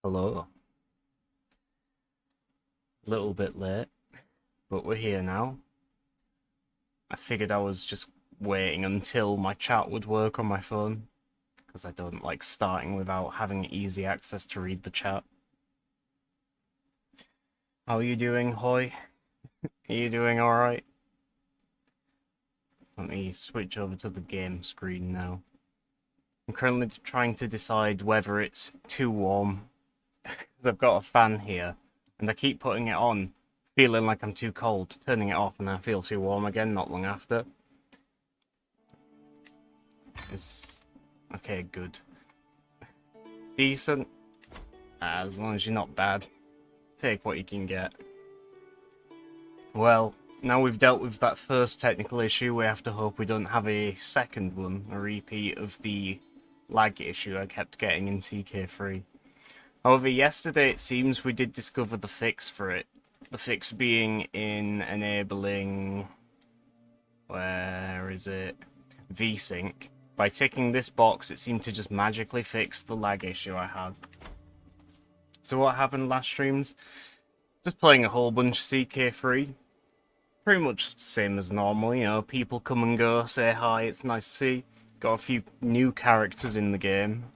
Hello. A little bit late, but we're here now. I figured I was just waiting until my chat would work on my phone, because I don't like starting without having easy access to read the chat. How are you doing, Hoy? Are you doing alright? Let me switch over to the game screen now. I'm currently trying to decide whether it's too warm, because I've got a fan here, and I keep putting it on, feeling like I'm too cold, turning it off, and I feel too warm again not long after. It's... okay, good. Decent. As long as you're not bad. Take what you can get. Well, now we've dealt with that first technical issue, we have to hope we don't have a second one, a repeat of the lag issue I kept getting in CK3. However, yesterday it seems we did discover the fix for it. The fix being in enabling... where is it? VSync. By ticking this box, it seemed to just magically fix the lag issue I had. So what happened last streams? Just playing a whole bunch of CK3. Pretty much same as normal, you know, people come and go, say hi, it's nice to see. Got a few new characters in the game.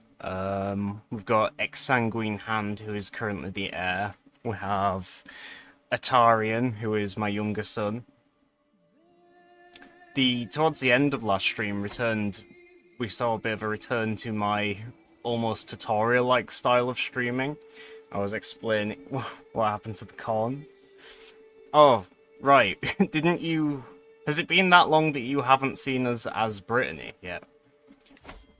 We've got Exsanguine Hand, who is currently the heir. We have Atarian, who is my younger son. Towards the end of last stream, we saw a bit of a return to my almost tutorial-like style of streaming. I was explaining what happened to the corn. Oh, right. Didn't you... has it been that long that you haven't seen us as Brittany yet?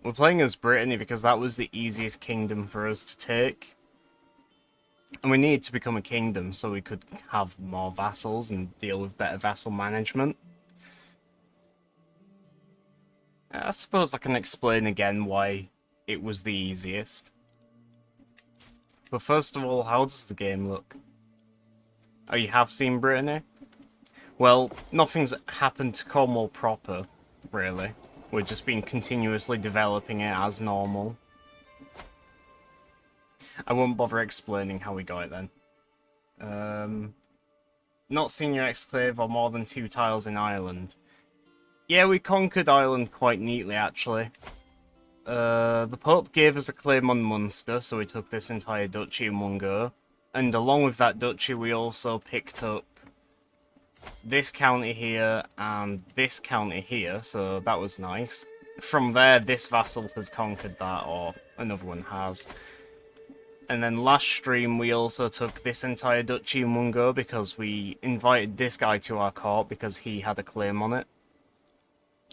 We're playing as Brittany because that was the easiest kingdom for us to take. And we needed to become a kingdom so we could have more vassals and deal with better vassal management. I suppose I can explain again why it was the easiest. But first of all, how does the game look? Oh, you have seen Brittany? Well, nothing's happened to Cornwall proper, really. We've just been continuously developing it as normal. I won't bother explaining how we got it then. Not seen your exclave or more than 2 tiles in Ireland. Yeah, we conquered Ireland quite neatly, actually. The Pope gave us a claim on Munster, so we took this entire duchy in one go. And along with that duchy, we also picked up this county here and this county here, so that was nice. From there, this vassal has conquered that, or another one has. And then last stream, we also took this entire duchy in one go because we invited this guy to our court because he had a claim on it.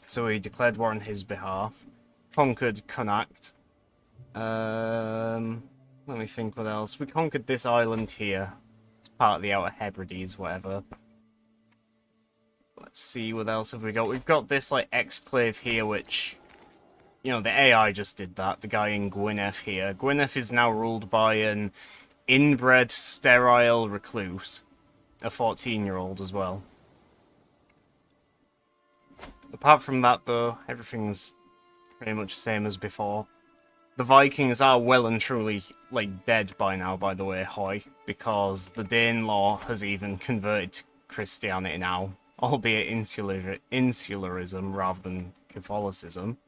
So we declared war on his behalf. Conquered Connacht. Let me think what else. We conquered this island here. It's part of the Outer Hebrides, whatever. Let's see, what else have we got? We've got this, like, exclave here, which... you know, the AI just did that. The guy in Gwynedd here. Gwynedd is now ruled by an inbred, sterile recluse. A 14-year-old as well. Apart from that, though, everything's pretty much the same as before. The Vikings are well and truly, like, dead by now, by the way, Hoy, because the Danelaw has even converted to Christianity now, albeit insularism rather than Catholicism.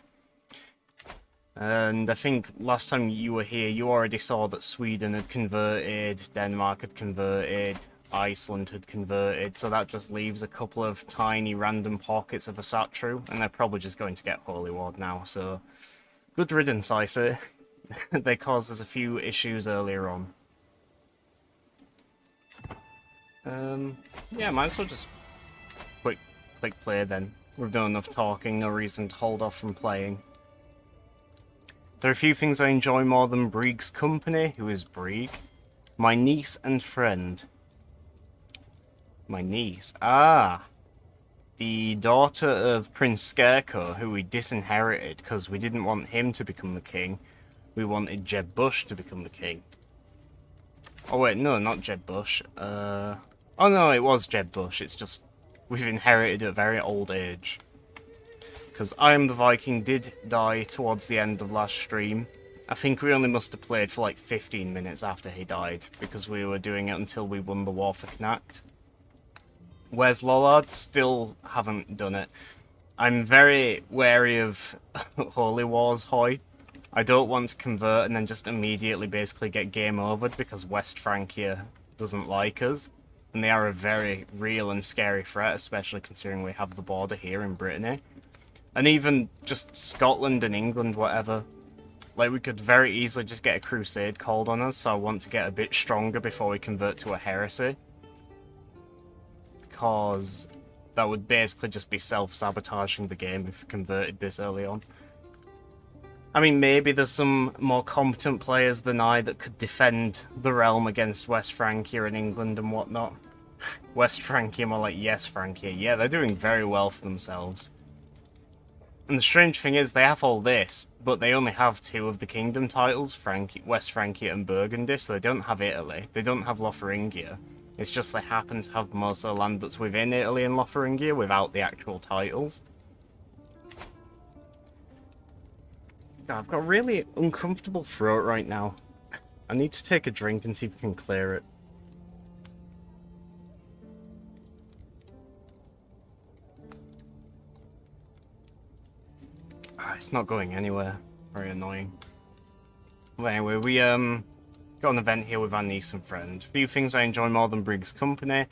And I think last time you were here, you already saw that Sweden had converted, Denmark had converted, Iceland had converted, so that just leaves a couple of tiny random pockets of Asatru, and they're probably just going to get Holy Ward now, so good riddance, I say. They caused us a few issues earlier on. Yeah, might as well just click play then. We've done enough talking, no reason to hold off from playing. There are a few things I enjoy more than Brieg's company. Who is Brieg? My niece and friend. My niece. Ah! The daughter of Prince Scarecrow, who we disinherited because we didn't want him to become the king. We wanted Jeb Bush to become the king. Oh wait, no, not Jeb Bush. Oh no, it was Jeb Bush. It's just we've inherited at a very old age. Because I Am the Viking did die towards the end of last stream. I think we only must have played for like 15 minutes after he died, because we were doing it until we won the war for Knacht. Whereas Lollard still haven't done it. I'm very wary of Holy Wars Hoy. I don't want to convert and then just immediately basically get game overed because West Francia doesn't like us. And they are a very real and scary threat, especially considering we have the border here in Brittany. And even just Scotland and England, whatever. Like, we could very easily just get a crusade called on us, so I want to get a bit stronger before we convert to a heresy. Because that would basically just be self-sabotaging the game if we converted this early on. I mean, maybe there's some more competent players than I that could defend the realm against West Francia and England and whatnot. West Francia more like yes Francia. Yeah, they're doing very well for themselves. And the strange thing is, they have all this, but they only have 2 of the kingdom titles, West Francia and Burgundy, so they don't have Italy. They don't have Lotharingia. It's just they happen to have most of the land that's within Italy and Lotharingia without the actual titles. God, I've got a really uncomfortable throat right now. I need to take a drink and see if I can clear it. It's not going anywhere. Very annoying. Well, anyway, we got an event here with our niece and friend. Few things I enjoy more than Briggs' company.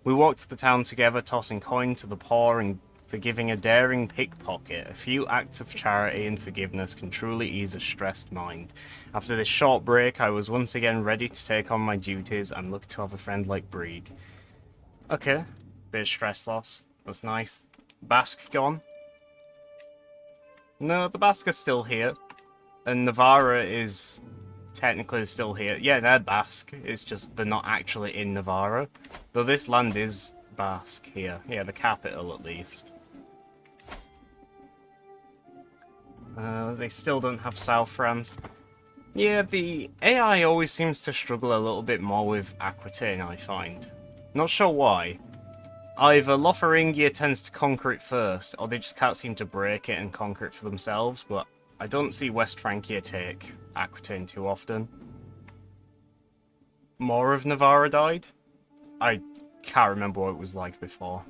We walked the town together, tossing coin to the poor and forgiving a daring pickpocket. A few acts of charity and forgiveness can truly ease a stressed mind. After this short break, I was once again ready to take on my duties and look to have a friend like Brig. Okay, bit of stress loss. That's nice. Basque gone? No, the Basque are still here. And Navarra is technically still here. Yeah, they're Basque. It's just they're not actually in Navarra. Though this land is Basque here. Yeah, the capital at least. They still don't have South France. Yeah, the AI always seems to struggle a little bit more with Aquitaine, I find. Not sure why. Either Lotharingia tends to conquer it first, or they just can't seem to break it and conquer it for themselves, but I don't see West Francia take Aquitaine too often. More of Navarra died? I can't remember what it was like before.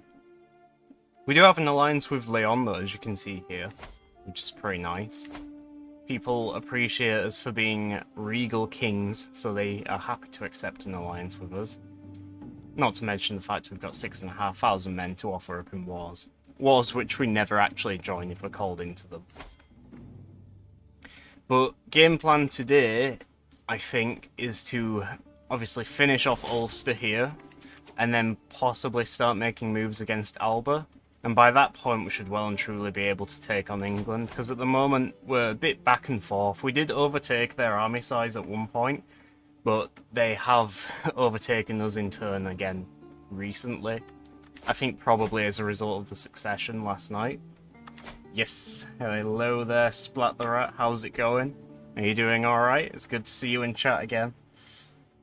We do have an alliance with Leon, though, as you can see here, which is pretty nice. People appreciate us for being regal kings, so they are happy to accept an alliance with us. Not to mention the fact we've got 6,500 men to offer up in wars. Wars which we never actually join if we're called into them. But game plan today, I think, is to obviously finish off Ulster here, and then possibly start making moves against Alba. And by that point we should well and truly be able to take on England, because at the moment we're a bit back and forth. We did overtake their army size at one point, but they have overtaken us in turn again recently. I think probably as a result of the succession last night. Yes, hello there, Splat the Rat. How's it going? Are you doing alright? It's good to see you in chat again.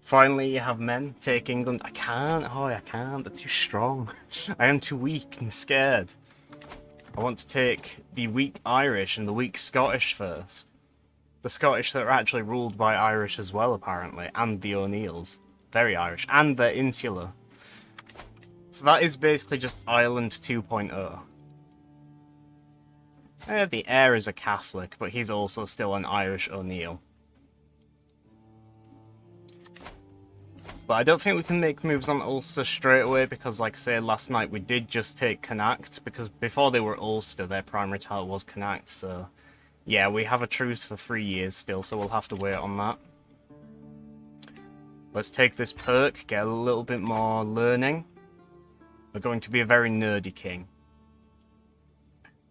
Finally, you have men take England. I can't, I can't. They're too strong. I am too weak and scared. I want to take the weak Irish and the weak Scottish first. The Scottish that are actually ruled by Irish as well, apparently, and the O'Neills. Very Irish, and they're insular. So that is basically just Ireland 2.0. The heir is a Catholic, but he's also still an Irish O'Neill. But I don't think we can make moves on Ulster straight away, because like I said, last night we did just take Connacht, because before they were Ulster, their primary title was Connacht, so yeah, we have a truce for 3 years still, so we'll have to wait on that. Let's take this perk, get a little bit more learning. We're going to be a very nerdy king.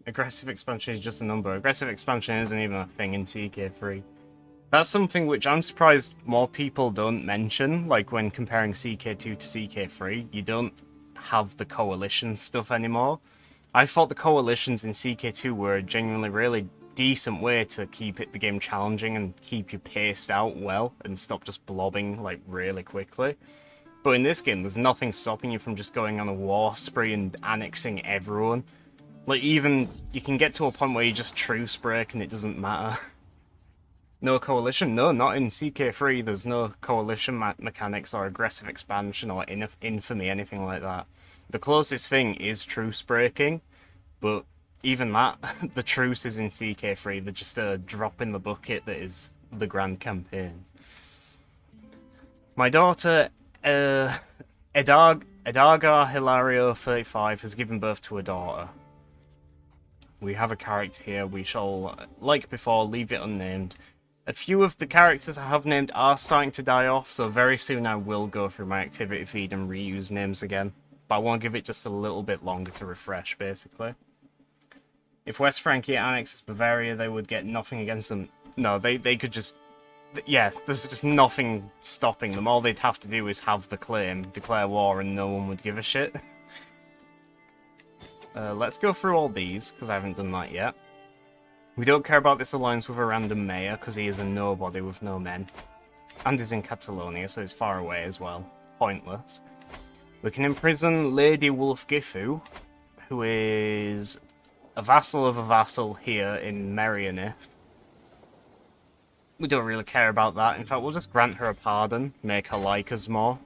Aggressive expansion is just a number. Aggressive expansion isn't even a thing in CK3. That's something which I'm surprised more people don't mention, like when comparing CK2 to CK3. You don't have the coalition stuff anymore. I thought the coalitions in CK2 were a genuinely really decent way to keep the game challenging and keep you paced out well and stop just blobbing like really quickly. But in this game, there's nothing stopping you from just going on a war spree and annexing everyone. Like, even you can get to a point where you just truce break and it doesn't matter. No coalition? No, not in CK3. There's no coalition mechanics or aggressive expansion or infamy, anything like that. The closest thing is truce breaking, but even that, the truce is in CK3. They're just a drop in the bucket that is the grand campaign. My daughter, Edargar Hilario 35 has given birth to a daughter. We have a character here. We shall, like before, leave it unnamed. A few of the characters I have named are starting to die off, so very soon I will go through my activity feed and reuse names again. But I want to give it just a little bit longer to refresh, basically. If West Francia annexes Bavaria, they would get nothing against them. No, they could just... Yeah, there's just nothing stopping them. All they'd have to do is have the claim, declare war, and no one would give a shit. Let's go through all these, because I haven't done that yet. We don't care about this alliance with a random mayor, because he is a nobody with no men. And is in Catalonia, so he's far away as well. Pointless. We can imprison Lady Wolf Gifu, who is a vassal of a vassal here in Merioneth. We don't really care about that. In fact, we'll just grant her a pardon, make her like us more.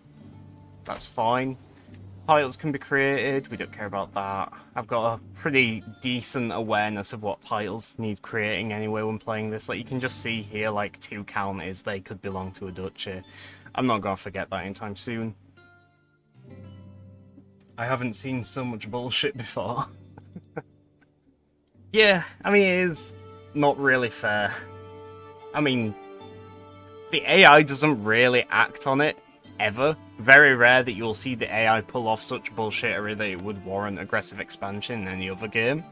That's fine. Titles can be created, we don't care about that. I've got a pretty decent awareness of what titles need creating anyway when playing this. Like, you can just see here, like, 2 counties, they could belong to a duchy. I'm not going to forget that anytime soon. I haven't seen so much bullshit before. Yeah, I mean, it is not really fair. I mean, the AI doesn't really act on it, ever. Very rare that you'll see the AI pull off such bullshittery that it would warrant aggressive expansion in any other game.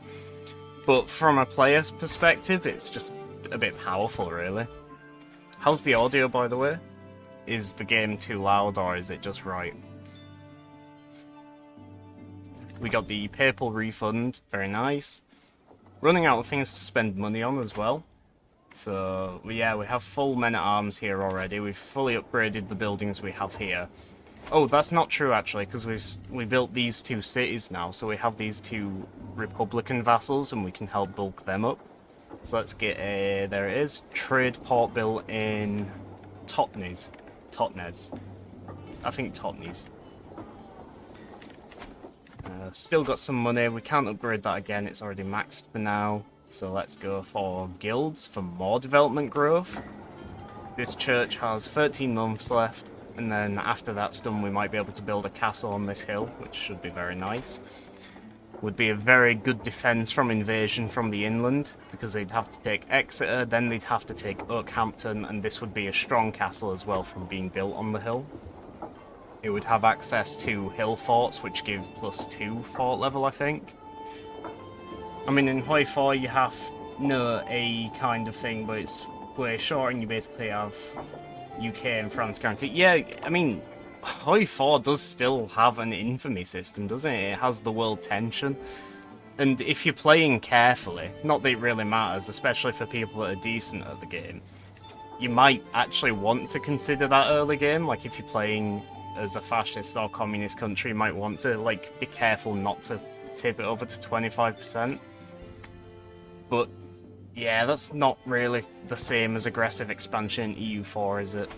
But from a player's perspective, it's just a bit powerful, really. How's the audio, by the way? Is the game too loud, or is it just right? We got the papal refund, very nice. Running out of things to spend money on as well. So, yeah, we have full men-at-arms here already. We've fully upgraded the buildings we have here. Oh, that's not true, actually, because we built these 2 cities now, so we have these 2 Republican vassals, and we can help bulk them up. So let's get a... there it is. Trade port built in Totnes. I think Totnes. Still got some money. We can't upgrade that again. It's already maxed for now. So let's go for guilds for more development growth. This church has 13 months left, and then after that's done we might be able to build a castle on this hill, which should be very nice. Would be a very good defence from invasion from the inland, because they'd have to take Exeter, then they'd have to take Oakhampton, and this would be a strong castle as well from being built on the hill. It would have access to hill forts, which give +2 fort level, I think. I mean, in Hoi 4 you have no A kind of thing, but it's way short, and you basically have UK and France guaranteed. Yeah, I mean, Hoi 4 does still have an infamy system, doesn't it? It has the world tension. And if you're playing carefully, not that it really matters, especially for people that are decent at the game, you might actually want to consider that early game. Like, if you're playing as a fascist or communist country, you might want to, like, be careful not to tip it over to 25%. But, yeah, that's not really the same as aggressive expansion in EU4, is it?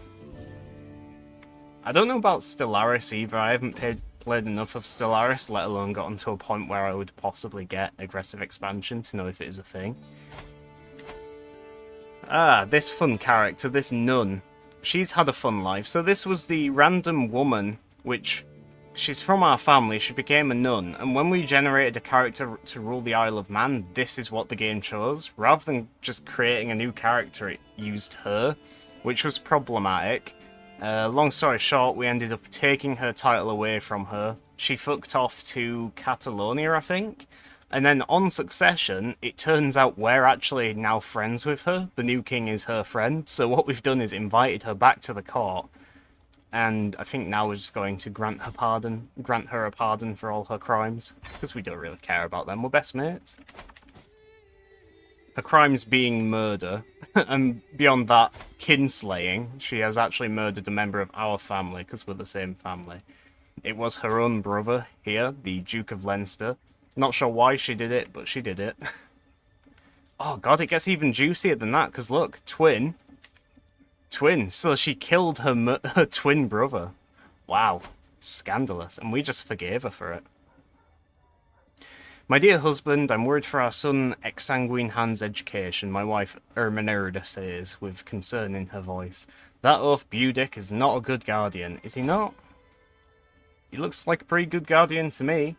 I don't know about Stellaris either. I haven't played enough of Stellaris, let alone gotten to a point where I would possibly get aggressive expansion to know if it is a thing. Ah, this fun character, this nun. She's had a fun life. So this was the random woman, which... she's from our family, she became a nun, and when we generated a character to rule the Isle of Man, this is what the game chose. Rather than just creating a new character, it used her, which was problematic. Long story short, we ended up taking her title away from her. She fucked off to Catalonia, I think. And then on succession, it turns out we're actually now friends with her. The new king is her friend, so what we've done is invited her back to the court. And I think now we're just going to grant her a pardon for all her crimes, because we don't really care about them, we're best mates. Her crimes being murder, and beyond that, kinslaying. She has actually murdered a member of our family, because we're the same family. It was her own brother here, the Duke of Leinster. Not sure why she did it, but she did it. Oh god, it gets even juicier than that, because look, twin, Twin. So she killed her twin brother. Wow. Scandalous. And we just forgave her for it. My dear husband, I'm worried for our son Exsanguine Hand's education, my wife Ermenarda says, with concern in her voice. That oaf Budic is not a good guardian, is he not? He looks like a pretty good guardian to me.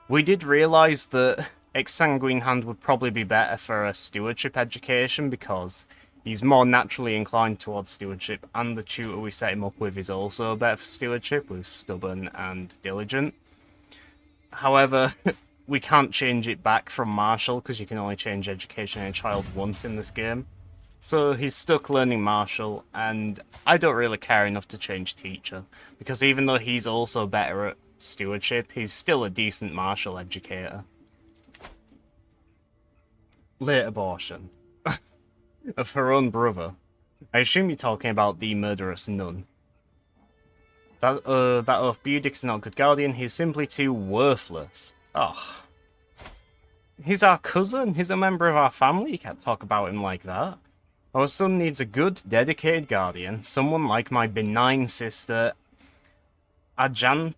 We did realise that Exsanguine Hand would probably be better for a stewardship education because he's more naturally inclined towards stewardship, and the tutor we set him up with is also better for stewardship, with stubborn and diligent. However, we can't change it back from martial because you can only change education in a child once in this game. So he's stuck learning martial, and I don't really care enough to change teacher, because even though he's also better at stewardship, he's still a decent martial educator. Late abortion. Of her own brother. I assume you're talking about the murderous nun. That oaf Budic is not a good guardian, he's simply too worthless. Oh. He's our cousin, he's a member of our family, you can't talk about him like that. Our son needs a good, dedicated guardian, someone like my benign sister, Argentine?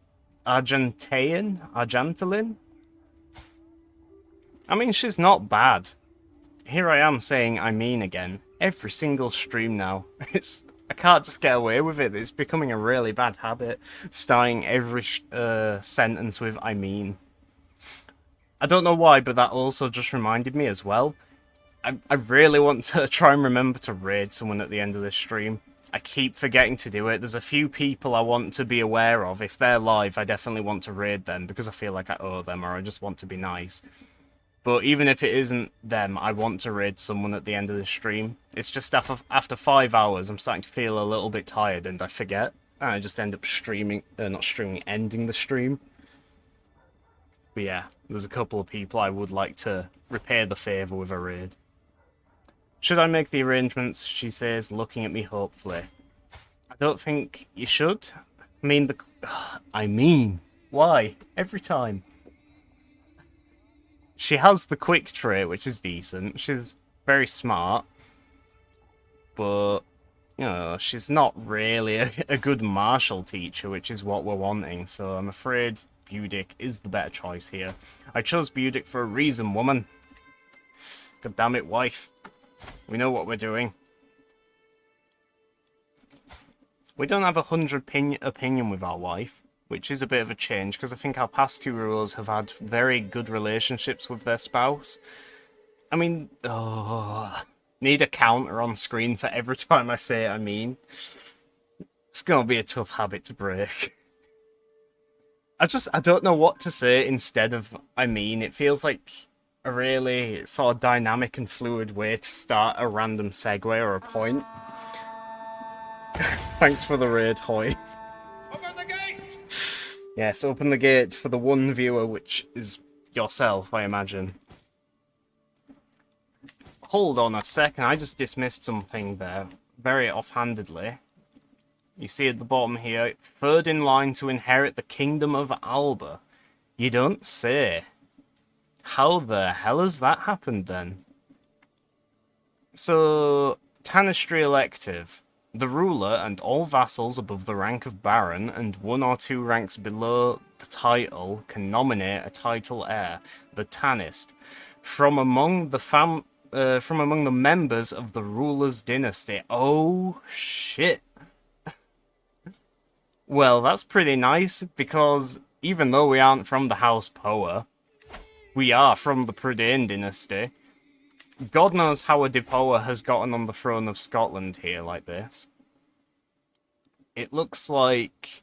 I mean, she's not bad. Here I am saying I mean again, every single stream now. I can't just get away with it, it's becoming a really bad habit, starting every sentence with I mean. I don't know why, but that also just reminded me as well. I really want to try and remember to raid someone at the end of this stream. I keep forgetting to do it. There's a few people I want to be aware of. If they're live, I definitely want to raid them because I feel like I owe them or I just want to be nice. But even if it isn't them, I want to raid someone at the end of the stream. It's just after 5 hours, I'm starting to feel a little bit tired and I forget. And I just end up ending the stream. But yeah, there's a couple of people I would like to repay the favour with a raid. Should I make the arrangements, she says, looking at me hopefully. I don't think you should. I mean, why? Every time. She has the quick trait, which is decent. She's very smart. But, you know, she's not really a good martial teacher, which is what we're wanting. So I'm afraid Budic is the better choice here. I chose Budic for a reason, woman. God damn it, wife. We know what we're doing. We don't have 100 opinion with our wife, which is a bit of a change, because I think our past two rulers have had very good relationships with their spouse. I mean, need a counter on screen for every time I say I mean. It's gonna be a tough habit to break. I don't know what to say instead of I mean. It feels like a really sort of dynamic and fluid way to start a random segue or a point. Thanks for the raid, Hoy. Open the gate! Yes, open the gate for the one viewer, which is yourself, I imagine. Hold on a second, I just dismissed something there, very offhandedly. You see at the bottom here, third in line to inherit the Kingdom of Alba. You don't say. How the hell has that happened then? So, Tanistry elective. The ruler and all vassals above the rank of Baron and 1 or 2 ranks below the title can nominate a title heir, the Tanist, from among the members of the ruler's dynasty. Oh shit. Well, that's pretty nice, because even though we aren't from the House Poa, we are from the Prydain dynasty. God knows how a Depoa has gotten on the throne of Scotland here like this. It looks like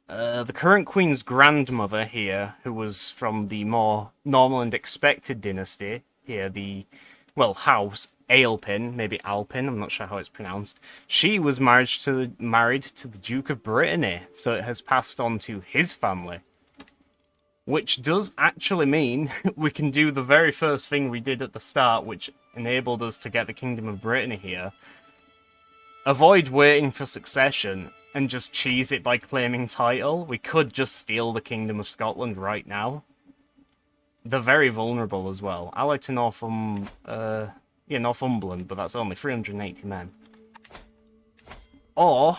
the current queen's grandmother here, who was from the more normal and expected dynasty, here the, well, house, Aelpin, maybe Alpin, I'm not sure how it's pronounced. She was married to the Duke of Brittany, so it has passed on to his family. Which does actually mean we can do the very first thing we did at the start, which enabled us to get the Kingdom of Brittany here. Avoid waiting for succession and just cheese it by claiming title. We could just steal the Kingdom of Scotland right now. They're very vulnerable as well. Allied to Northumberland, but that's only 380 men. Or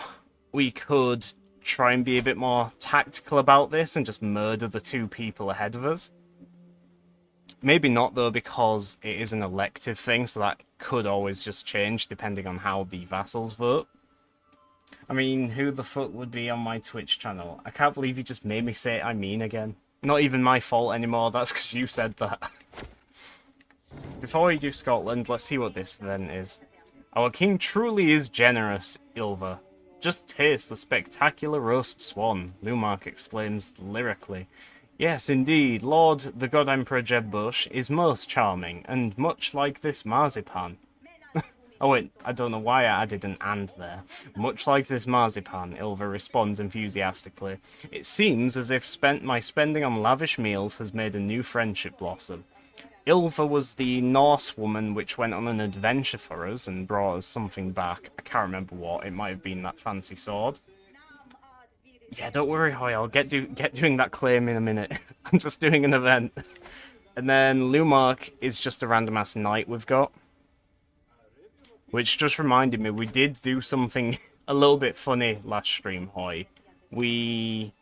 we could try and be a bit more tactical about this and just murder the two people ahead of us. Maybe not, though, because it is an elective thing, so that could always just change depending on how the vassals vote. I mean, who the fuck would be on my Twitch channel? I can't believe you just made me say I mean again. Not even my fault anymore, that's because you said that. Before we do Scotland, let's see what this event is. Our king truly is generous, Ilva. Just taste the spectacular roast swan, Lumark exclaims lyrically. Yes, indeed, Lord the God Emperor Jeb Bush is most charming, and much like this marzipan. Oh wait, I don't know why I added an and there. Much like this marzipan, Ilva responds enthusiastically. It seems as if my spending on lavish meals has made a new friendship blossom. Ilva was the Norse woman which went on an adventure for us and brought us something back. I can't remember what. It might have been that fancy sword. Yeah, don't worry, Hoy. I'll get doing that claim in a minute. I'm just doing an event. And then Lumark is just a random-ass knight we've got. Which just reminded me, we did do something a little bit funny last stream, Hoy. We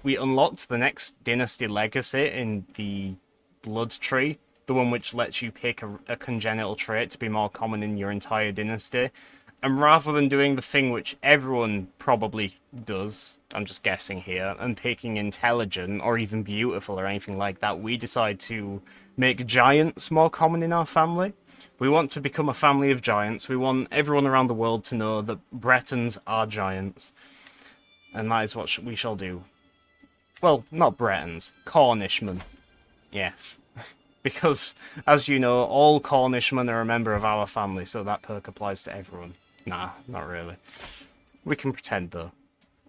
unlocked the next dynasty legacy in the blood tree, the one which lets you pick a congenital trait to be more common in your entire dynasty. And rather than doing the thing which everyone probably does, I'm just guessing here, and picking intelligent or even beautiful or anything like that, we decide to make giants more common in our family. We want to become a family of giants. We want everyone around the world to know that Bretons are giants. And that is what we shall do. Well, not Bretons, Cornishmen. Yes. Because, as you know, all Cornishmen are a member of our family, so that perk applies to everyone. Nah, not really. We can pretend, though.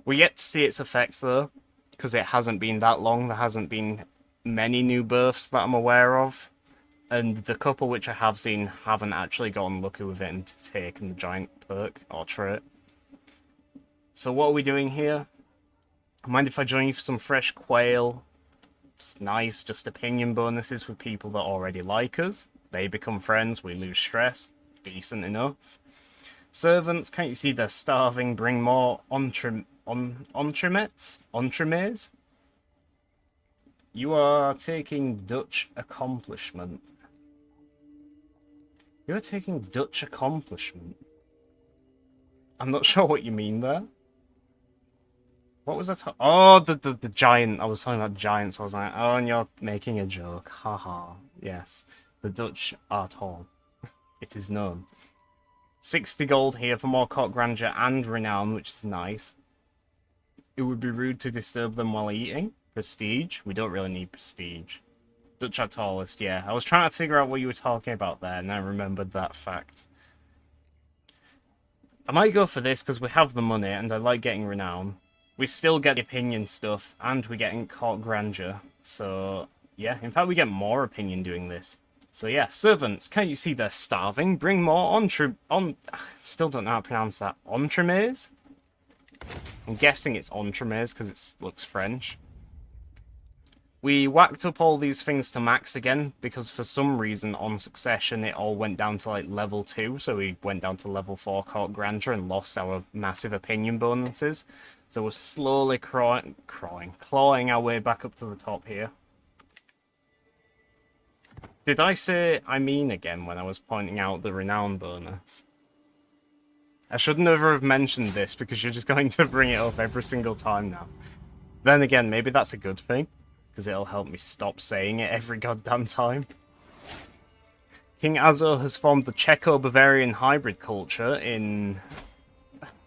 We're yet to see its effects, though, because it hasn't been that long. There hasn't been many new births that I'm aware of. And the couple which I have seen haven't actually gotten lucky with it and taken the giant perk or trait. So what are we doing here? Mind if I join you for some fresh quail? It's nice, just opinion bonuses with people that already like us. They become friends, we lose stress. Decent enough. Servants, can't you see they're starving? Bring more entremets? Entremets? You are taking Dutch accomplishment. You're taking Dutch accomplishment. I'm not sure what you mean there. What was I talking? Oh, the giant. I was talking about giants, wasn't I? Oh, and you're making a joke. Haha. Yes. The Dutch are tall. It is known. 60 gold here for more court grandeur and renown, which is nice. It would be rude to disturb them while eating. Prestige? We don't really need prestige. Dutch are tallest, yeah. I was trying to figure out what you were talking about there, and I remembered that fact. I might go for this because we have the money, and I like getting renown. We still get the opinion stuff, and we get court grandeur. So, yeah. In fact, we get more opinion doing this. So, yeah. Servants, can't you see they're starving? Bring more still don't know how to pronounce that. Entremets? I'm guessing it's entremets because it looks French. We whacked up all these things to max again, because for some reason on Succession it all went down to like level 2, so we went down to level 4 court grandeur and lost our massive opinion bonuses. So we're slowly clawing our way back up to the top here. Did I say I mean again when I was pointing out the renown bonus? I should never have mentioned this because you're just going to bring it up every single time now. Then again, maybe that's a good thing, because it'll help me stop saying it every goddamn time. King Azo has formed the Czecho-Bavarian hybrid culture in...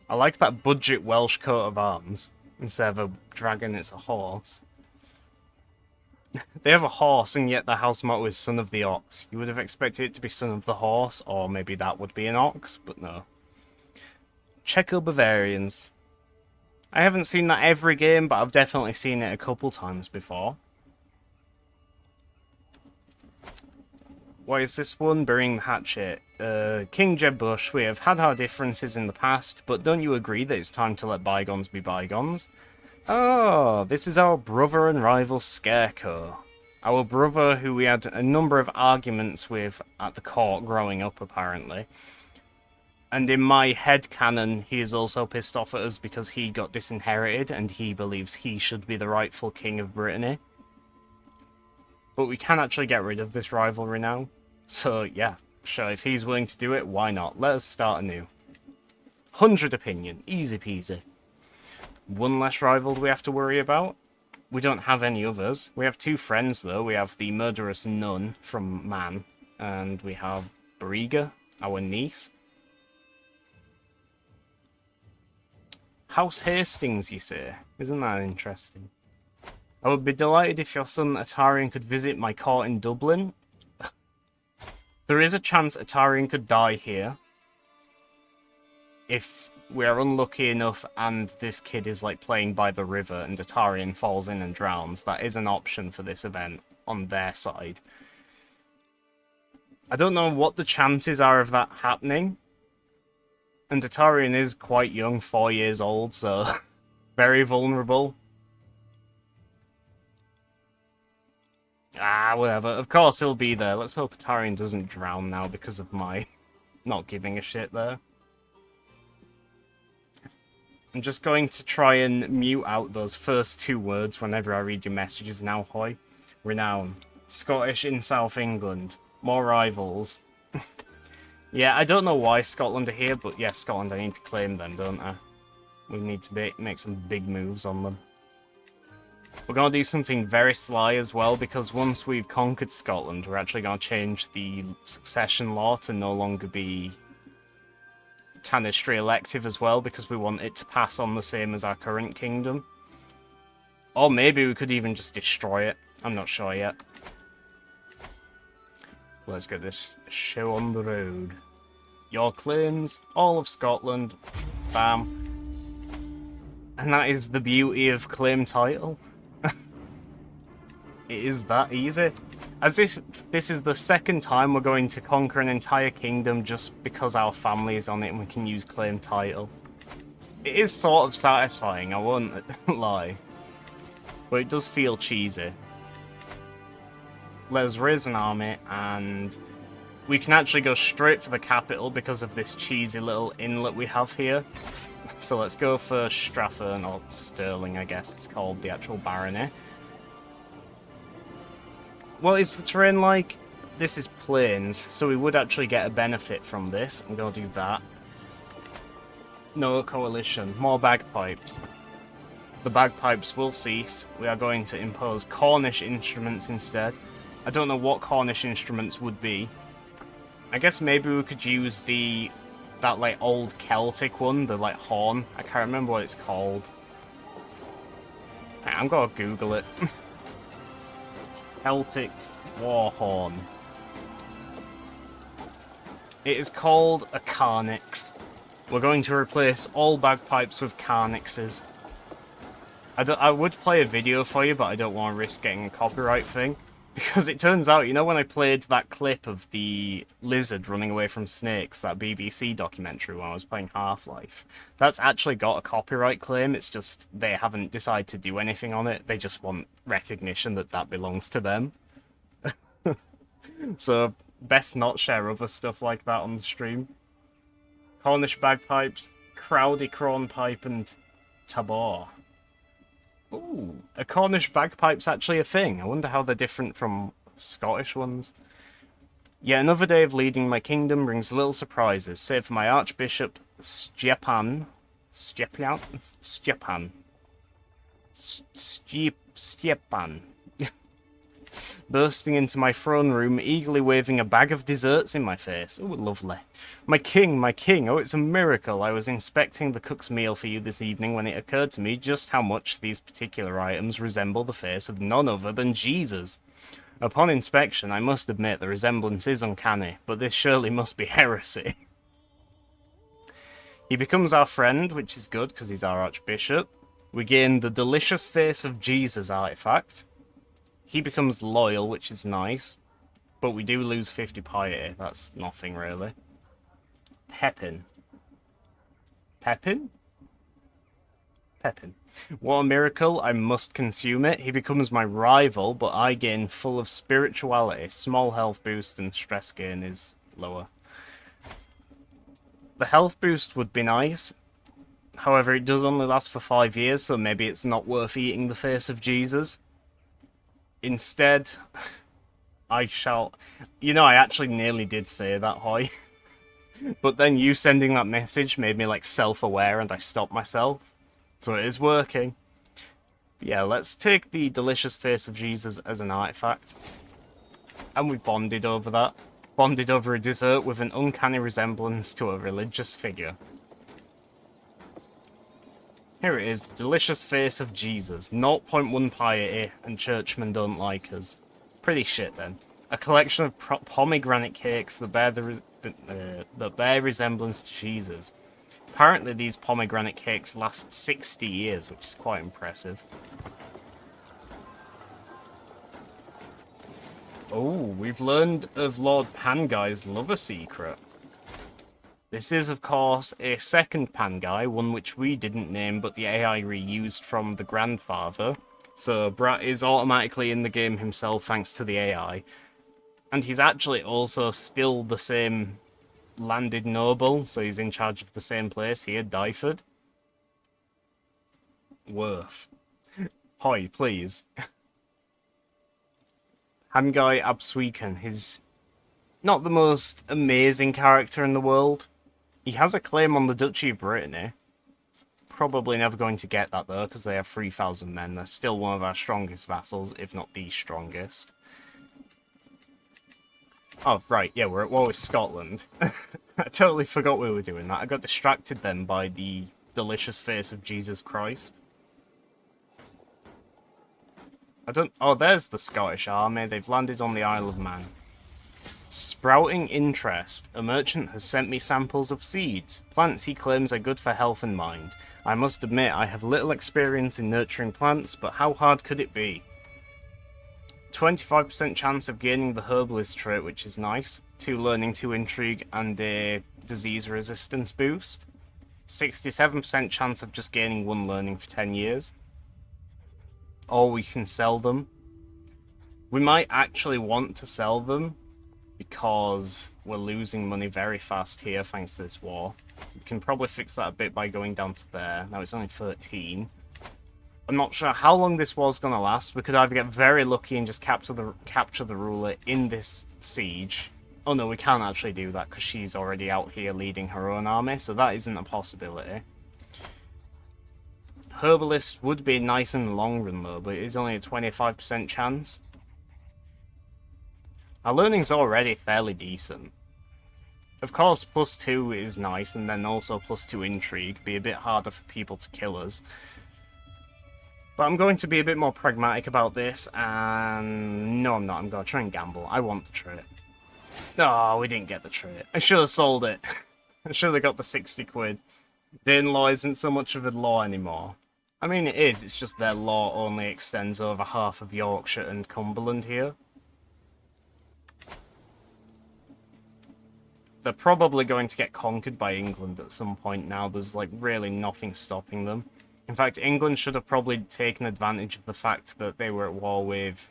I like that budget Welsh coat of arms. Instead of a dragon, it's a horse. They have a horse, and yet their house motto is Son of the Ox. You would have expected it to be Son of the Horse, or maybe that would be an ox, but no. Czecho-Bavarians. I haven't seen that every game, but I've definitely seen it a couple times before. Why is this one? Burying the hatchet. King Jeb Bush, we have had our differences in the past, but don't you agree that it's time to let bygones be bygones? Oh, this is our brother and rival Scarecrow. Our brother who we had a number of arguments with at the court growing up, apparently. And in my headcanon, he is also pissed off at us because he got disinherited and he believes he should be the rightful king of Brittany. But we can actually get rid of this rivalry now. So, yeah, sure, if he's willing to do it, why not? Let us start anew. 100 opinion, easy peasy. One less rival we have to worry about. We don't have any others. We have 2 friends, though. We have the murderous nun from Man, and we have Briga, our niece. House Hastings, you say? Isn't that interesting? I would be delighted if your son Atarian could visit my court in Dublin. There is a chance Atarian could die here. If we are unlucky enough and this kid is like playing by the river and Atarian falls in and drowns, that is an option for this event on their side. I don't know what the chances are of that happening. And Atarian is quite young, 4 years old, so very vulnerable. Ah, whatever. Of course he'll be there. Let's hope Atarian doesn't drown now because of my not giving a shit there. I'm just going to try and mute out those first 2 words whenever I read your messages now, Hoy. Renown. Scottish in South England. More rivals. Yeah, I don't know why Scotland are here, but yeah, Scotland, I need to claim them, don't I? We need to make some big moves on them. We're going to do something very sly as well, because once we've conquered Scotland, we're actually going to change the succession law to no longer be Tanistry elective as well, because we want it to pass on the same as our current kingdom. Or maybe we could even just destroy it. I'm not sure yet. Let's get this show on the road. Your claims, all of Scotland. Bam. And that is the beauty of claim title. It is that easy. As this is the second time we're going to conquer an entire kingdom just because our family is on it and we can use claim title. It is sort of satisfying, I won't lie. But it does feel cheesy. Let us raise an army, and we can actually go straight for the capital because of this cheesy little inlet we have here. So let's go for Strathern, or Stirling, I guess it's called, the actual barony. What is the terrain like? This is plains, so we would actually get a benefit from this. I'm going to do that. No coalition. More bagpipes. The bagpipes will cease. We are going to impose Cornish instruments instead. I don't know what Cornish instruments would be. I guess maybe we could use that like old Celtic one, the like horn. I can't remember what it's called. I'm gonna Google it. Celtic war horn. It is called a carnix. We're going to replace all bagpipes with carnixes. I would play a video for you, but I don't want to risk getting a copyright thing. Because it turns out, you know when I played that clip of the lizard running away from snakes, that BBC documentary when I was playing Half-Life, that's actually got a copyright claim. It's just they haven't decided to do anything on it. They just want recognition that that belongs to them. So, best not share other stuff like that on the stream. Cornish bagpipes, Crowdy Cronpipe, and Tabor. Ooh, a Cornish bagpipe's actually a thing. I wonder how they're different from Scottish ones. Yet another day of leading my kingdom brings little surprises, save for my Archbishop Stjepan, bursting into my throne room, eagerly waving a bag of desserts in my face. Oh, lovely. My king, oh, it's a miracle. I was inspecting the cook's meal for you this evening when it occurred to me just how much these particular items resemble the face of none other than Jesus. Upon inspection, I must admit the resemblance is uncanny, but this surely must be heresy. He becomes our friend, which is good because he's our archbishop. We gain the delicious face of Jesus artifact. He becomes loyal, which is nice, but we do lose 50 piety. That's nothing, really. Pepin. Pepin? Pepin. What a miracle, I must consume it. He becomes my rival, but I gain full of spirituality. Small health boost and stress gain is lower. The health boost would be nice. However, it does only last for 5 years, so maybe it's not worth eating the face of Jesus. Instead, I shall... You know, I actually nearly did say that, Hoy. But then you sending that message made me, like, self-aware and I stopped myself. So it is working. But yeah, let's take the delicious face of Jesus as an artifact. And we've bonded over that. Bonded over a dessert with an uncanny resemblance to a religious figure. Here it is, the delicious face of Jesus. 0.1 piety, and churchmen don't like us. Pretty shit, then. A collection of pomegranate cakes that bear resemblance to Jesus. Apparently these pomegranate cakes last 60 years, which is quite impressive. Oh, we've learned of Lord Pangai's lover secret. This is, of course, a second Pangai, one which we didn't name, but the AI reused from the grandfather. So Brat is automatically in the game himself thanks to the AI. And he's actually also still the same landed noble, so he's in charge of the same place here, Dyford. Worth. Hoy, please. Pangai Absweeken, he's not the most amazing character in the world. He has a claim on the Duchy of Brittany. Probably never going to get that, though, because they have 3,000 men. They're still one of our strongest vassals, if not the strongest. Oh, right, yeah, we're at war with Scotland. I totally forgot we were doing that. I got distracted then by the delicious face of Jesus Christ. Oh, there's the Scottish army. They've landed on the Isle of Man. Sprouting interest. A merchant has sent me samples of seeds. Plants he claims are good for health and mind. I must admit I have little experience in nurturing plants, but how hard could it be? 25% chance of gaining the herbalist trait, which is nice. 2 learning, 2 intrigue, and a disease resistance boost. 67% chance of just gaining 1 learning for 10 years. Or we can sell them. We might actually want to sell them, because we're losing money very fast here thanks to this war. We can probably fix that a bit by going down to there. Now it's only 13. I'm not sure how long this war's going to last. We could either get very lucky and just capture the ruler in this siege. Oh no, we can't actually do that because she's already out here leading her own army, so that isn't a possibility. Herbalist would be nice in the long run though, but it is only a 25% chance. Our learning's already fairly decent. Of course, +2 is nice, and then also +2 intrigue. Be a bit harder for people to kill us. But I'm going to be a bit more pragmatic about this, and... No, I'm not. I'm going to try and gamble. I want the trait. Oh, we didn't get the trait. I should have sold it. I should have got the 60 quid. Danelaw isn't so much of a law anymore. I mean, it is. It's just their law only extends over half of Yorkshire and Cumberland here. They're probably going to get conquered by England at some point now. There's, like, really nothing stopping them. In fact, England should have probably taken advantage of the fact that they were at war with...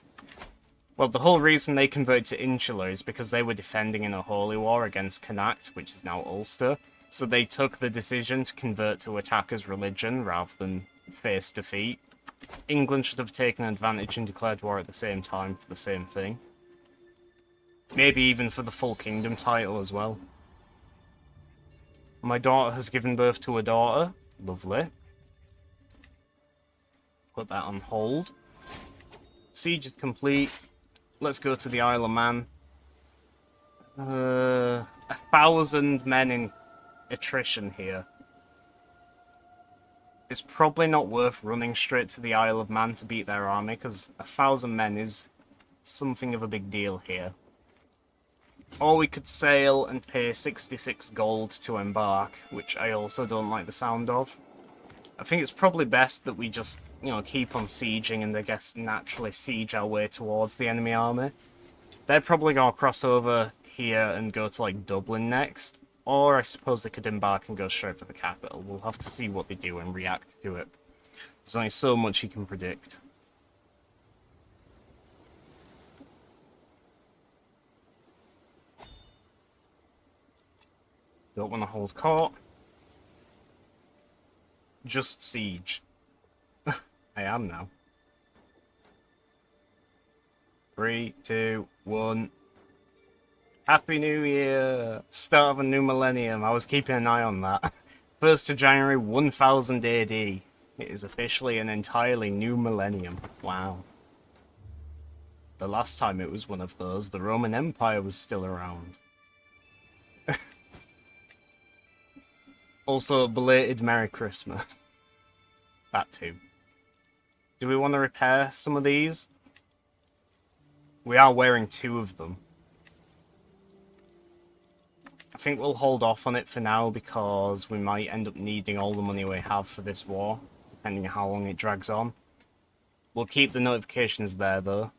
Well, the whole reason they converted to Insular is because they were defending in a holy war against Connacht, which is now Ulster. So they took the decision to convert to attacker's religion rather than face defeat. England should have taken advantage and declared war at the same time for the same thing. Maybe even for the full kingdom title as well. My daughter has given birth to a daughter. Lovely. Put that on hold. Siege is complete. Let's go to the Isle of Man. 1,000 men in attrition here. It's probably not worth running straight to the Isle of Man to beat their army, because 1,000 men is something of a big deal here. Or we could sail and pay 66 gold to embark, which I also don't like the sound of. I think it's probably best that we just, you know, keep on sieging and I guess naturally siege our way towards the enemy army. They're probably going to cross over here and go to, like, Dublin next. Or I suppose they could embark and go straight for the capital. We'll have to see what they do and react to it. There's only so much you can predict. Don't want to hold court. Just siege. I am now. 3, 2, 1. Happy New Year! Start of a new millennium. I was keeping an eye on that. 1st of January 1000 AD. It is officially an entirely new millennium. Wow. The last time it was one of those, the Roman Empire was still around. Also, a belated Merry Christmas. That too. Do we want to repair some of these? We are wearing 2 of them. I think we'll hold off on it for now because we might end up needing all the money we have for this war, depending on how long it drags on. We'll keep the notifications there though.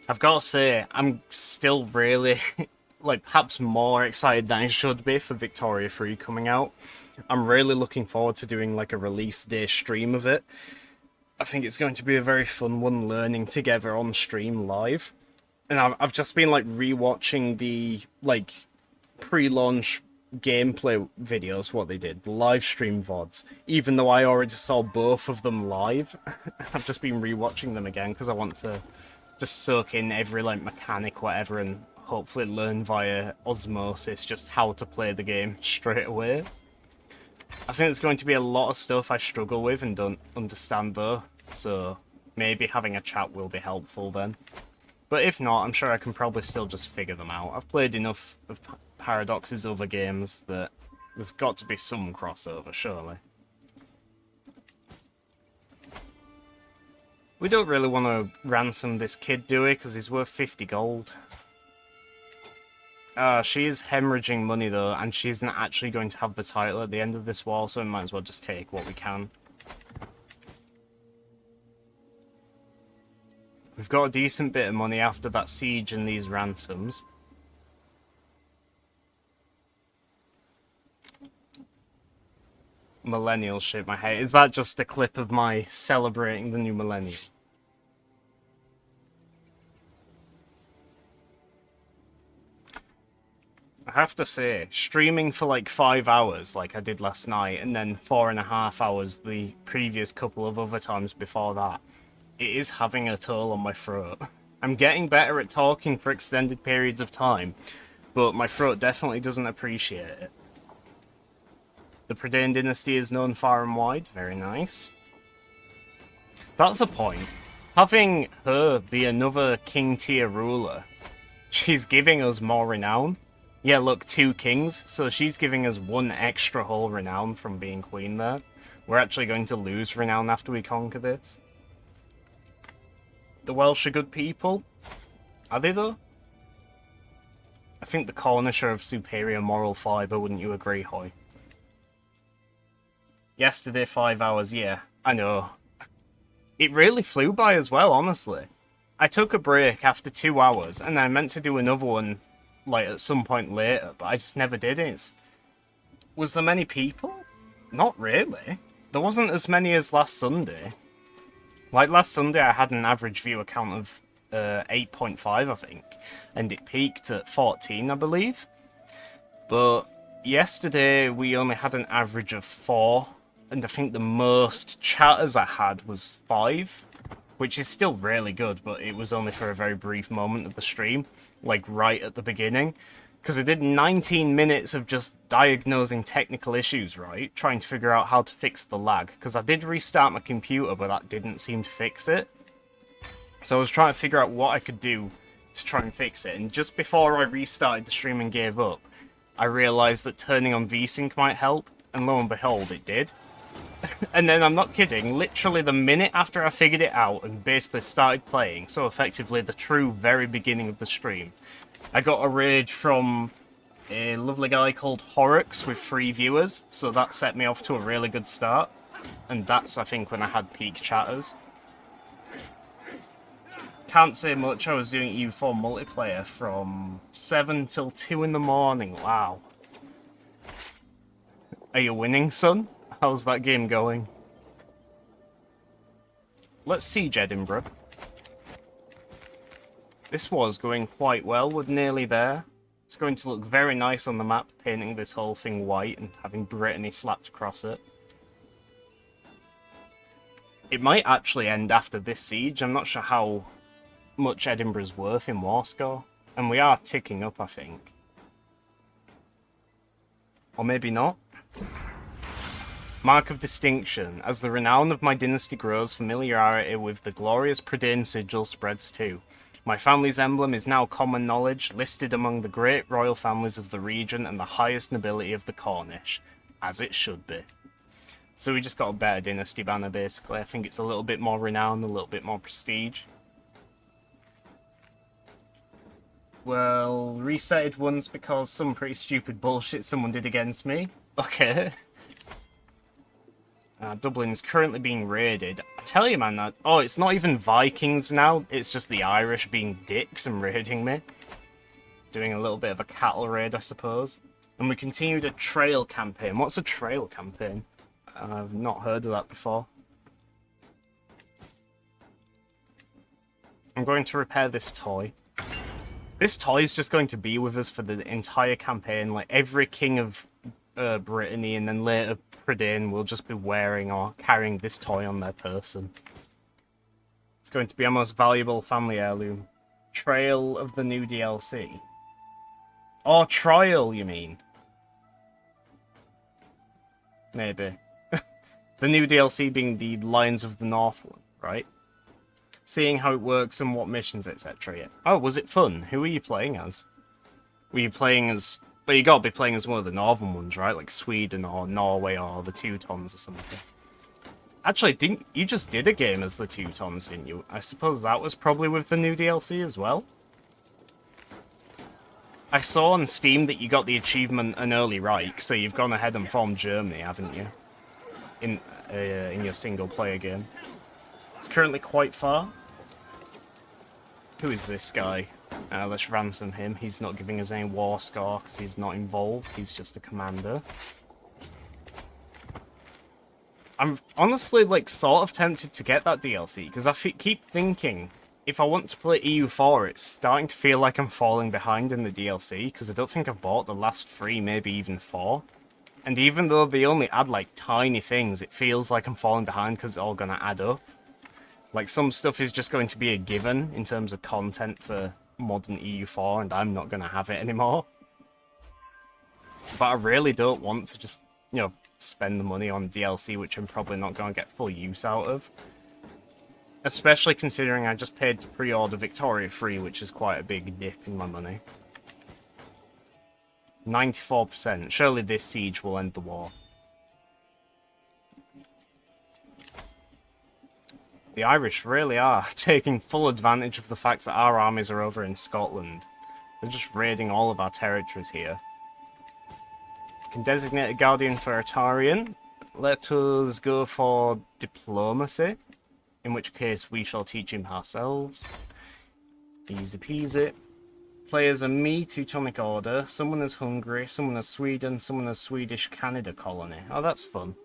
I've got to say, I'm still really, like, perhaps more excited than I should be for Victoria 3 coming out. I'm really looking forward to doing, like, a release day stream of it. I think it's going to be a very fun one, learning together on stream live. And I've just been, like, rewatching the, like, pre-launch gameplay videos, what they did, the live stream VODs. Even though I already saw both of them live, I've just been rewatching them again because I want to just soak in every, like, mechanic, whatever, and hopefully learn via osmosis just how to play the game straight away. I think there's going to be a lot of stuff I struggle with and don't understand, though, so maybe having a chat will be helpful then. But if not, I'm sure I can probably still just figure them out. I've played enough of Paradox's other games that there's got to be some crossover, surely. We don't really want to ransom this kid, do we? Because he's worth 50 gold. She is hemorrhaging money, though, and she isn't actually going to have the title at the end of this war, so we might as well just take what we can. We've got a decent bit of money after that siege and these ransoms. Millennial shit, my hate. Is that just a clip of my celebrating the new millennium? I have to say, streaming for like 5 hours like I did last night, and then 4.5 hours the previous couple of other times before that, it is having a toll on my throat. I'm getting better at talking for extended periods of time, but my throat definitely doesn't appreciate it. The Prydain dynasty is known far and wide. Very nice. That's a point. Having her be another king tier ruler, she's giving us more renown. Yeah, look, 2 kings, so she's giving us 1 extra whole renown from being queen there. We're actually going to lose renown after we conquer this. The Welsh are good people. Are they, though? I think the Cornish are of superior moral fibre, wouldn't you agree, Hoy? Yesterday, 5 hours, yeah, I know. It really flew by as well, honestly. I took a break after 2 hours, and I meant to do another one, like, at some point later, but I just never did it. Was there many people? Not really. There wasn't as many as last Sunday. Like, last Sunday I had an average viewer count of 8.5, I think, and it peaked at 14, I believe. But yesterday we only had an average of 4, and I think the most chatters I had was 5, which is still really good, but it was only for a very brief moment of the stream, like right at the beginning, because I did 19 minutes of just diagnosing technical issues, right? Trying to figure out how to fix the lag, because I did restart my computer, but that didn't seem to fix it. So I was trying to figure out what I could do to try and fix it, and just before I restarted the stream and gave up, I realised that turning on VSync might help, and lo and behold, it did. And then, I'm not kidding, literally the minute after I figured it out and basically started playing, so effectively the true very beginning of the stream, I got a rage from a lovely guy called Horrocks with 3 viewers, so that set me off to a really good start. And that's, I think, when I had peak chatters. Can't say much, I was doing EU4 multiplayer from 7 till 2 in the morning, wow. Are you winning, son? How's that game going? Let's siege Edinburgh. This was going quite well, we're nearly there. It's going to look very nice on the map, painting this whole thing white and having Brittany slapped across it. It might actually end after this siege. I'm not sure how much Edinburgh's worth in war score. And we are ticking up, I think. Or maybe not. Mark of distinction. As the renown of my dynasty grows, familiarity with the glorious Prydain sigil spreads too. My family's emblem is now common knowledge, listed among the great royal families of the region and the highest nobility of the Cornish. As it should be. So we just got a better dynasty banner, basically. I think it's a little bit more renown, a little bit more prestige. Well, resetted once because some pretty stupid bullshit someone did against me. Okay. Dublin's currently being raided. I tell you, man, that... Oh, it's not even Vikings now. It's just the Irish being dicks and raiding me. Doing a little bit of a cattle raid, I suppose. And we continued a trail campaign. What's a trail campaign? I've not heard of that before. I'm going to repair this toy. This toy is just going to be with us for the entire campaign. Like, every king of Brittany and then later Prydain will just be wearing or carrying this toy on their person. It's going to be our most valuable family heirloom. Trail of the new DLC. Or trial, you mean? Maybe. The new DLC being the Lions of the North one, right? Seeing how it works and what missions, etc. Yeah. Oh, was it fun? Who were you playing as? Were you playing as... Well, you gotta be playing as one of the northern ones, right? Like Sweden or Norway or the Teutons or something. Actually, you just did a game as the Teutons, didn't you? I suppose that was probably with the new DLC as well? I saw on Steam that you got the achievement An Early Reich, so you've gone ahead and formed Germany, haven't you? In your single-player game. It's currently quite far. Who is this guy? Let's ransom him. He's not giving us any war score because he's not involved. He's just a commander. I'm honestly, like, sort of tempted to get that DLC because I keep thinking if I want to play EU4, it's starting to feel like I'm falling behind in the DLC because I don't think I've bought the last 3, maybe even 4. And even though they only add, like, tiny things, it feels like I'm falling behind because it's all going to add up. Like, some stuff is just going to be a given in terms of content for modern EU4, and I'm not going to have it anymore. But I really don't want to just, you know, spend the money on DLC, which I'm probably not going to get full use out of. Especially considering I just paid to pre-order Victoria free, which is quite a big dip in my money. 94%. Surely this siege will end the war. The Irish really are taking full advantage of the fact that our armies are over in Scotland. They're just raiding all of our territories here. Can designate a Guardian for Atarian. Let us go for diplomacy, in which case we shall teach him ourselves. Easy peasy. Players are me, Teutonic Order, someone is Hungary, someone is Sweden, someone is Swedish Canada colony. Oh, that's fun.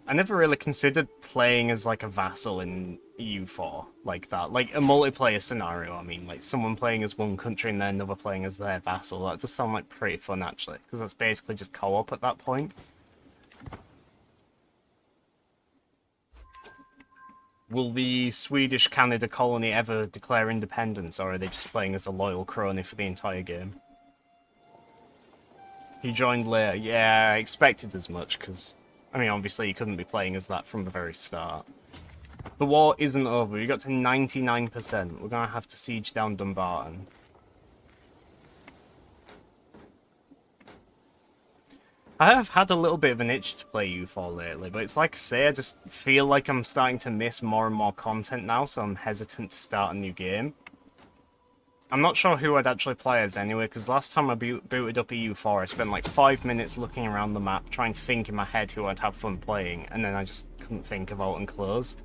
I never really considered playing as, like, a vassal in EU4 like that. Like, a multiplayer scenario, I mean. Like, someone playing as one country and then another playing as their vassal. That does sound like pretty fun, actually. Because that's basically just co-op at that point. Will the Swedish Canada colony ever declare independence, or are they just playing as a loyal crony for the entire game? He joined later. Yeah, I expected as much, because... I mean, obviously, you couldn't be playing as that from the very start. The war isn't over. We got to 99%. We're going to have to siege down Dumbarton. I have had a little bit of an itch to play U4 lately, but it's like I say, I just feel like I'm starting to miss more and more content now, so I'm hesitant to start a new game. I'm not sure who I'd actually play as anyway, because last time I booted up EU4, I spent like 5 minutes looking around the map, trying to think in my head who I'd have fun playing, and then I just couldn't think of out and closed.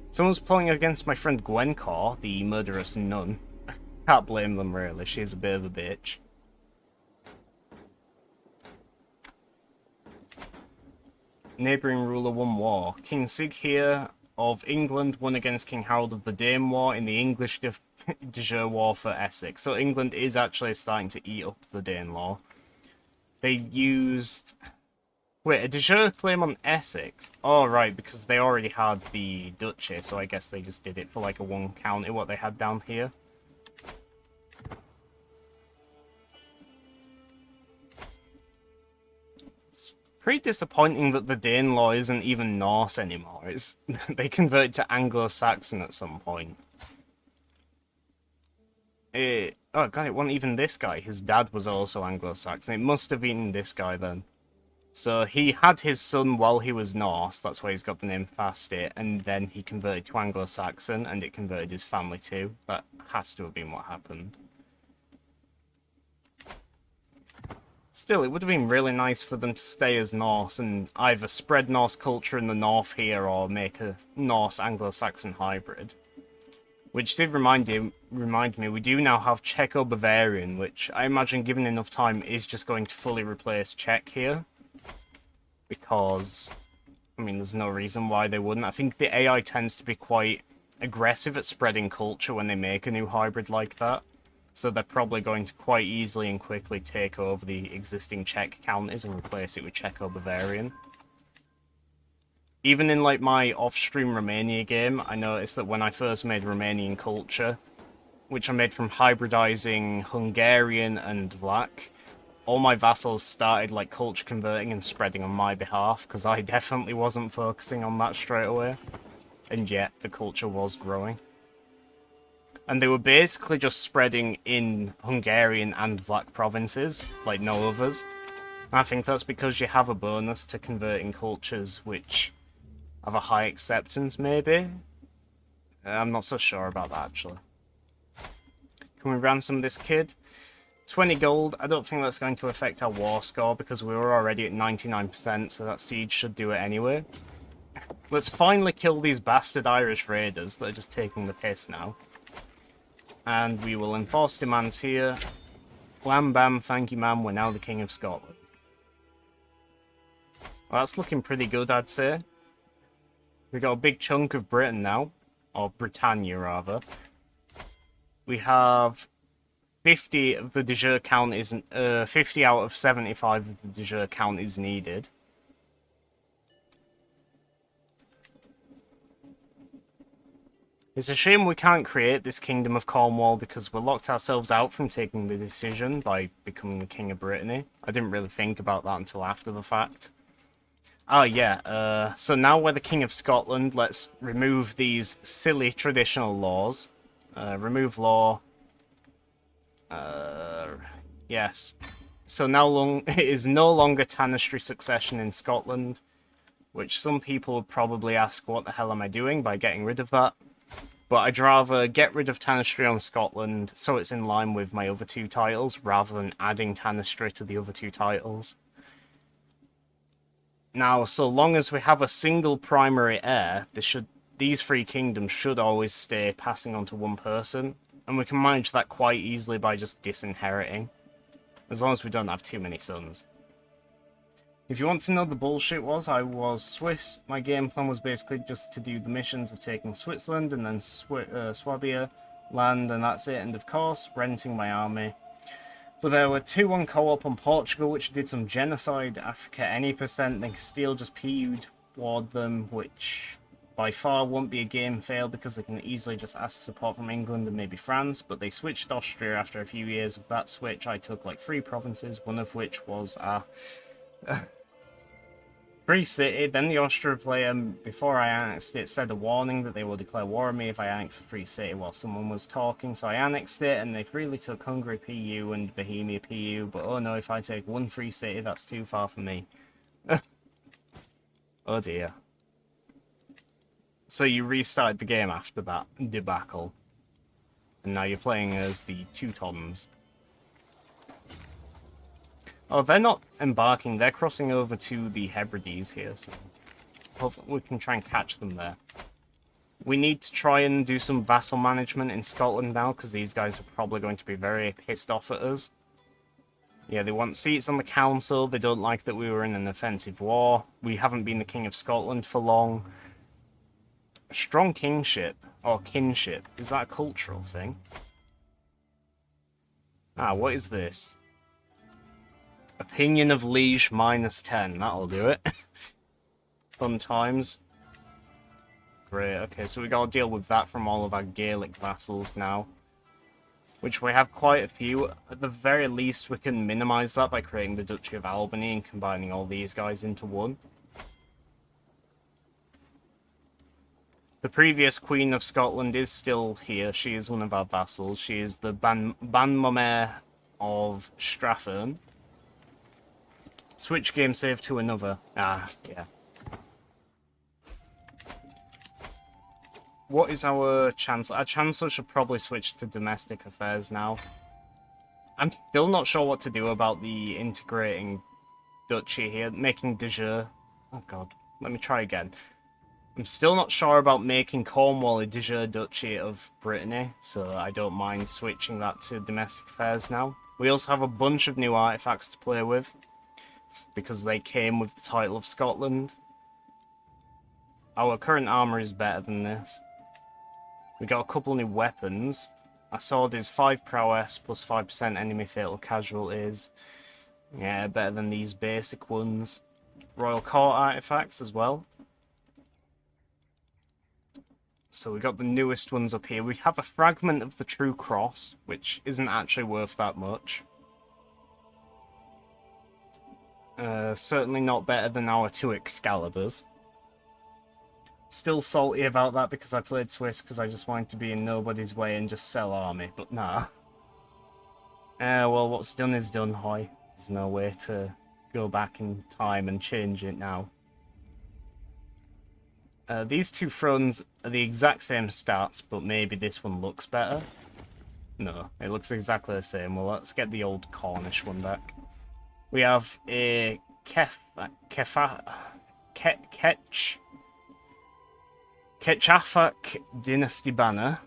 Someone's playing against my friend Gwencore, the murderous nun. Can't blame them really, she's a bit of a bitch. Neighbouring ruler won war. King Sig here of England won against King Harold of the Danelaw in the English de jure war for Essex. So England is actually starting to eat up the Danelaw. They used... Wait, a de jure claim on Essex? Oh, right, because they already had the duchy, so I guess they just did it for like a one county, what they had down here. It's pretty disappointing that the Danelaw isn't even Norse anymore. It's they converted to Anglo-Saxon at some point. Oh god, it wasn't even this guy. His dad was also Anglo-Saxon. It must have been this guy then. So he had his son while he was Norse, that's why he's got the name Fastit, and then he converted to Anglo-Saxon, and it converted his family too. That has to have been what happened. Still, it would have been really nice for them to stay as Norse and either spread Norse culture in the north here or make a Norse-Anglo-Saxon hybrid. Which did remind me, we do now have Czecho-Bavarian, which I imagine given enough time is just going to fully replace Czech here. Because, I mean, there's no reason why they wouldn't. I think the AI tends to be quite aggressive at spreading culture when they make a new hybrid like that. So they're probably going to quite easily and quickly take over the existing Czech counties and replace it with Czecho-Bavarian. Even in, like, my off-stream Romania game, I noticed that when I first made Romanian culture, which I made from hybridizing Hungarian and Vlach, all my vassals started, like, culture converting and spreading on my behalf, because I definitely wasn't focusing on that straight away. And yet, the culture was growing. And they were basically just spreading in Hungarian and Vlach provinces, like no others. And I think that's because you have a bonus to converting cultures which have a high acceptance, maybe? I'm not so sure about that, actually. Can we ransom this kid? 20 gold. I don't think that's going to affect our war score because we were already at 99%, so that siege should do it anyway. Let's finally kill these bastard Irish raiders that are just taking the piss now. And we will enforce demands here. Wham bam, thank you ma'am, we're now the King of Scotland. Well, that's looking pretty good, I'd say. We got a big chunk of Britain now. Or Britannia, rather. We have 50 of the de jure count is 50 out of 75 of the de jure count is needed. It's a shame we can't create this Kingdom of Cornwall because we locked ourselves out from taking the decision by becoming the King of Brittany. I didn't really think about that until after the fact. Oh yeah, so now we're the King of Scotland. Let's remove these silly traditional laws. Remove law. Yes. So now it is no longer Tanistry succession in Scotland, which some people would probably ask, what the hell am I doing by getting rid of that? But I'd rather get rid of Tanistry on Scotland so it's in line with my other two titles, rather than adding Tanistry to the other two titles. Now, so long as we have a single primary heir, these three kingdoms should always stay passing on to one person. And we can manage that quite easily by just disinheriting. As long as we don't have too many sons. If you want to know the bullshit I was Swiss. My game plan was basically just to do the missions of taking Switzerland and then Swabia land, and that's it. And of course, renting my army. But there were 2-1 co-op on Portugal, which did some genocide. Africa any percent, they still just PU'd toward them, which by far won't be a game fail because they can easily just ask support from England and maybe France. But they switched Austria after a few years of that switch. I took like 3 provinces, one of which was Free City. Then the Austria player, before I annexed it, said a warning that they will declare war on me if I annex the Free City while someone was talking. So I annexed it, and they freely took Hungary PU and Bohemia PU. But oh no, if I take one Free City, that's too far for me. Oh dear. So you restarted the game after that debacle. And now you're playing as the Teutons. Oh, they're not embarking. They're crossing over to the Hebrides here, so hopefully we can try and catch them there. We need to try and do some vassal management in Scotland now, because these guys are probably going to be very pissed off at us. Yeah, they want seats on the council. They don't like that we were in an offensive war. We haven't been the King of Scotland for long. Strong kingship, or kinship. Is that a cultural thing? Ah, what is this? Opinion of liege -10. That'll do it. Fun times. Great, okay, so we gotta deal with that from all of our Gaelic vassals now. Which we have quite a few. At the very least, we can minimise that by creating the Duchy of Albany and combining all these guys into one. The previous Queen of Scotland is still here. She is one of our vassals. She is the Banmomere of Strathern. Switch game save to another. Ah, yeah. What is our Chancellor? Our Chancellor should probably switch to domestic affairs now. I'm still not sure what to do about the integrating duchy here, making de jure. Oh god, let me try again. I'm still not sure about making Cornwall a de jure duchy of Brittany, so I don't mind switching that to domestic affairs now. We also have a bunch of new artifacts to play with, because they came with the title of Scotland. Our current armour is better than this. We got a couple new weapons. Our sword is 5 prowess plus 5% enemy fatal casualties. Yeah, better than these basic ones. Royal Court artifacts as well. So we got the newest ones up here. We have a fragment of the True Cross, which isn't actually worth that much. Certainly not better than our 2 Excaliburs. Still salty about that because I played Swiss because I just wanted to be in nobody's way and just sell army, but nah. Well, what's done is done, hoy. There's no way to go back in time and change it now. These 2 thrones are the exact same stats, but maybe this one looks better. No, it looks exactly the same. Well, let's get the old Cornish one back. We have a Ketchafak Dynasty banner,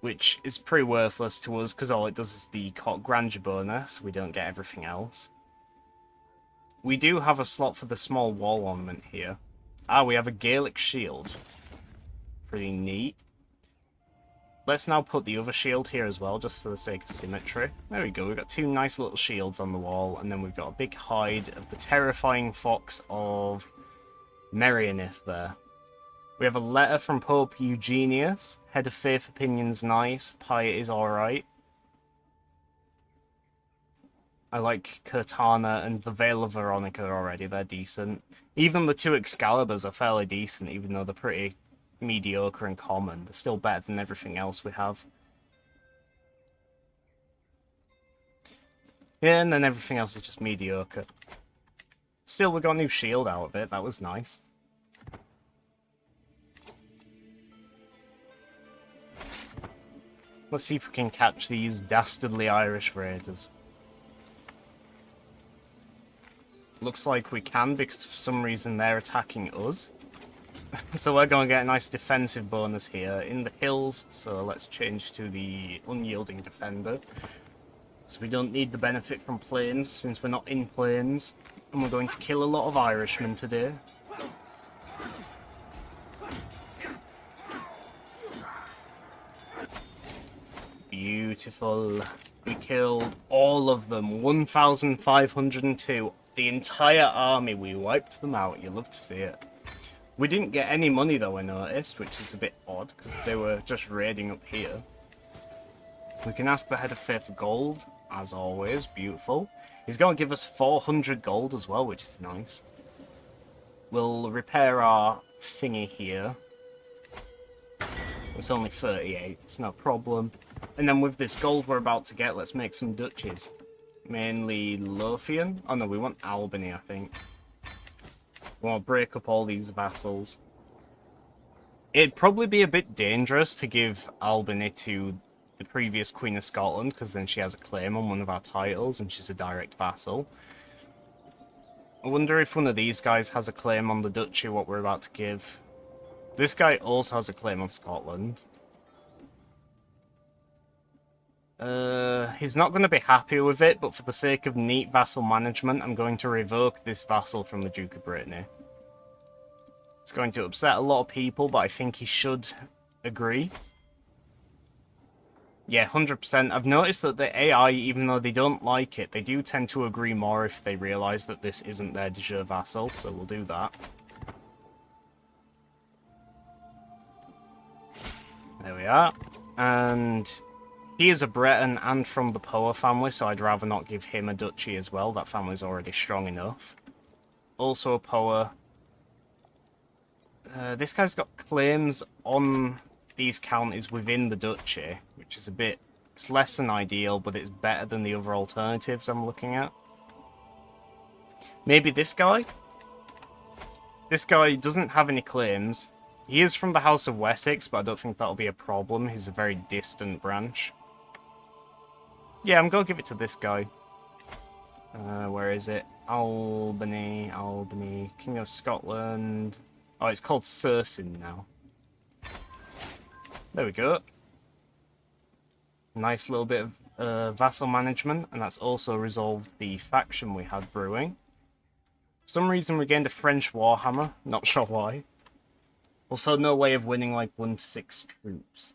which is pretty worthless to us because all it does is the court grandeur bonus. We don't get everything else. We do have a slot for the small wall ornament here. Ah, we have a Gaelic shield. Pretty neat. Let's now put the other shield here as well, just for the sake of symmetry. There we go, we've got 2 nice little shields on the wall, and then we've got a big hide of the terrifying fox of Merioneth there. We have a letter from Pope Eugenius. Head of Faith opinion's nice. Piety is alright. I like Cortana and the Veil of Veronica already. They're decent. Even the 2 Excaliburs are fairly decent, even though they're pretty mediocre and common. They're still better than everything else we have. Yeah, and then everything else is just mediocre. Still, we got a new shield out of it. That was nice. Let's see if we can catch these dastardly Irish raiders. Looks like we can because for some reason they're attacking us. So we're going to get a nice defensive bonus here in the hills. So let's change to the unyielding defender. So we don't need the benefit from plains since we're not in plains. And we're going to kill a lot of Irishmen today. Beautiful. We killed all of them. 1,502. The entire army. We wiped them out. You love to see it. We didn't get any money though, I noticed, which is a bit odd because they were just raiding up here. We can ask the Head of Faith for gold, as always. Beautiful. He's going to give us 400 gold as well, which is nice. We'll repair our thingy here. It's only 38, it's no problem. And then with this gold we're about to get, let's make some duchies. Mainly Lothian. Oh no, we want Albany, I think. We want to break up all these vassals. It'd probably be a bit dangerous to give Albany to the previous Queen of Scotland, because then she has a claim on one of our titles, and she's a direct vassal. I wonder if one of these guys has a claim on the duchy, what we're about to give. This guy also has a claim on Scotland. He's not going to be happy with it, but for the sake of neat vassal management, I'm going to revoke this vassal from the Duke of Brittany. It's going to upset a lot of people, but I think he should agree. Yeah, 100%. I've noticed that the AI, even though they don't like it, they do tend to agree more if they realise that this isn't their de jure vassal, so we'll do that. There we are. And he is a Breton and from the Poa family, so I'd rather not give him a duchy as well. That family's already strong enough. Also a Poa. This guy's got claims on these counties within the duchy, which is a bit... It's less than ideal, but it's better than the other alternatives I'm looking at. Maybe this guy? This guy doesn't have any claims. He is from the House of Wessex, but I don't think that'll be a problem. He's a very distant branch. Yeah, I'm going to give it to this guy. Where is it? Albany, King of Scotland. Oh, it's called Sursin now. There we go. Nice little bit of vassal management, and that's also resolved the faction we had brewing. For some reason we gained a French Warhammer, not sure why. Also, no way of winning like 1 to 6 troops.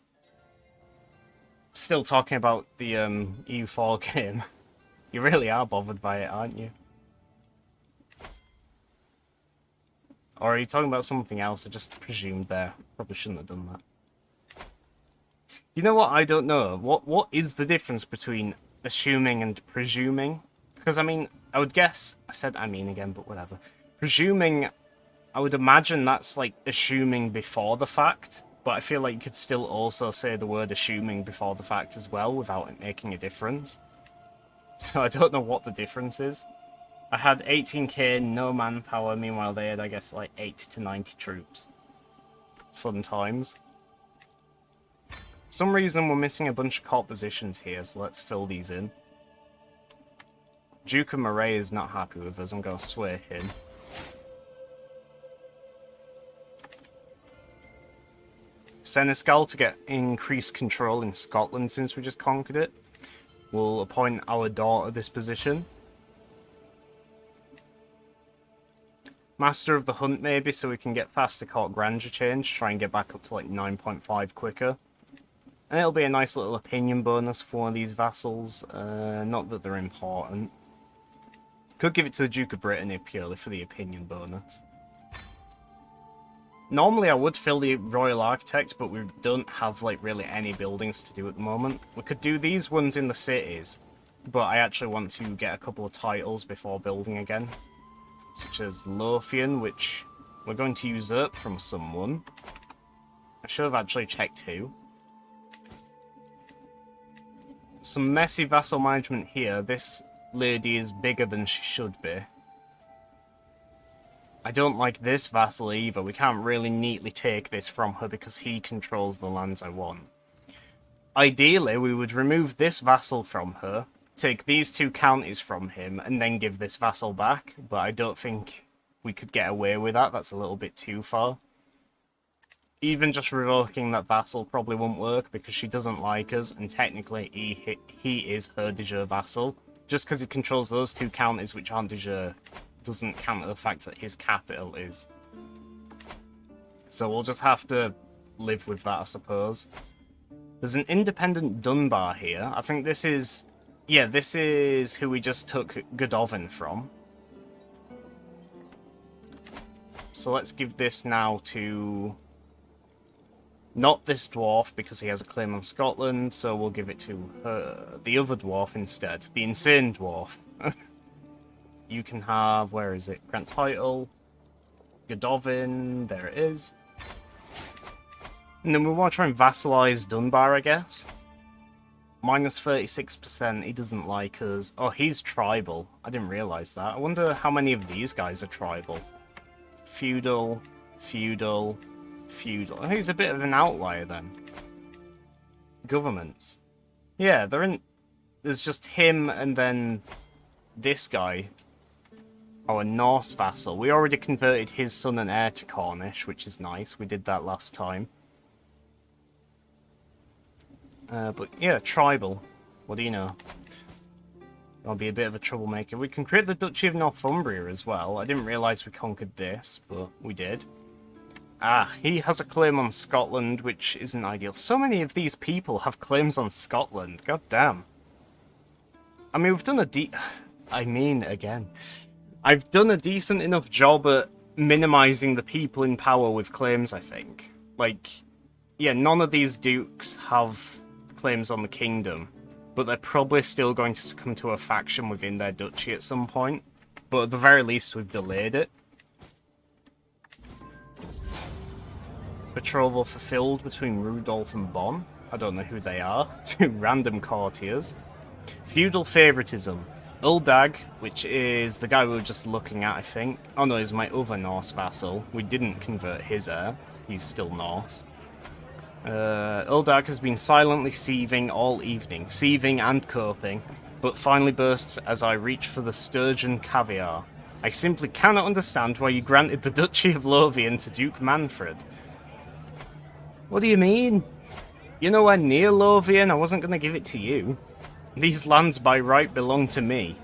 Still talking about the EU4 game. You really are bothered by it, aren't you? Or are you talking about something else? I just presumed there. Probably shouldn't have done that. You know what? I don't know. What is the difference between assuming and presuming? Because, I mean, I would guess... I said I mean again, but whatever. Presuming, I would imagine that's, like, assuming before the fact. But I feel like you could still also say the word assuming before the fact as well without it making a difference. So I don't know what the difference is. I had 18k, no manpower. Meanwhile, they had, I guess, like 80 to 90 troops. Fun times. For some reason, we're missing a bunch of court positions here, so let's fill these in. Duke of Moray is not happy with us. I'm going to sway him. Seneschal to get increased control in Scotland since we just conquered it. We'll appoint our daughter this position. Master of the Hunt maybe, so we can get faster court grandeur change. Try and get back up to like 9.5 quicker. And it'll be a nice little opinion bonus for one of these vassals. Not that they're important. Could give it to the Duke of Brittany purely for the opinion bonus. Normally I would fill the Royal Architect, but we don't have like really any buildings to do at the moment. We could do these ones in the cities, but I actually want to get a couple of titles before building again. Such as Lothian, which we're going to usurp from someone. I should have actually checked who. Some messy vassal management here. This lady is bigger than she should be. I don't like this vassal either. We can't really neatly take this from her because he controls the lands I want. Ideally, we would remove this vassal from her, take these 2 counties from him, and then give this vassal back. But I don't think we could get away with that. That's a little bit too far. Even just revoking that vassal probably won't work because she doesn't like us, and technically he is her de jure vassal. Just because he controls those 2 counties which aren't de jure doesn't counter the fact that his capital is. So we'll just have to live with that, I suppose. There's an independent Dunbar here. I think this is... Yeah, this is who we just took Godovin from. So let's give this now to... Not this dwarf, because he has a claim on Scotland, so we'll give it to her, the other dwarf instead. The insane dwarf. You can have... Where is it? Grant title. Godovin. There it is. And then we want to try and vassalize Dunbar, I guess. Minus 36%. He doesn't like us. Oh, he's tribal. I didn't realise that. I wonder how many of these guys are tribal. Feudal. Feudal. Feudal. I think he's a bit of an outlier then. Governments. Yeah, they're in... There's just him and then this guy. Our Norse vassal. We already converted his son and heir to Cornish, which is nice. We did that last time. But yeah, tribal. What do you know? I'll be a bit of a troublemaker. We can create the Duchy of Northumbria as well. I didn't realise we conquered this, but we did. Ah, he has a claim on Scotland, which isn't ideal. So many of these people have claims on Scotland. God damn. I mean, we've done I've done a decent enough job at minimizing the people in power with claims, I think. Like, yeah, none of these dukes have claims on the kingdom, but they're probably still going to succumb to a faction within their duchy at some point. But at the very least, we've delayed it. Betrothal fulfilled between Rudolph and Bonn. I don't know who they are. Two random courtiers. Feudal favoritism. Uldag, which is the guy we were just looking at, I think. Oh no, he's my other Norse vassal. We didn't convert his heir. He's still Norse. Uldag has been silently seething all evening. Seething and coping. But finally bursts as I reach for the sturgeon caviar. I simply cannot understand why you granted the Duchy of Lothian to Duke Manfred. What do you mean? You're nowhere near Lothian. I wasn't going to give it to you. These lands by right belong to me.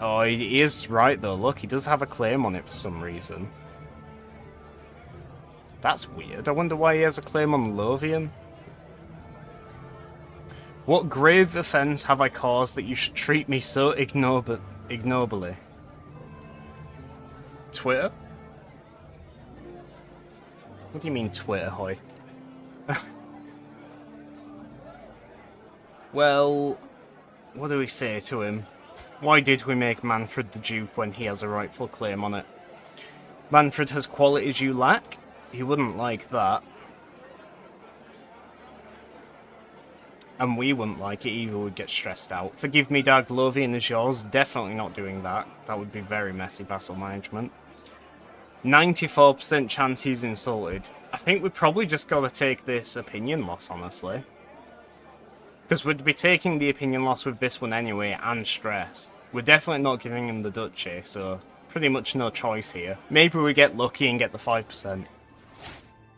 Oh, he is right though. Look, he does have a claim on it for some reason. That's weird. I wonder why he has a claim on Lothian. What grave offence have I caused that you should treat me so ignobly? Twitter? What do you mean Twitter, hoy? Well, what do we say to him? Why did we make Manfred the Duke when he has a rightful claim on it? Manfred has qualities you lack? He wouldn't like that. And we wouldn't like it either, we'd get stressed out. Forgive me, Dag, Lothian is yours. Definitely not doing that. That would be very messy vassal management. 94% chance he's insulted. I think we probably just gotta take this opinion loss, honestly. Because we'd be taking the opinion loss with this one anyway, and stress. We're definitely not giving him the duchy, so pretty much no choice here. Maybe we get lucky and get the 5%.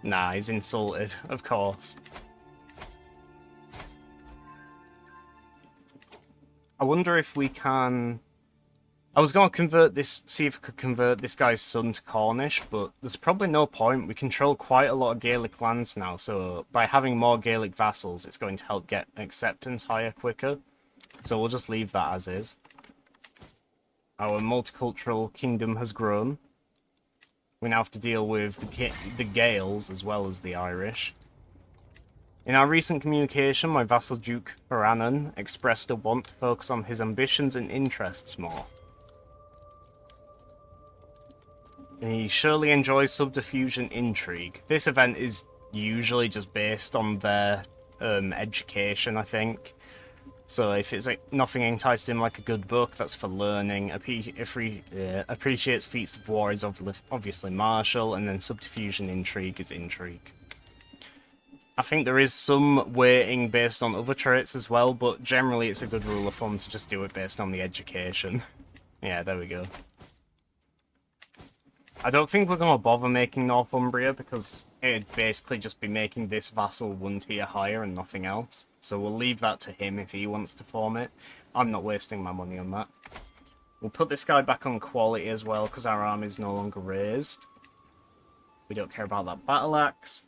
Nah, he's insulted, of course. I wonder if we can... I was going to convert this, see if I could convert this guy's son to Cornish, but there's probably no point. We control quite a lot of Gaelic lands now, so by having more Gaelic vassals, it's going to help get acceptance higher quicker. So we'll just leave that as is. Our multicultural kingdom has grown. We now have to deal with the Gaels as well as the Irish. In our recent communication, my vassal Duke Prydain expressed a want to focus on his ambitions and interests more. He surely enjoys subterfuge and intrigue. This event is usually just based on their education, I think. So if it's like nothing entices him like a good book, that's for learning. Appreciates feats of war is obviously martial, and then subterfuge and intrigue is intrigue. I think there is some weighting based on other traits as well, but generally it's a good rule of thumb to just do it based on the education. Yeah, there we go. I don't think we're going to bother making Northumbria because it'd basically just be making this vassal one tier higher and nothing else. So we'll leave that to him if he wants to form it. I'm not wasting my money on that. We'll put this guy back on quality as well because our army is no longer raised. We don't care about that battle axe.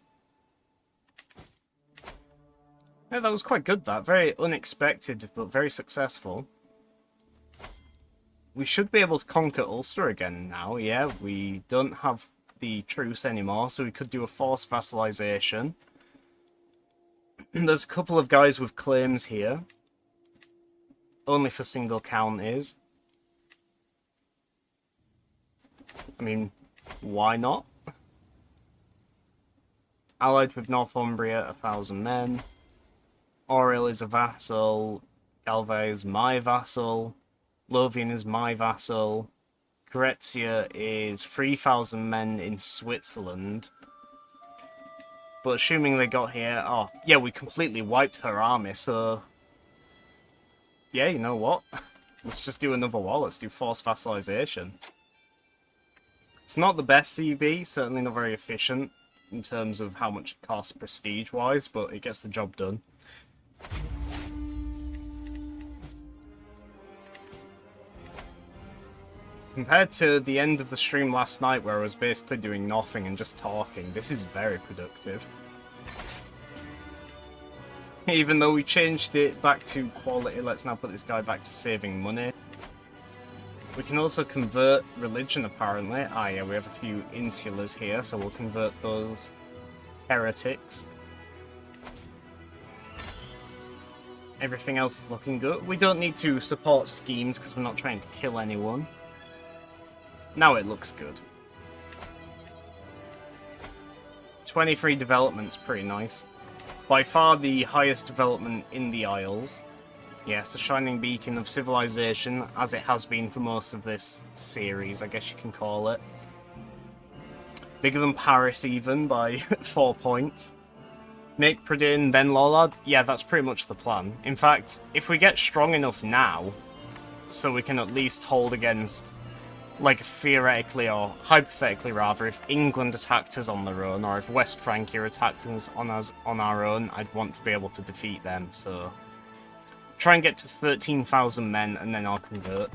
Yeah, that was quite good, that. Very unexpected, but very successful. We should be able to conquer Ulster again now, yeah. We don't have the truce anymore, so we could do a forced vassalization. There's a couple of guys with claims here. Only for single counties. I mean, why not? Allied with Northumbria, 1,000 men. Auril is a vassal. Galway is my vassal. Lothian is my vassal. Goretzia is 3,000 men in Switzerland. But assuming they got here... Oh, yeah, we completely wiped her army, so... Yeah, you know what? Let's just do another war. Let's do forced vassalization. It's not the best CB, certainly not very efficient in terms of how much it costs prestige-wise, but it gets the job done. Compared to the end of the stream last night where I was basically doing nothing and just talking, this is very productive. Even though we changed it back to quality, let's now put this guy back to saving money. We can also convert religion, apparently. Ah, yeah, we have a few insulars here, so we'll convert those heretics. Everything else is looking good. We don't need to support schemes because we're not trying to kill anyone. Now it looks good. 23 development's pretty nice. By far the highest development in the Isles. Yes, a shining beacon of civilization, as it has been for most of this series, I guess you can call it. Bigger than Paris even, by 4 points. Make Prydain, then Lollardy? Yeah, that's pretty much the plan. In fact, if we get strong enough now, so we can at least hold against, like, theoretically, or hypothetically rather, if England attacked us on their own, or if West Francia attacked us on our own, I'd want to be able to defeat them, so... Try and get to 13,000 men, and then I'll convert.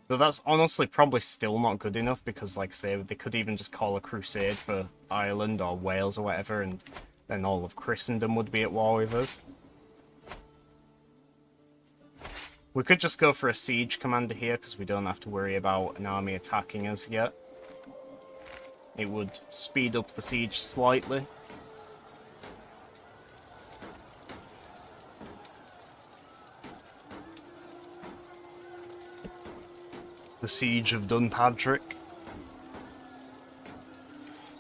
But that's honestly probably still not good enough, because, like I say, they could even just call a crusade for Ireland or Wales or whatever, and then all of Christendom would be at war with us. We could just go for a siege commander here, because we don't have to worry about an army attacking us yet. It would speed up the siege slightly. The Siege of Dunpatrick.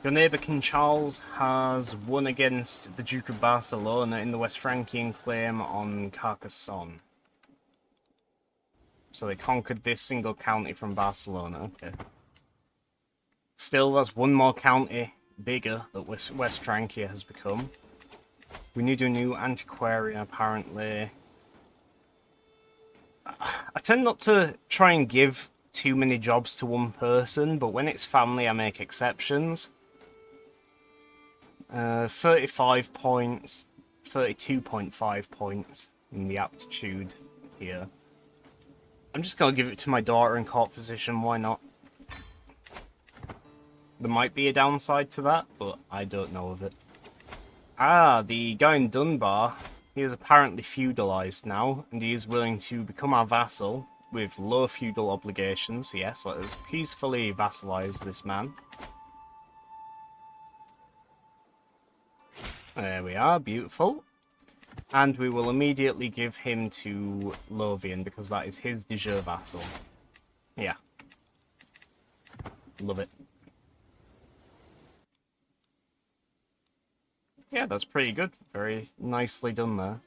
Your neighbour King Charles has won against the Duke of Barcelona in the West Francian claim on Carcassonne. So they conquered this single county from Barcelona, okay. Still, that's one more county bigger that West Francia has become. We need a new antiquarian, apparently. I tend not to try and give too many jobs to one person, but when it's family I make exceptions. 35 points, 32.5 points in the aptitude here. I'm just gonna give it to my daughter in court physician, why not? There might be a downside to that, but I don't know of it. Ah, the guy in Dunbar, he is apparently feudalized now, and he is willing to become our vassal with low feudal obligations. Yes, let us peacefully vassalize this man. There we are, beautiful. And we will immediately give him to Lothian, because that is his de jure vassal. Yeah. Love it. Yeah, that's pretty good. Very nicely done there.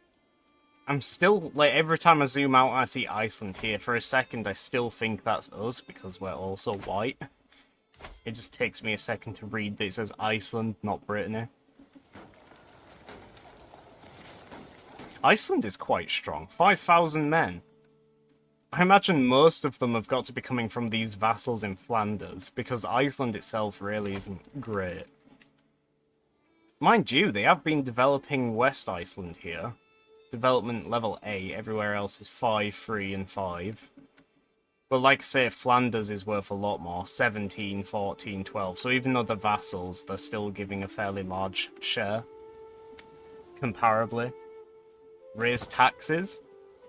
I'm still, like, every time I zoom out I see Iceland here. For a second I still think that's us, because we're also white. It just takes me a second to read that it says Iceland, not Brittany. Iceland is quite strong. 5,000 men. I imagine most of them have got to be coming from these vassals in Flanders, because Iceland itself really isn't great. Mind you, they have been developing West Iceland here. Development level 8, everywhere else is 5, 3, and 5. But like I say, Flanders is worth a lot more, 17, 14, 12. So even though they're vassals, they're still giving a fairly large share, comparably. Raise taxes?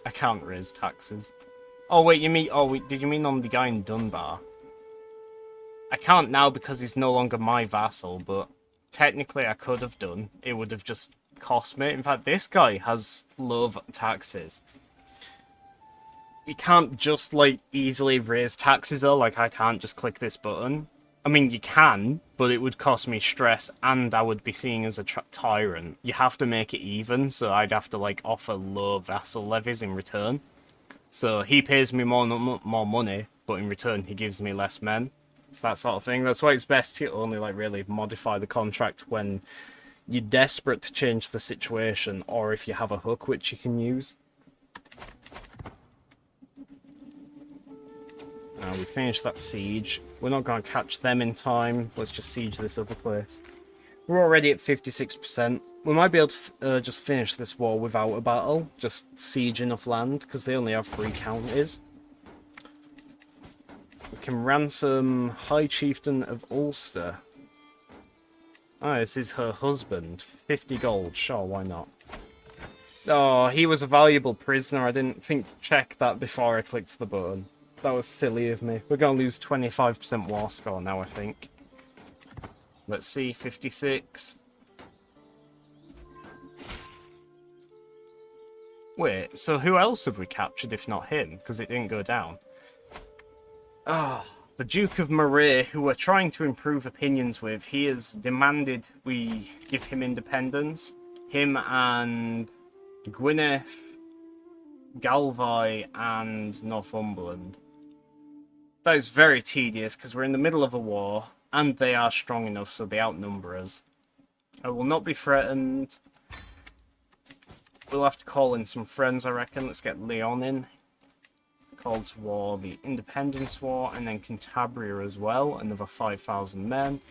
I can't raise taxes. Oh wait, you mean, oh wait, did you mean on the guy in Dunbar? I can't now because he's no longer my vassal, but technically I could have done. It would have just cost me. In fact, this guy has low taxes. You can't just, like, easily raise taxes though, like I can't just click this button. I mean, you can, but it would cost me stress, and I would be seen as a tyrant. You have to make it even, so I'd have to, like, offer low vassal levies in return. So he pays me more money, but in return he gives me less men. It's that sort of thing. That's why it's best to only, like, really modify the contract when you're desperate to change the situation, or if you have a hook which you can use. Now we finished that siege. We're not going to catch them in time. Let's just siege this other place. We're already at 56%. We might be able to just finish this war without a battle. Just siege enough land, because they only have 3 counties. can ransom High Chieftain of Ulster. Oh, this is her husband. 50 gold. Sure, why not? Oh, he was a valuable prisoner. I didn't think to check that before I clicked the button. That was silly of me. We're going to lose 25% war score now, I think. Let's see, 56. Wait, so who else have we captured if not him? Because it didn't go down. Ah, the Duke of Moray, who we're trying to improve opinions with, he has demanded we give him independence. Him and Gwyneth, Galvay, and Northumberland. That is very tedious, because we're in the middle of a war, and they are strong enough, so they outnumber us. I will not be threatened. We'll have to call in some friends, I reckon. Let's get Leon in. Call to war, the Independence War, and then Cantabria as well. Another 5,000 men.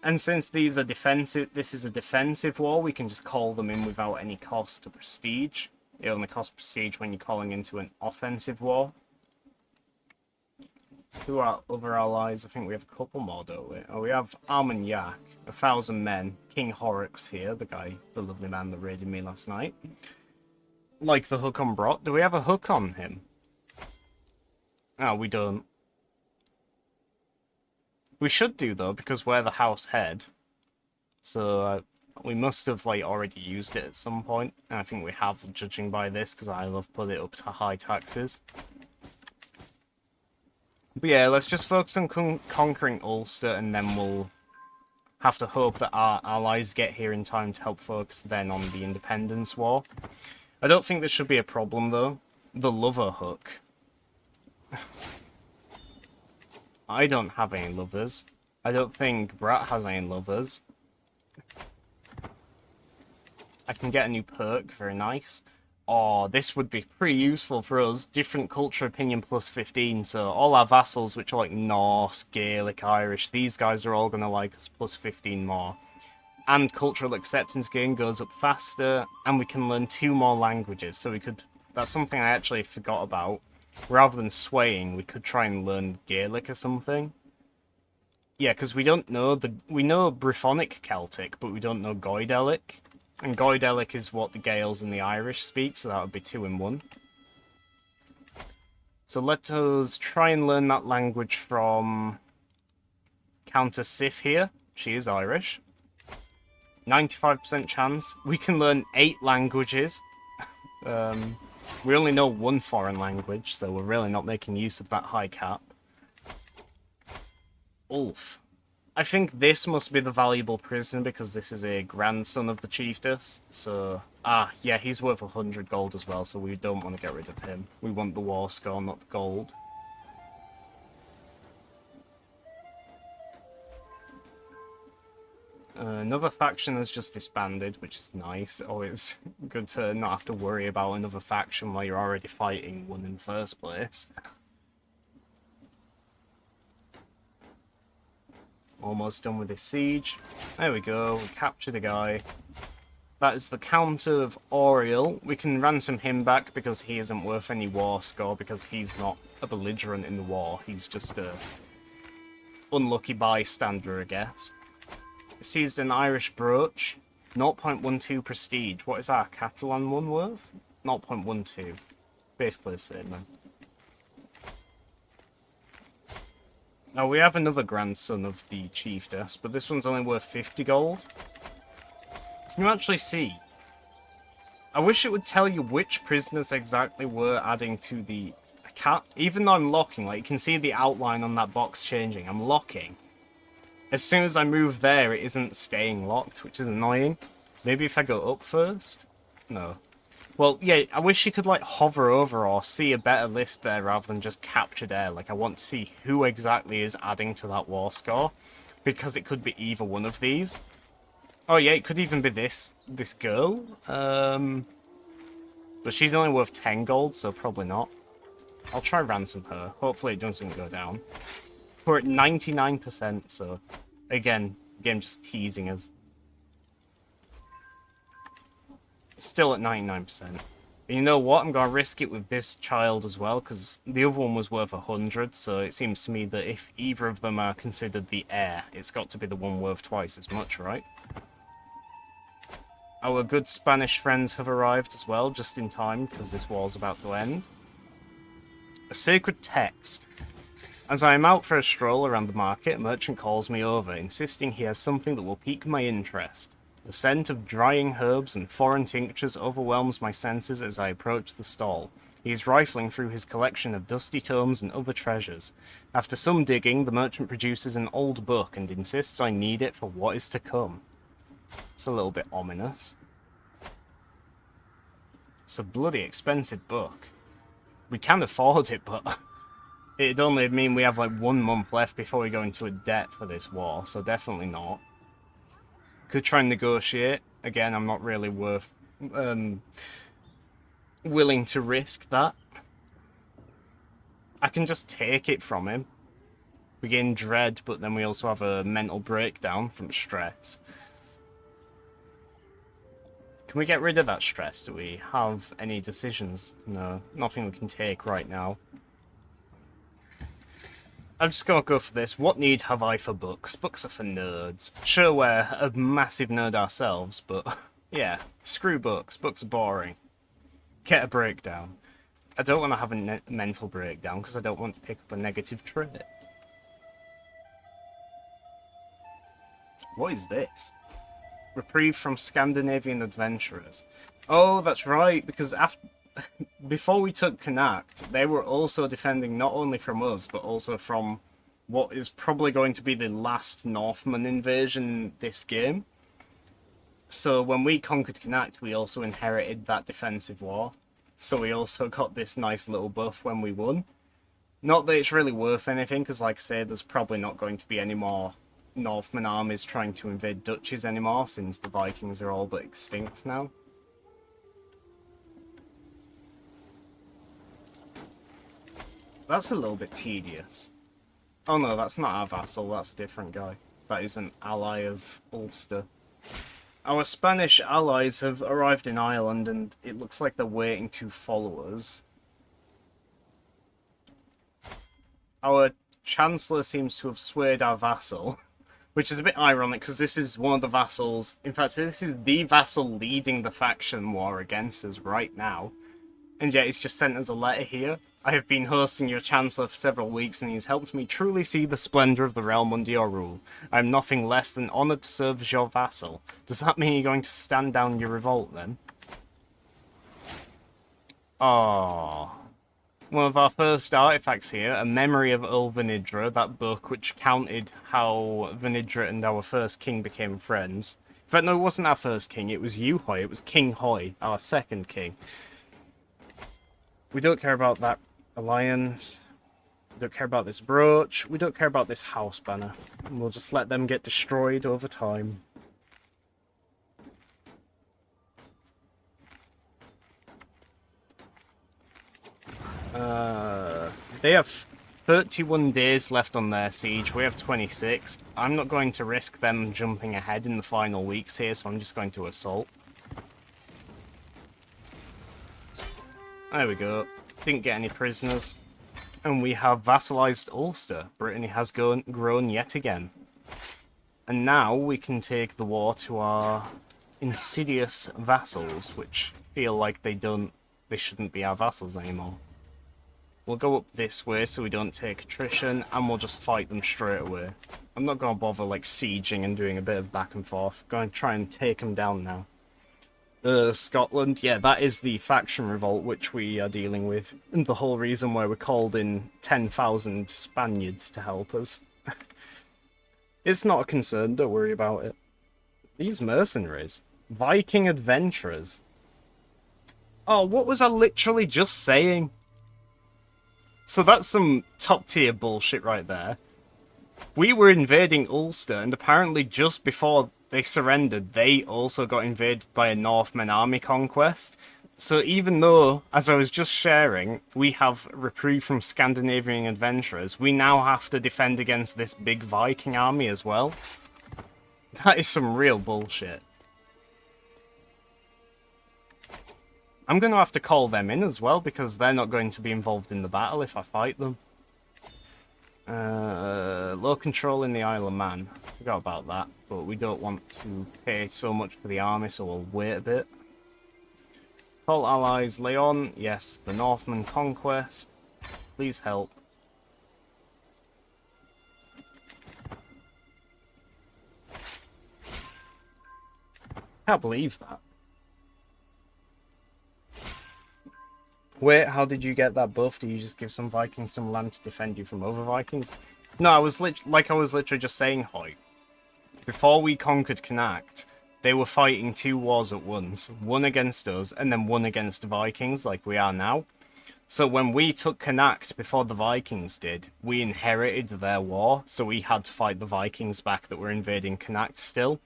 And since these are defensive, this is a defensive war, we can just call them in without any cost to prestige. It only costs prestige when you're calling into an offensive war. Who are other allies? I think we have a couple more, don't we? Oh, we have Armagnac, 1,000 men. King Horrocks here, the lovely man that raided me last night. Like the hook on Brot. Do we have a hook on him? Oh, we don't. We should do, though, because we're the house head. So, we must have, like, already used it at some point. And I think we have, judging by this, because I love put it up to high taxes. But yeah, let's just focus on conquering Ulster, and then we'll have to hope that our allies get here in time to help focus then on the Independence War. I don't think this should be a problem, though. The lover hook. I don't have any lovers. I don't think Brat has any lovers. I can get a new perk, very nice. Oh, this would be pretty useful for us. Different culture opinion plus 15, so all our vassals, which are like Norse, Gaelic, Irish, these guys are all going to like us plus 15 more. And cultural acceptance gain goes up faster, and we can learn 2 more languages, so we could... That's something I actually forgot about. Rather than swaying, we could try and learn Gaelic or something. Yeah, because we don't know we know Brythonic Celtic, but we don't know Goidelic. And Goidelic is what the Gaels and the Irish speak, so that would be 2 in 1. So let us try and learn that language from Countess Sif here. She is Irish. 95% chance. We can learn 8 languages. We only know 1 foreign language, so we're really not making use of that high cap. Ulf. I think this must be the valuable prisoner because this is a grandson of the chiefess. So, yeah, he's worth 100 gold as well, so we don't want to get rid of him. We want the war score, not the gold. Another faction has just disbanded, which is nice. Always good to not have to worry about another faction while you're already fighting one in the first place. Almost done with this siege. There we go, we captured the guy. That is the Count of Oriel. We can ransom him back because he isn't worth any war score because he's not a belligerent in the war. He's just a unlucky bystander, I guess. Seized an Irish brooch. 0.12 prestige. What is our Catalan one worth? 0.12. Basically the same then. Now we have another grandson of the chiefess, but this one's only worth 50 gold. Can you actually see? I wish it would tell you which prisoners exactly were adding to the... I can't... Even though I'm locking, like, you can see the outline on that box changing. I'm locking. As soon as I move there, it isn't staying locked, which is annoying. Maybe if I go up first? No. Well, yeah, I wish you could, like, hover over or see a better list there rather than just captured air. Like, I want to see who exactly is adding to that war score, because it could be either one of these. Oh, yeah, it could even be this girl. But she's only worth 10 gold, so probably not. I'll try ransom her. Hopefully it doesn't go down. We're at 99%, so... Again, game just teasing us. Still at 99%. And you know what? I'm going to risk it with this child as well, because the other one was worth 100, so it seems to me that if either of them are considered the heir, it's got to be the one worth twice as much, right? Our good Spanish friends have arrived as well, just in time, because this war's about to end. A sacred text. As I am out for a stroll around the market, a merchant calls me over, insisting he has something that will pique my interest. The scent of drying herbs and foreign tinctures overwhelms my senses as I approach the stall. He is rifling through his collection of dusty tomes and other treasures. After some digging, the merchant produces an old book and insists I need it for what is to come. It's a little bit ominous. It's a bloody expensive book. We can afford it, but it'd only mean we have like 1 month left before we go into a debt for this war, so definitely not. Could try and negotiate. Again, I'm not really willing to risk that. I can just take it from him. We gain dread, but then we also have a mental breakdown from stress. Can we get rid of that stress? Do we have any decisions? No, nothing we can take right now. I'm just gonna go for this. What need have I for books? Books are for nerds. Sure, we're a massive nerd ourselves, but yeah, screw books. Books are boring. Get a breakdown. I don't want to have a mental breakdown because I don't want to pick up a negative trait. What is this? Reprieve from Scandinavian adventurers. Oh, that's right, because before we took Connacht, they were also defending not only from us, but also from what is probably going to be the last Northman invasion in this game. So when we conquered Connacht, we also inherited that defensive war. So we also got this nice little buff when we won. Not that it's really worth anything, because like I say, there's probably not going to be any more Northman armies trying to invade duchies anymore, since the Vikings are all but extinct now. That's a little bit tedious. Oh no, that's not our vassal, that's a different guy. That is an ally of Ulster. Our Spanish allies have arrived in Ireland and it looks like they're waiting to follow us. Our Chancellor seems to have swayed our vassal, which is a bit ironic because this is one of the vassals. In fact, this is the vassal leading the faction war against us right now. And yet he's just sent us a letter here. I have been hosting your Chancellor for several weeks, and he has helped me truly see the splendour of the realm under your rule. I am nothing less than honoured to serve as your vassal. Does that mean you're going to stand down your revolt, then? Oh, one of our first artifacts here, a memory of Earl Vanidra, that book which counted how Vanidra and our first king became friends. In fact, no, it wasn't our first king, it was Yuhoi, it was King Hoi, our second king. We don't care about that alliance. We don't care about this brooch. We don't care about this house banner. And we'll just let them get destroyed over time. They have 31 days left on their siege. We have 26. I'm not going to risk them jumping ahead in the final weeks here, so I'm just going to assault. There we go. Didn't get any prisoners. And we have vassalized Ulster. Brittany has grown yet again. And now we can take the war to our insidious vassals, which feel like they shouldn't be our vassals anymore. We'll go up this way so we don't take attrition, and we'll just fight them straight away. I'm not going to bother like sieging and doing a bit of back and forth. I'm going to try and take them down now. Scotland, yeah, that is the faction revolt which we are dealing with. And the whole reason why we called in 10,000 Spaniards to help us. It's not a concern, don't worry about it. These mercenaries. Viking adventurers. Oh, what was I literally just saying? So that's some top tier bullshit right there. We were invading Ulster, and apparently just before they surrendered, they also got invaded by a Northman army conquest. So even though, as I was just sharing, we have reprieve from Scandinavian adventurers, we now have to defend against this big Viking army as well. That is some real bullshit. I'm going to have to call them in as well, because they're not going to be involved in the battle if I fight them. Low control in the Isle of Man. Forgot about that, but we don't want to pay so much for the army, so we'll wait a bit. Call allies. Leon, yes. The Northman conquest. Please help. Can't believe that. Wait, how did you get that buff? Do you just give some Vikings some land to defend you from other Vikings? No, I was literally just saying, Hoy. Before we conquered Connacht, they were fighting 2 wars at once. One against us, and then one against the Vikings, like we are now. So when we took Connacht before the Vikings did, we inherited their war, so we had to fight the Vikings back that were invading Connacht still.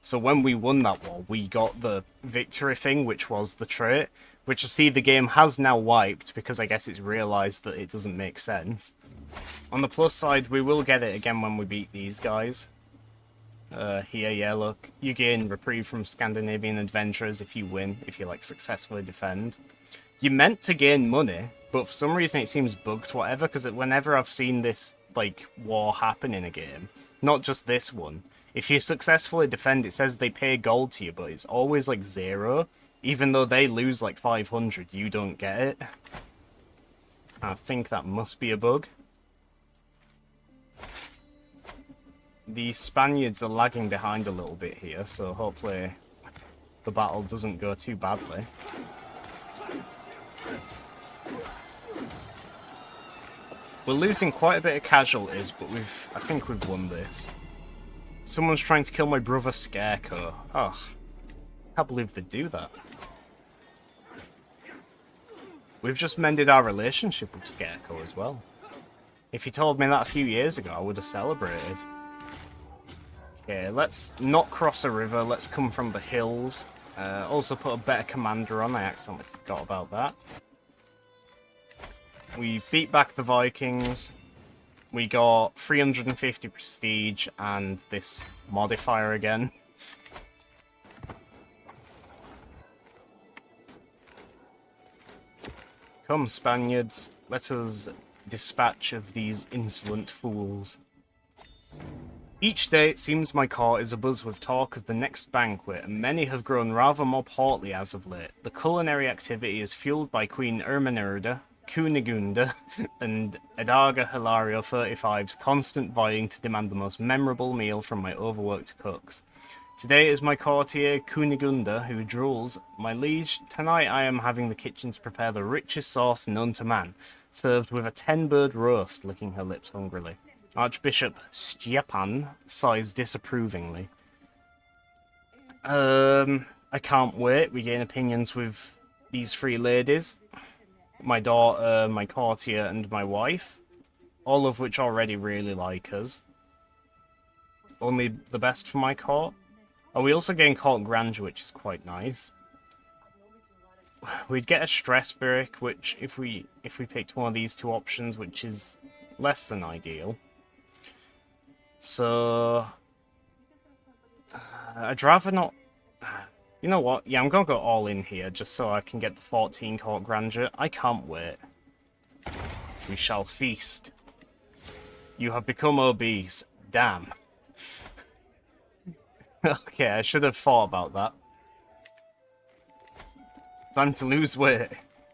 So when we won that war, we got the victory thing, which was the trait, which I see the game has now wiped, because I guess it's realised that it doesn't make sense. On the plus side, we will get it again when we beat these guys. Here, yeah, look. You gain reprieve from Scandinavian adventurers if you win, if you, like, successfully defend. You're meant to gain money, but for some reason it seems bugged, whatever, because whenever I've seen this, like, war happen in a game, not just this one, if you successfully defend, it says they pay gold to you, but it's always, like, 0. Even though they lose, like, 500, you don't get it. I think that must be a bug. The Spaniards are lagging behind a little bit here, so hopefully the battle doesn't go too badly. We're losing quite a bit of casualties, but I think we've won this. Someone's trying to kill my brother Scarecrow. Oh, I can't believe they do that. We've just mended our relationship with Scarecrow as well. If you told me that a few years ago, I would have celebrated. Okay, let's not cross a river. Let's come from the hills. Also put a better commander on. I accidentally forgot about that. We've beat back the Vikings. We got 350 prestige and this modifier again. Come, Spaniards, let us dispatch of these insolent fools. Each day it seems my court is abuzz with talk of the next banquet, and many have grown rather more portly as of late. The culinary activity is fueled by Queen Ermenerde, Kunigunda, and Adaga Hilario 35's constant vying to demand the most memorable meal from my overworked cooks. Today is my courtier Kunigunda who drools. My liege, tonight I am having the kitchens prepare the richest sauce known to man, served with a 10-bird roast, licking her lips hungrily. Archbishop Stjepan sighs disapprovingly. I can't wait. We gain opinions with these 3 ladies. My daughter, my courtier, and my wife. All of which already really like us. Only the best for my court. Oh, we also gain court grandeur, which is quite nice. We'd get a stress brick, which if we picked one of these 2 options, which is less than ideal. So I'd rather not. You know what? Yeah, I'm gonna go all in here just so I can get the 14 court grandeur. I can't wait. We shall feast. You have become obese. Damn. Okay, I should have thought about that. Time to lose weight.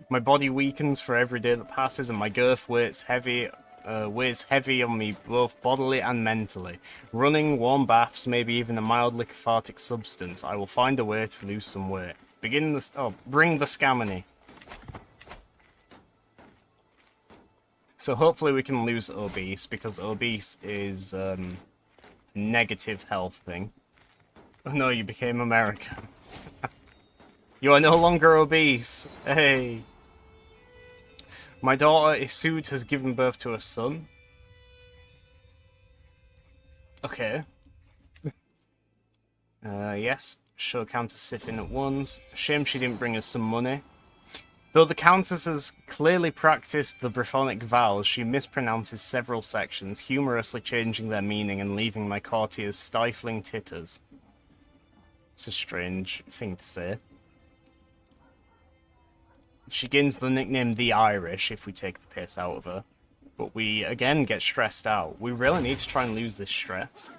My body weakens for every day that passes, and my girth weighs heavy on me both bodily and mentally. Running, warm baths, maybe even a mildly cathartic substance. I will find a way to lose some weight. Bring the scammony. So hopefully we can lose obese, because obese is negative health thing. Oh no, you became American. You are no longer obese. Hey. My daughter Isoud has given birth to a son. Okay. Yes. Show Countess Sifin at once. Shame she didn't bring us some money. Though the Countess has clearly practiced the Brythonic vows, she mispronounces several sections, humorously changing their meaning and leaving my courtiers stifling titters. It's a strange thing to say. She gains the nickname The Irish if we take the piss out of her. But we, again, get stressed out. We really need to try and lose this stress.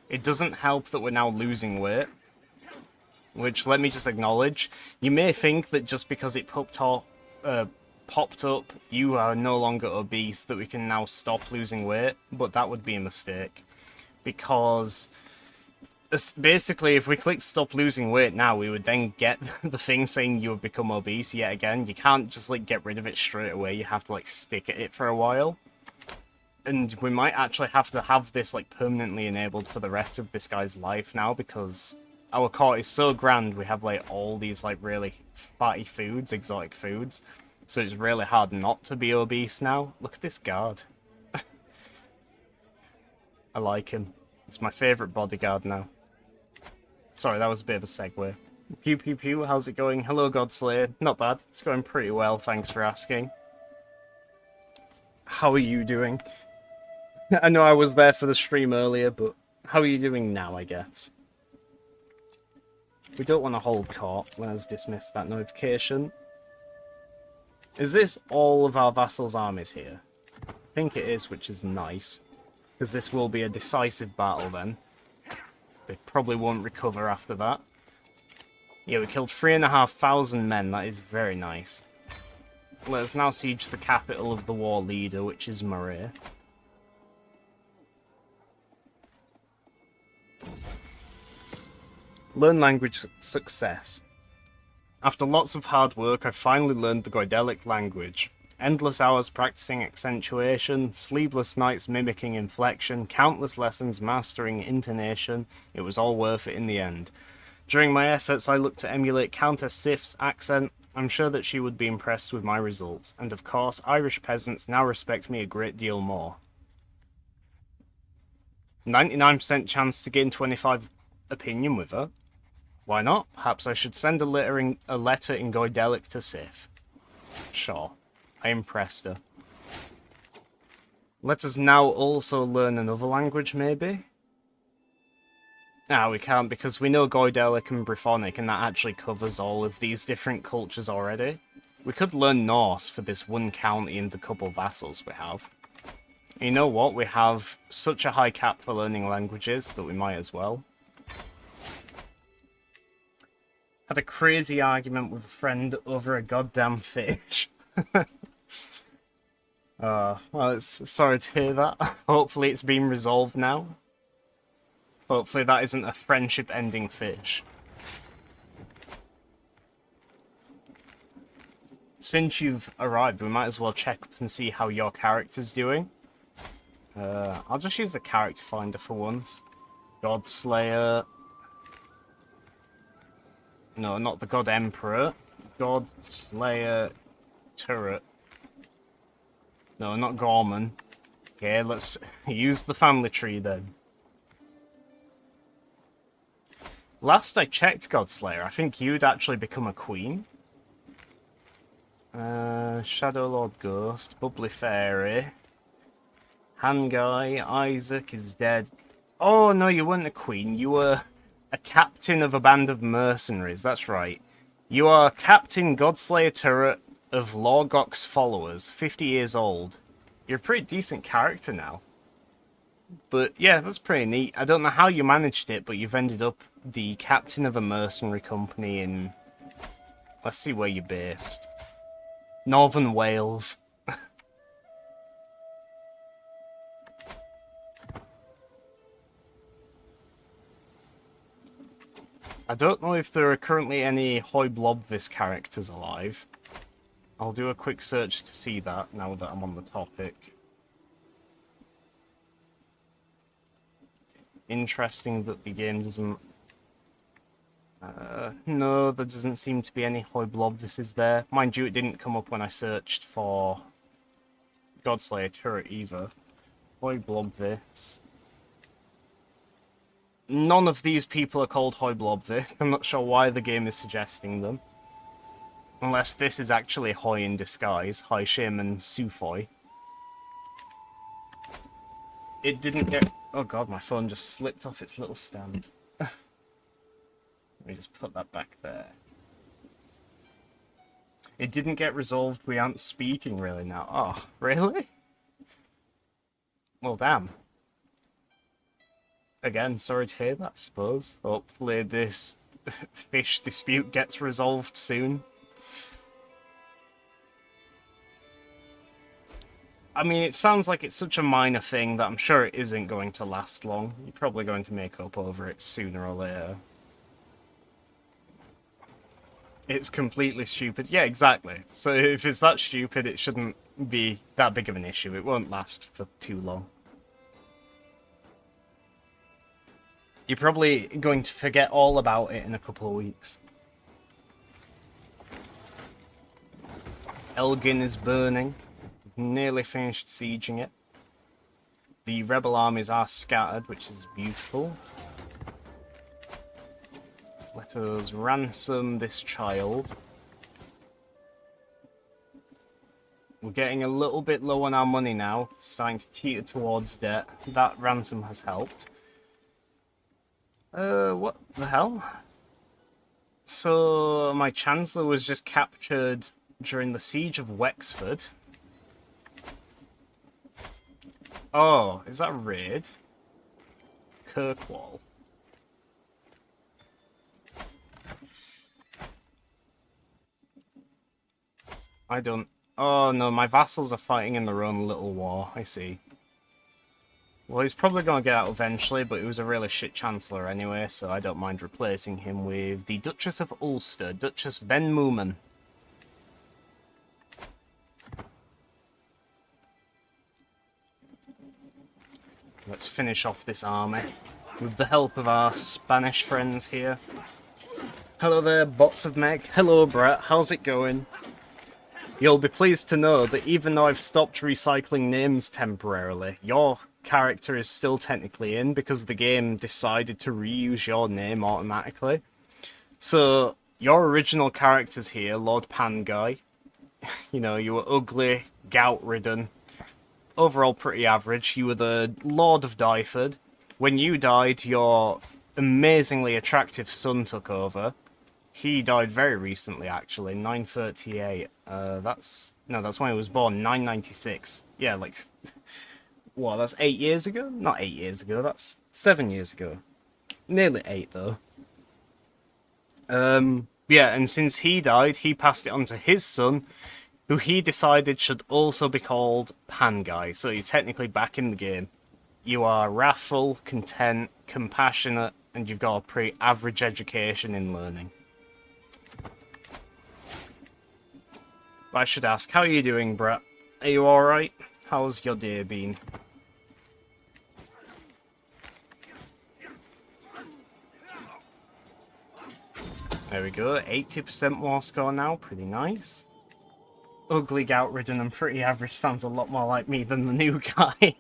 It doesn't help that we're now losing weight. Which, let me just acknowledge, you may think that just because it popped up, you are no longer obese, that we can now stop losing weight, but that would be a mistake. Because, basically, if we click stop losing weight now, we would then get the thing saying you have become obese yet again. You can't just, like, get rid of it straight away, you have to, like, stick at it for a while. And we might actually have to have this, like, permanently enabled for the rest of this guy's life now, because our court is so grand, we have, like, all these, like, really fatty foods, exotic foods. So it's really hard not to be obese now. Look at this guard. I like him. He's my favourite bodyguard now. Sorry, that was a bit of a segue. Pew pew pew, how's it going? Hello, Godslayer. Not bad. It's going pretty well, thanks for asking. How are you doing? I know I was there for the stream earlier, but how are you doing now, I guess? We don't want to hold court. Let's dismiss that notification. Is this all of our vassals' armies here? I think it is, which is nice. Because this will be a decisive battle then. They probably won't recover after that. Yeah, we killed 3,500 men. That is very nice. Let us now siege the capital of the war leader, which is Moray. Learn language success. After lots of hard work, I finally learned the Goidelic language. Endless hours practicing accentuation, sleepless nights mimicking inflection, countless lessons mastering intonation, it was all worth it in the end. During my efforts, I looked to emulate Countess Sif's accent. I'm sure that she would be impressed with my results, and of course, Irish peasants now respect me a great deal more. 99% chance to gain 25 opinion with her. Why not? Perhaps I should send a letter in Goidelic to Sif. Sure. I impressed her. Let us now also learn another language, maybe? Ah, we can't, because we know Goidelic and Brythonic, and that actually covers all of these different cultures already. We could learn Norse for this one county and the couple vassals we have. You know what? We have such a high cap for learning languages that we might as well. Had a crazy argument with a friend over a goddamn fish. Well, it's sorry to hear that. Hopefully it's been resolved now. Hopefully that isn't a friendship-ending fish. Since you've arrived, we might as well check up and see how your character's doing. I'll just use the character finder for once. Godslayer. No, not the God Emperor. Godslayer Turret. No, not Gorman. Okay, let's use the family tree then. Last I checked, Godslayer, I think you'd actually become a queen. Shadow Lord Ghost, Bubbly Fairy. Hanguy, Isaac is dead. Oh, no, you weren't a queen. You were a captain of a band of mercenaries, that's right. You are Captain Godslayer Turret of Lorgok's followers, 50 years old. You're a pretty decent character now. But yeah, that's pretty neat. I don't know how you managed it, but you've ended up the captain of a mercenary company in... Let's see where you're based. Northern Wales. I don't know if there are currently any Hoi Blobvis characters alive. I'll do a quick search to see that, now that I'm on the topic. Interesting that the game doesn't... no, there doesn't seem to be any Hoi Blobvises there. Mind you, it didn't come up when I searched for Godslayer Turret either. Hoi Blobvis. None of these people are called Hoi Blobvis. I'm not sure why the game is suggesting them. Unless this is actually Hoi in disguise. Hoi Shaman Sufoi. It didn't get... Oh god, my phone just slipped off its little stand. Let me just put that back there. It didn't get resolved. We aren't speaking really now. Oh, really? Well, damn. Again, sorry to hear that, I suppose. Hopefully this fish dispute gets resolved soon. I mean, it sounds like it's such a minor thing that I'm sure it isn't going to last long. You're probably going to make up over it sooner or later. It's completely stupid. Yeah, exactly. So if it's that stupid, it shouldn't be that big of an issue. It won't last for too long. You're probably going to forget all about it in a couple of weeks. Elgin is burning. We've nearly finished sieging it. The rebel armies are scattered, which is beautiful. Let us ransom this child. We're getting a little bit low on our money now, starting to teeter towards debt. That ransom has helped. What the hell? So, my Chancellor was just captured during the Siege of Wexford. Oh, is that a raid? Kirkwall. I don't... Oh, no, my vassals are fighting in their own little war. I see. Well, he's probably going to get out eventually, but he was a really shit Chancellor anyway, so I don't mind replacing him with the Duchess of Ulster, Duchess Ben Moomin. Let's finish off this army with the help of our Spanish friends here. Hello there, bots of mech. Hello, Brett. How's it going? You'll be pleased to know that even though I've stopped recycling names temporarily, your character is still technically in because the game decided to reuse your name automatically. So, your original character's here, Lord Panguy. You know, you were ugly, gout-ridden, overall pretty average. You were the Lord of Dyford. When you died, your amazingly attractive son took over. He died very recently, actually, 938. That's when he was born, 996. Yeah, like, what, that's 8 years ago? Not 8 years ago, that's 7 years ago. Nearly 8, though. Yeah, and since he died, he passed it on to his son, who he decided should also be called Panguy, so you're technically back in the game. You are wrathful, content, compassionate, and you've got a pretty average education in learning. I should ask, how are you doing, Brett? Are you alright? How's your day been? There we go, 80% more score now, pretty nice. Ugly, gout-ridden, and pretty average sounds a lot more like me than the new guy.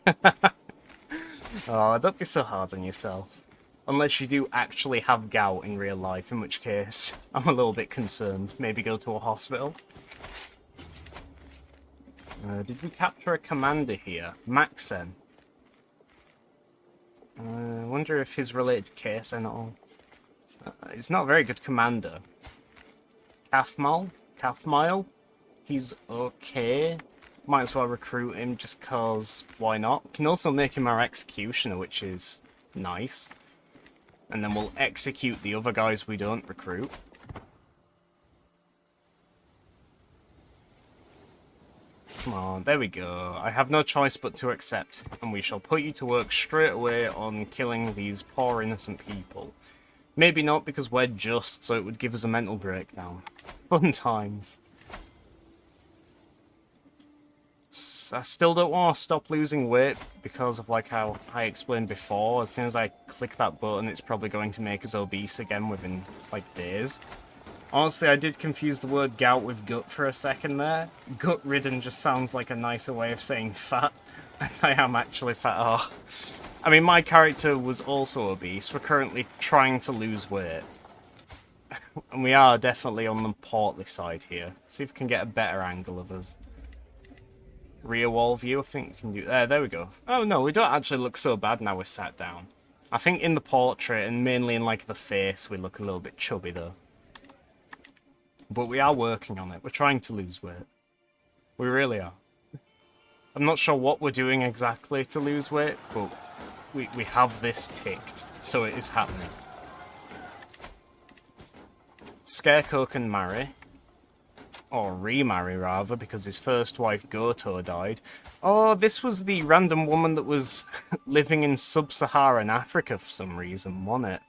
Oh, don't be so hard on yourself. Unless you do actually have gout in real life, in which case I'm a little bit concerned. Maybe go to a hospital. Did we capture a commander here? Maxen. I wonder if he's related to KSN at all. He's not a very good commander. Kathmile? He's okay. Might as well recruit him just cause why not? We can also make him our executioner, which is nice. And then we'll execute the other guys we don't recruit. Come on, there we go. I have no choice but to accept, and we shall put you to work straight away on killing these poor innocent people. Maybe not because we're just, so it would give us a mental breakdown. Fun times. I still don't want to stop losing weight because of like how I explained before. As soon as I click that button, it's probably going to make us obese again within like days. Honestly, I did confuse the word gout with gut for a second there. Gut-ridden just sounds like a nicer way of saying fat, and I am actually fat. Oh. I mean, my character was also obese. We're currently trying to lose weight. And we are definitely on the portly side here. See if we can get a better angle of us. Rear wall view, I think we can do... There we go. Oh no, we don't actually look so bad now we're sat down. I think in the portrait, and mainly in like the face, we look a little bit chubby though. But we are working on it. We're trying to lose weight. We really are. I'm not sure what we're doing exactly to lose weight, but we have this ticked, so it is happening. Scarecrow can marry. Or remarry, rather, because his first wife, Goto, died. Oh, this was the random woman that was living in sub-Saharan Africa for some reason, wasn't it?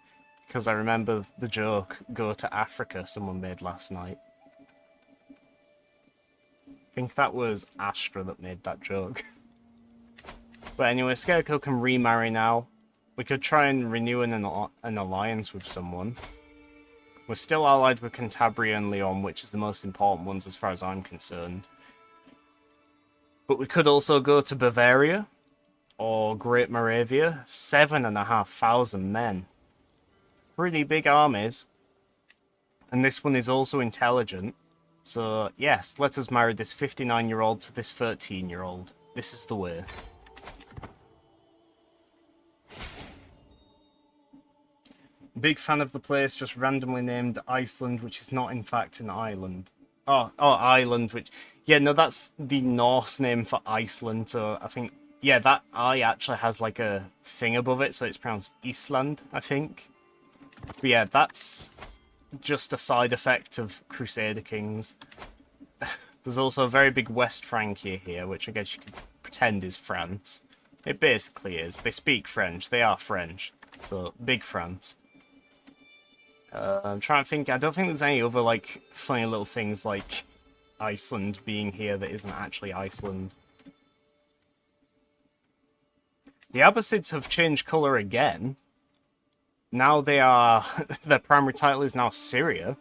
Because I remember the joke, "Go to Africa," someone made last night. I think that was Astra that made that joke. But anyway, Scarecrow can remarry now. We could try and renew an alliance with someone. We're still allied with Cantabria and Leon, which is the most important ones as far as I'm concerned. But we could also go to Bavaria or Great Moravia. 7,500 men. Pretty big armies. And this one is also intelligent. So, yes, let us marry this 59-year-old to this 13-year-old. This is the way. Big fan of the place, just randomly named Iceland, which is not in fact an island. Oh, island, which... Yeah, no, that's the Norse name for Iceland, so I think... Yeah, that I actually has like a thing above it, so it's pronounced Island, I think. But yeah, that's just a side effect of Crusader Kings. There's also a very big West Francia here, which I guess you could pretend is France. It basically is. They speak French. They are French. So, big France. I'm trying to think. I don't think there's any other, like, funny little things like Iceland being here that isn't actually Iceland. The Abbasids have changed colour again. Now they are... their primary title is now Syria.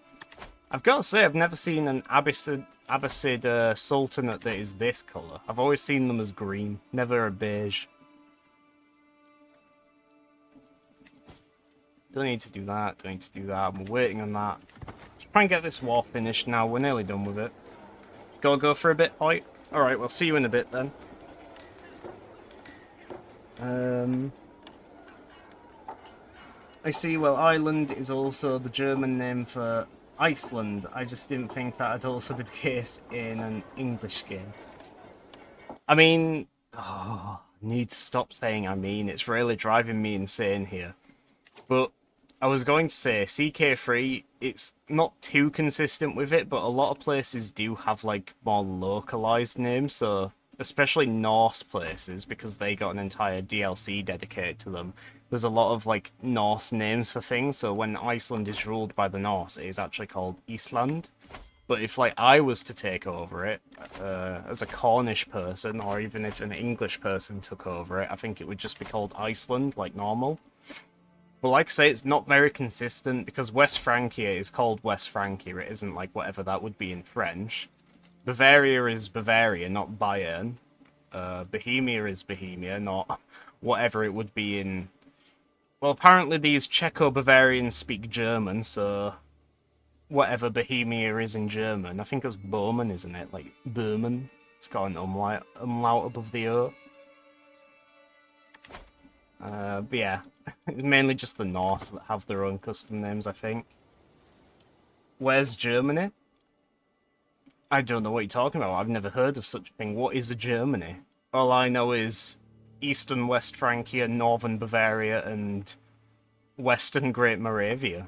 I've got to say, I've never seen an Abbasid Sultanate that is this colour. I've always seen them as green, never a beige. Don't need to do that, don't need to do that. I'm waiting on that. Let's try and get this war finished now. We're nearly done with it. Gotta go for a bit, Hoyt? Alright, we'll see you in a bit then. I see, well, Ireland is also the German name for Iceland. I just didn't think that would also be the case in an English game. I mean... Oh, I need to stop saying I mean. It's really driving me insane here. But I was going to say, CK3, it's not too consistent with it, but a lot of places do have, like, more localized names, so... Especially Norse places, because they got an entire DLC dedicated to them. There's a lot of, like, Norse names for things, so when Iceland is ruled by the Norse, it is actually called Island. But if, like, I was to take over it, as a Cornish person, or even if an English person took over it, I think it would just be called Iceland, like normal. But like I say, it's not very consistent, because West Francia is called West Francia, it isn't like whatever that would be in French. Bavaria is Bavaria, not Bayern. Bohemia is Bohemia, not whatever it would be in... Well, apparently these Czech-Bavarians speak German, so... Whatever Bohemia is in German. I think it's Böhmen, isn't it? Like, Böhmen. It's got an umlaut above the O. But yeah, it's mainly just the Norse that have their own custom names, I think. Where's Germany? I don't know what you're talking about. I've never heard of such a thing. What is a Germany? All I know is Eastern West Francia, Northern Bavaria, and Western Great Moravia.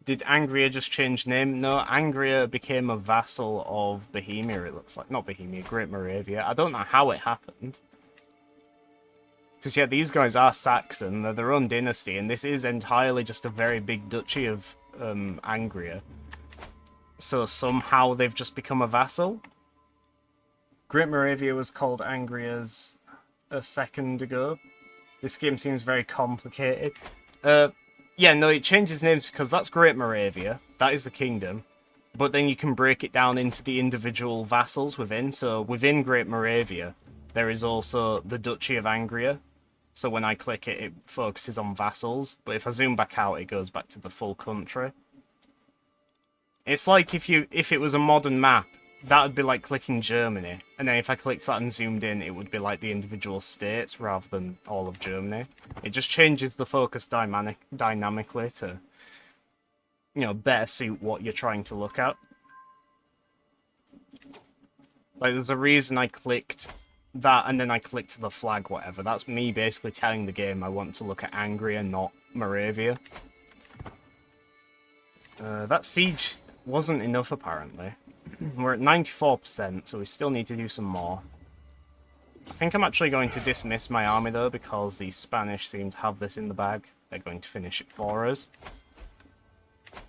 Did Angria just change name? No, Angria became a vassal of Bohemia, it looks like. Not Bohemia, Great Moravia. I don't know how it happened. Because, yeah, these guys are Saxon. They're their own dynasty, and this is entirely just a very big duchy of Angria. So somehow they've just become a vassal. Great Moravia was called Angria's a second ago. This game seems very complicated. Yeah, no, it changes names because that's Great Moravia. That is the kingdom. But then you can break it down into the individual vassals within. So within Great Moravia, there is also the Duchy of Angria. So when I click it, it focuses on vassals. But if I zoom back out, it goes back to the full country. It's like if it was a modern map, that would be like clicking Germany. And then if I clicked that and zoomed in, it would be like the individual states rather than all of Germany. It just changes the focus dynamically to better suit what you're trying to look at. Like, there's a reason I clicked that and then I clicked the flag, whatever. That's me basically telling the game I want to look at Angria, not Moravia. That siege wasn't enough, apparently. We're at 94%, so we still need to do some more. I think I'm actually going to dismiss my army, though, because the Spanish seem to have this in the bag. They're going to finish it for us.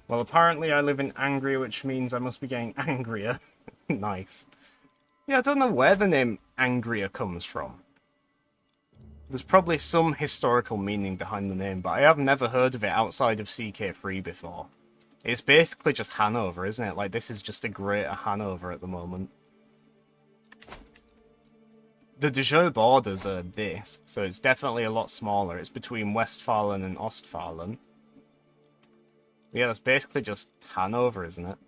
Well, apparently I live in Angria, which means I must be getting angrier. Nice. Yeah, I don't know where the name Angria comes from. There's probably some historical meaning behind the name, but I have never heard of it outside of CK3 before. It's basically just Hanover, isn't it? Like, this is just a greater Hanover at the moment. The de jure borders are this, so it's definitely a lot smaller. It's between Westphalen and Ostphalen. Yeah, that's basically just Hanover, isn't it?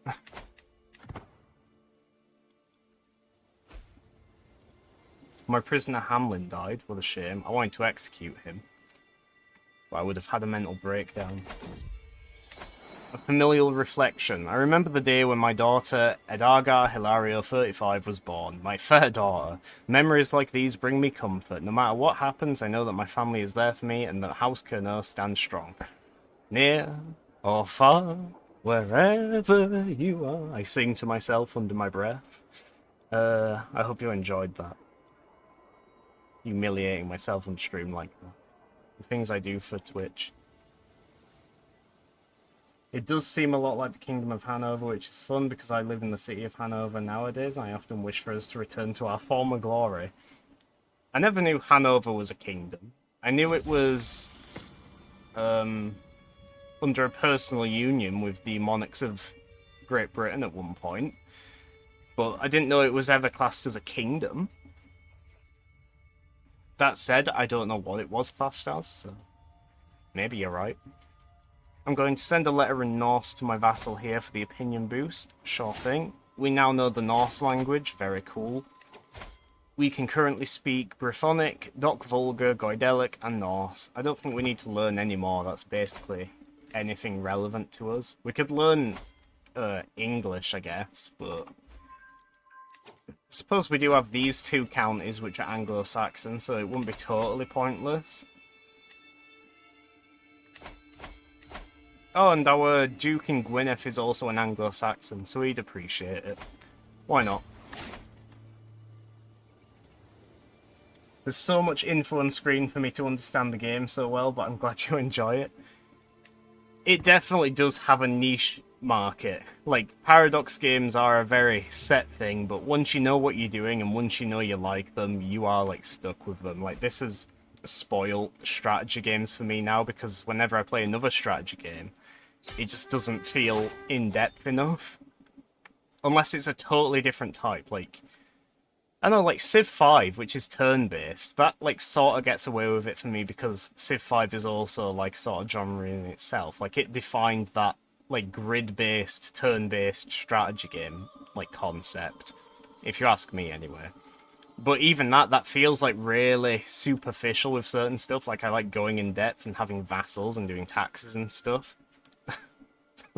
My prisoner Hamlin died. What a shame. I wanted to execute him, but I would have had a mental breakdown. A familial reflection. I remember the day when my daughter, Edargar Hilario 35, was born. My fair daughter. Memories like these bring me comfort. No matter what happens, I know that my family is there for me and that House Kernow stands strong. Near or far, wherever you are, I sing to myself under my breath. I hope you enjoyed that. Humiliating myself on stream like that. The things I do for Twitch. It does seem a lot like the Kingdom of Hanover, which is fun because I live in the city of Hanover nowadays. I often wish for us to return to our former glory. I never knew Hanover was a kingdom. I knew it was under a personal union with the monarchs of Great Britain at one point, but I didn't know it was ever classed as a kingdom. That said, I don't know what it was classed as, so maybe you're right. I'm going to send a letter in Norse to my vassal here for the opinion boost. Sure thing. We now know the Norse language. Very cool. We can currently speak Brythonic, Doc Vulgar, Goidelic, and Norse. I don't think we need to learn any more. That's basically anything relevant to us. We could learn English, I guess, but I suppose we do have these two counties which are Anglo-Saxon, so it wouldn't be totally pointless. Oh, and our Duke in Gwynedd is also an Anglo-Saxon, so he'd appreciate it. Why not? There's so much info on screen for me to understand the game so well, but I'm glad you enjoy it. It definitely does have a niche market. Like, Paradox games are a very set thing, but once you know what you're doing and once you know you like them, you are, like, stuck with them. Like, this is spoiled strategy games for me now, because whenever I play another strategy game, it just doesn't feel in-depth enough. Unless it's a totally different type, like... I know, like, Civ 5, which is turn-based, that, like, sort of gets away with it for me because Civ 5 is also, like, sort of genre in itself. Like, it defined that, like, grid-based, turn-based strategy game, like, concept. If you ask me, anyway. But even that feels, like, really superficial with certain stuff. Like, I like going in depth and having vassals and doing taxes and stuff.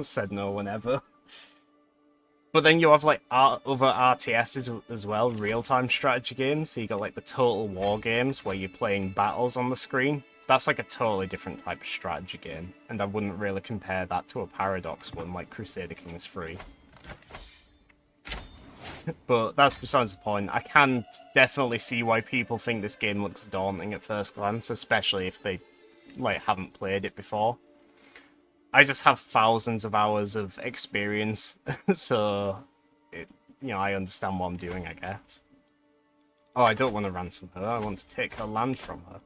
Said no one ever. But then you have, like, other RTSs as well, real-time strategy games. So you got, like, the Total War games where you're playing battles on the screen. That's, like, a totally different type of strategy game. And I wouldn't really compare that to a Paradox one like Crusader Kings 3. But that's besides the point. I can definitely see why people think this game looks daunting at first glance, especially if they, like, haven't played it before. I just have thousands of hours of experience, so, I understand what I'm doing, I guess. Oh, I don't want to ransom her, I want to take her land from her.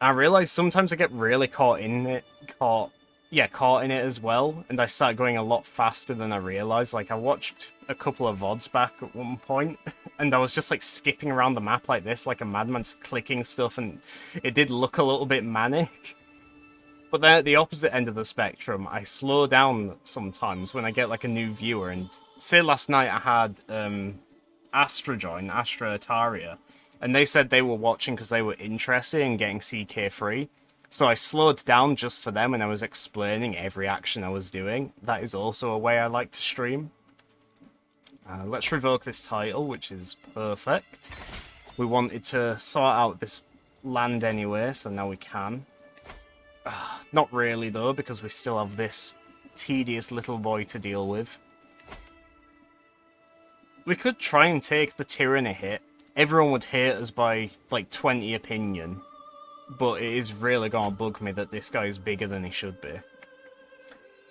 I realise sometimes I get really caught in it as well, and I start going a lot faster than I realise. Like, I watched a couple of VODs back at one point, and I was just, like, skipping around the map like this, like a madman, just clicking stuff, and it did look a little bit manic. But then at the opposite end of the spectrum, I slow down sometimes when I get, like, a new viewer. And say last night I had Astra join, Astra Ataria, and they said they were watching because they were interested in getting CK3. So I slowed down just for them and I was explaining every action I was doing. That is also a way I like to stream. Let's revoke this title, which is perfect. We wanted to sort out this land anyway, so now we can. Not really, though, because we still have this tedious little boy to deal with. We could try and take the tyranny hit. Everyone would hate us by, like, 20 opinion. But it is really gonna bug me that this guy is bigger than he should be.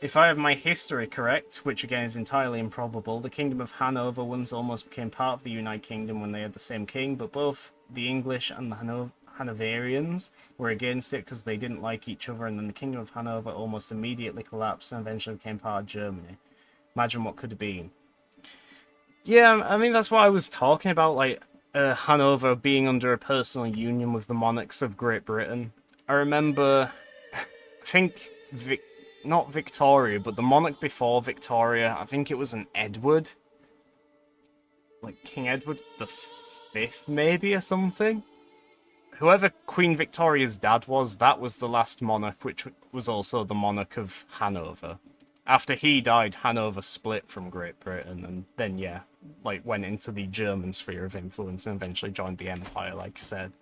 If I have my history correct, which again is entirely improbable, the Kingdom of Hanover once almost became part of the United Kingdom when they had the same king, but both the English and the Hanoverians were against it because they didn't like each other, and then the Kingdom of Hanover almost immediately collapsed and eventually became part of Germany. Imagine what could have been. Yeah, I mean, that's what I was talking about, like, Hanover being under a personal union with the monarchs of Great Britain. I remember, I think, not Victoria, but the monarch before Victoria, I think it was an Edward. Like King Edward the Fifth, maybe, or something? Whoever Queen Victoria's dad was, that was the last monarch, which was also the monarch of Hanover. After he died, Hanover split from Great Britain, and then, yeah, like, went into the German sphere of influence and eventually joined the Empire, like I said.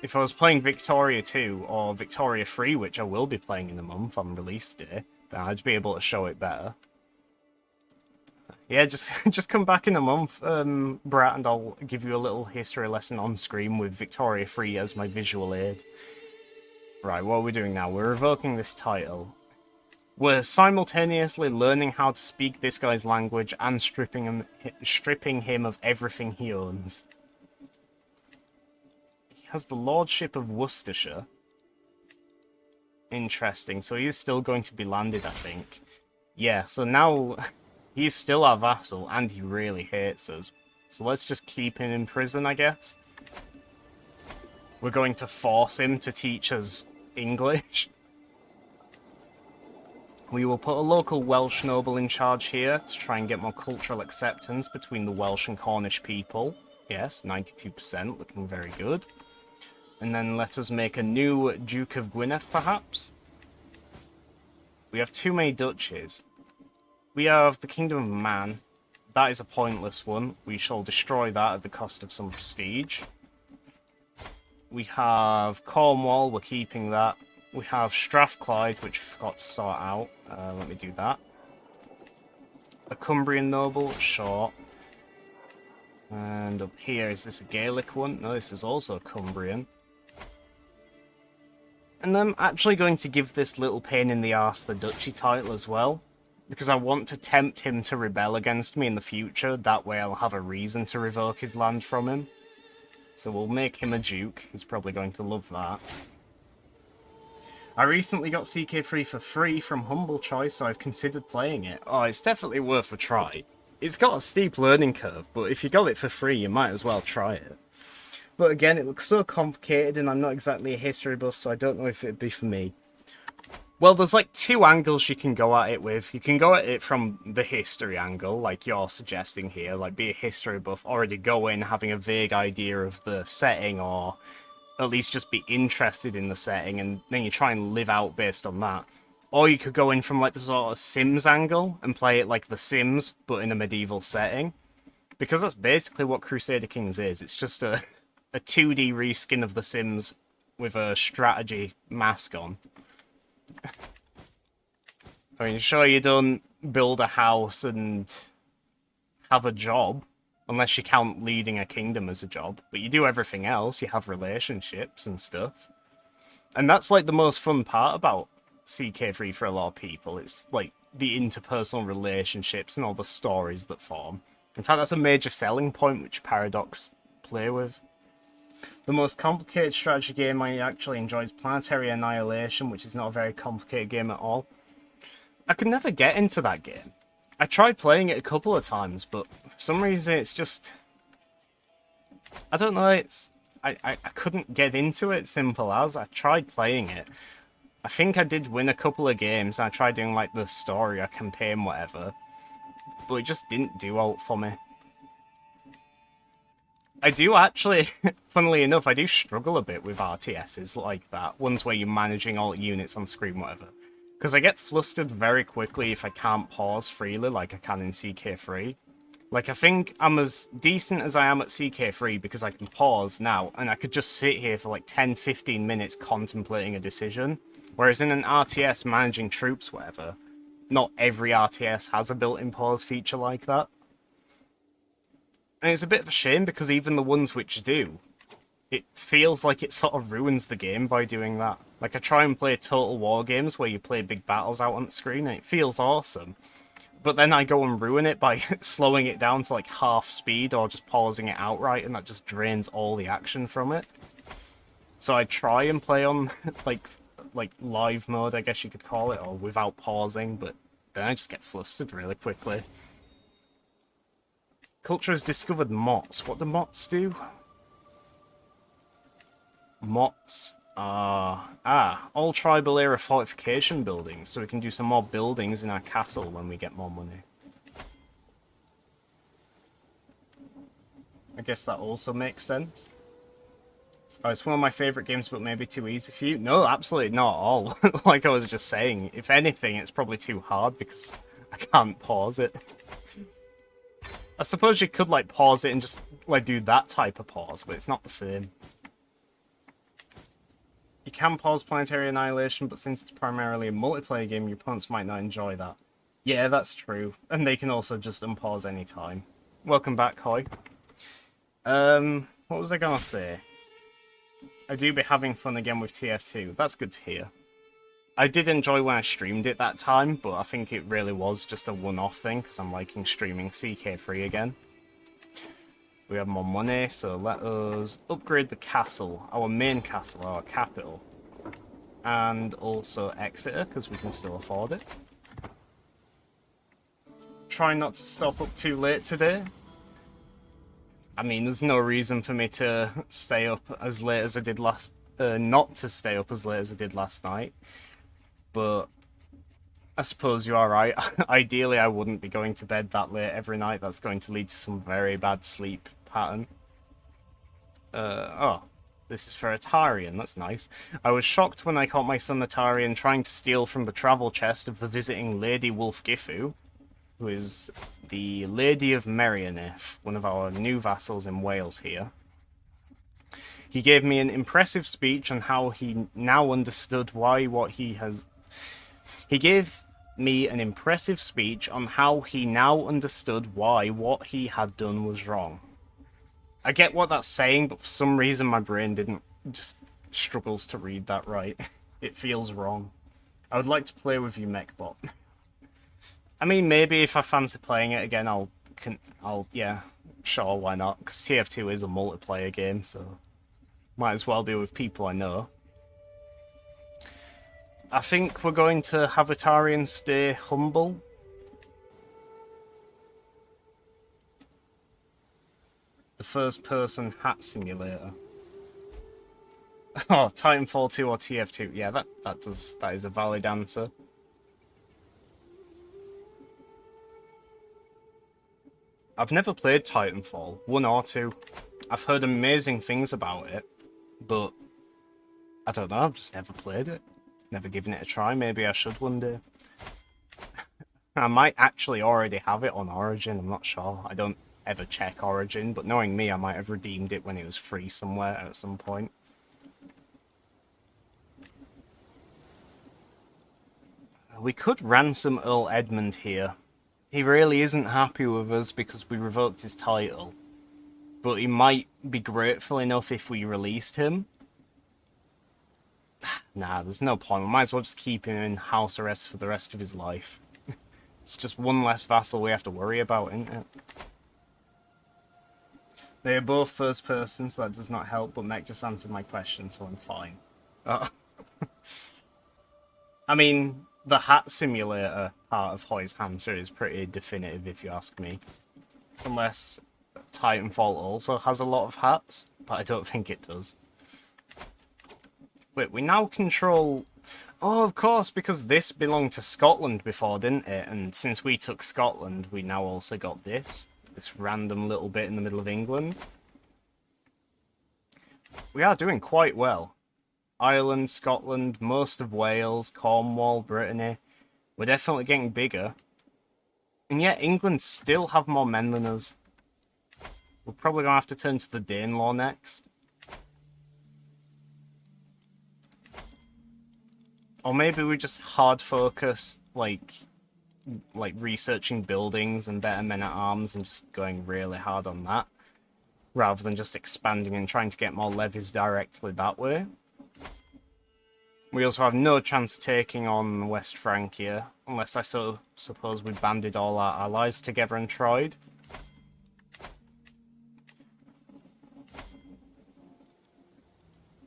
If I was playing Victoria 2 or Victoria 3, which I will be playing in a month on release day, then I'd be able to show it better. Yeah, just come back in a month, Brat, and I'll give you a little history lesson on screen with Victoria 3 as my visual aid. Right, what are we doing now? We're revoking this title. We're simultaneously learning how to speak this guy's language and stripping him of everything he owns. He has the Lordship of Worcestershire. Interesting, so he's still going to be landed, I think. Yeah, so now he's still our vassal, and he really hates us. So let's just keep him in prison, I guess. We're going to force him to teach us English. We will put a local Welsh noble in charge here to try and get more cultural acceptance between the Welsh and Cornish people. Yes, 92%, looking very good. And then let us make a new Duke of Gwynedd, perhaps. We have too many duchies. We have the Kingdom of Man. That is a pointless one. We shall destroy that at the cost of some prestige. We have Cornwall, we're keeping that. We have Strathclyde, which we forgot to sort out. Let me do that. A Cumbrian noble, sure. And up here, is this a Gaelic one? No, this is also a Cumbrian. And I'm actually going to give this little pain in the arse the duchy title as well, because I want to tempt him to rebel against me in the future. That way I'll have a reason to revoke his land from him. So we'll make him a duke. He's probably going to love that. I recently got CK3 for free from Humble Choice, so I've considered playing it. Oh, it's definitely worth a try. It's got a steep learning curve, but if you got it for free, you might as well try it. But again, it looks so complicated, and I'm not exactly a history buff, so I don't know if it'd be for me. Well, there's like two angles you can go at it with. You can go at it from the history angle, like you're suggesting here, like be a history buff, already go in having a vague idea of the setting, or at least just be interested in the setting, and then you try and live out based on that. Or you could go in from like the sort of Sims angle and play it like The Sims, but in a medieval setting. Because that's basically what Crusader Kings is. It's just a 2D reskin of The Sims with a strategy mask on. I mean, sure, you don't build a house and have a job, unless you count leading a kingdom as a job, but you do everything else. You have relationships and stuff. And that's like the most fun part about CK3 for a lot of people. It's like the interpersonal relationships and all the stories that form. In fact, that's a major selling point which Paradox play with. The most complicated strategy game I actually enjoy is Planetary Annihilation, which is not a very complicated game at all. I could never get into that game. I tried playing it a couple of times, but for some reason it's just... I don't know, I couldn't get into it, simple as. I tried playing it. I think I did win a couple of games, and I tried doing like the story or campaign, whatever. But it just didn't do out for me. I do actually, funnily enough, I do struggle a bit with RTSs like that. Ones where you're managing all units on screen, whatever. Because I get flustered very quickly if I can't pause freely like I can in CK3. Like, I think I'm as decent as I am at CK3 because I can pause now, and I could just sit here for like 10-15 minutes contemplating a decision. Whereas in an RTS managing troops, whatever, not every RTS has a built-in pause feature like that. And it's a bit of a shame because even the ones which do, it feels like it sort of ruins the game by doing that. Like, I try and play Total War games where you play big battles out on the screen, and it feels awesome. But then I go and ruin it by slowing it down to like half speed or just pausing it outright, and that just drains all the action from it. So I try and play on like live mode, I guess you could call it, or without pausing, but then I just get flustered really quickly. Culture has discovered mots. What do mots do? Mots are... all tribal era fortification buildings, so we can do some more buildings in our castle when we get more money. I guess that also makes sense. Oh, it's one of my favourite games, but maybe too easy for you? No, absolutely not at all. Like I was just saying, if anything, it's probably too hard because I can't pause it. I suppose you could, like, pause it and just, like, do that type of pause, but it's not the same. You can pause Planetary Annihilation, but since it's primarily a multiplayer game, your opponents might not enjoy that. Yeah, that's true. And they can also just unpause any time. Welcome back, Hoy. What was I gonna say? I do be having fun again with TF2. That's good to hear. I did enjoy when I streamed it that time, but I think it really was just a one-off thing, because I'm liking streaming CK3 again. We have more money, so let us upgrade the castle, our main castle, our capital. And also Exeter, because we can still afford it. Try not to stop up too late today. I mean, there's no reason for me to stay up as late as I did not to stay up as late as I did last night. But I suppose you are right. Ideally, I wouldn't be going to bed that late every night. That's going to lead to some very bad sleep pattern. Oh, this is for Atarian. That's nice. I was shocked when I caught my son Atarian trying to steal from the travel chest of the visiting Lady Wolf Gifu, who is the Lady of Merioneth, one of our new vassals in Wales here. He gave me an impressive speech on how he now understood why what he has... He gave me an impressive speech on how he now understood why what he had done was wrong. I get what that's saying, but for some reason my brain just struggles to read that right. It feels wrong. I would like to play with you, Mechbot. I mean, maybe if I fancy playing it again, yeah, sure, why not? Because TF2 is a multiplayer game, so might as well be with people I know. I think we're going to have Atarian stay humble. The first-person hat simulator. Oh, Titanfall 2 or TF2. Yeah, that is a valid answer. I've never played Titanfall 1 or 2. I've heard amazing things about it, but I don't know, I've just never played it. Never given it a try. Maybe I should one day. I might actually already have it on Origin, I'm not sure. I don't ever check Origin, but knowing me, I might have redeemed it when it was free somewhere at some point. We could ransom Earl Edmund here. He really isn't happy with us because we revoked his title. But he might be grateful enough if we released him. Nah, there's no point. We might as well just keep him in house arrest for the rest of his life. It's just one less vassal we have to worry about, isn't it? They are both first person, so that does not help, but Mech just answered my question, so I'm fine. I mean, the hat simulator part of Hoy's answer is pretty definitive, if you ask me. Unless Titanfall also has a lot of hats, but I don't think it does. Wait, we now control... Oh, of course, because this belonged to Scotland before, didn't it? And since we took Scotland, we now also got this random little bit in the middle of England. We are doing quite well. Ireland, Scotland, most of Wales, Cornwall, Brittany. We're definitely getting bigger. And yet England still have more men than us. We're probably going to have to turn to the Danelaw next. Or maybe we just hard focus, like researching buildings and better men at arms and just going really hard on that, rather than just expanding and trying to get more levies directly that way. We also have no chance of taking on West Francia, unless I suppose we banded all our allies together and tried.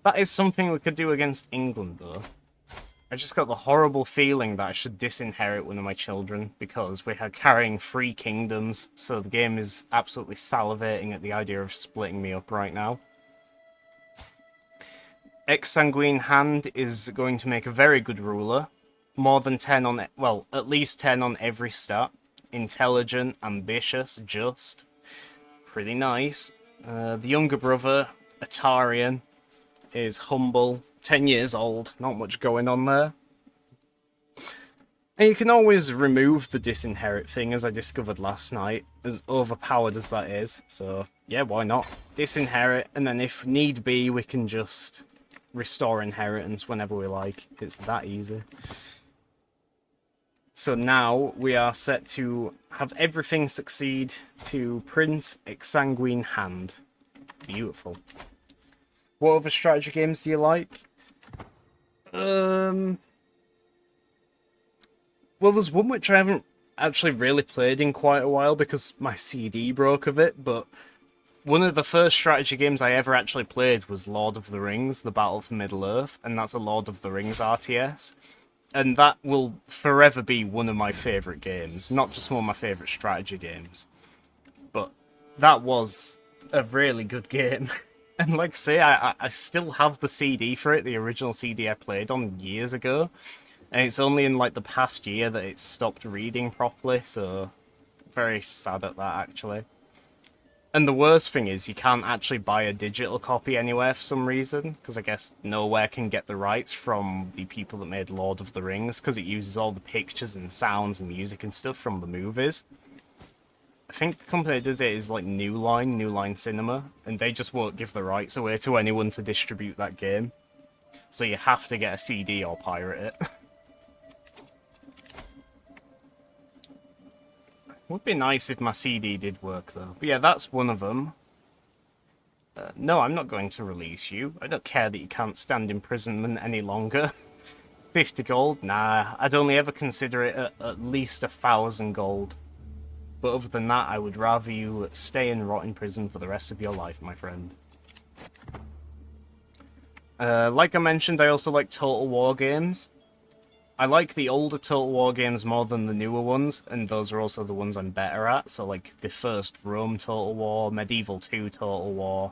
That is something we could do against England, though. I just got the horrible feeling that I should disinherit one of my children, because we are carrying 3 kingdoms, so the game is absolutely salivating at the idea of splitting me up right now. Exsanguine Hand is going to make a very good ruler. More than 10 on... well, at least 10 on every stat. Intelligent, ambitious, just. Pretty nice. The younger brother, Atarian, is humble. 10 years old. Not much going on there. And you can always remove the disinherit thing, as I discovered last night, as overpowered as that is. So, yeah, why not? Disinherit, and then if need be, we can just restore inheritance whenever we like. It's that easy. So now we are set to have everything succeed to Prince Exsanguine Hand. Beautiful. What other strategy games do you like? Well, there's one which I haven't actually really played in quite a while because my CD broke of it, but one of the first strategy games I ever actually played was Lord of the Rings, The Battle for Middle-earth, and that's a Lord of the Rings RTS. And that will forever be one of my favourite games, not just one of my favourite strategy games. But that was a really good game. And like I say, I still have the CD for it, the original CD I played on years ago. And it's only in like the past year that it stopped reading properly, so very sad at that actually. And the worst thing is you can't actually buy a digital copy anywhere for some reason, because I guess nowhere can get the rights from the people that made Lord of the Rings, because it uses all the pictures and sounds and music and stuff from the movies. I think the company that does it is like New Line Cinema, and they just won't give the rights away to anyone to distribute that game. So you have to get a CD or pirate it. Would be nice if my CD did work, though. But yeah, that's one of them. No, I'm not going to release you. I don't care that you can't stand imprisonment any longer. 50 gold? Nah, I'd only ever consider it at least 1,000 gold. But other than that, I would rather you stay and rot in prison for the rest of your life, my friend. Like I mentioned, I also like Total War games. I like the older Total War games more than the newer ones, and those are also the ones I'm better at. So, like, the first Rome Total War, Medieval 2 Total War.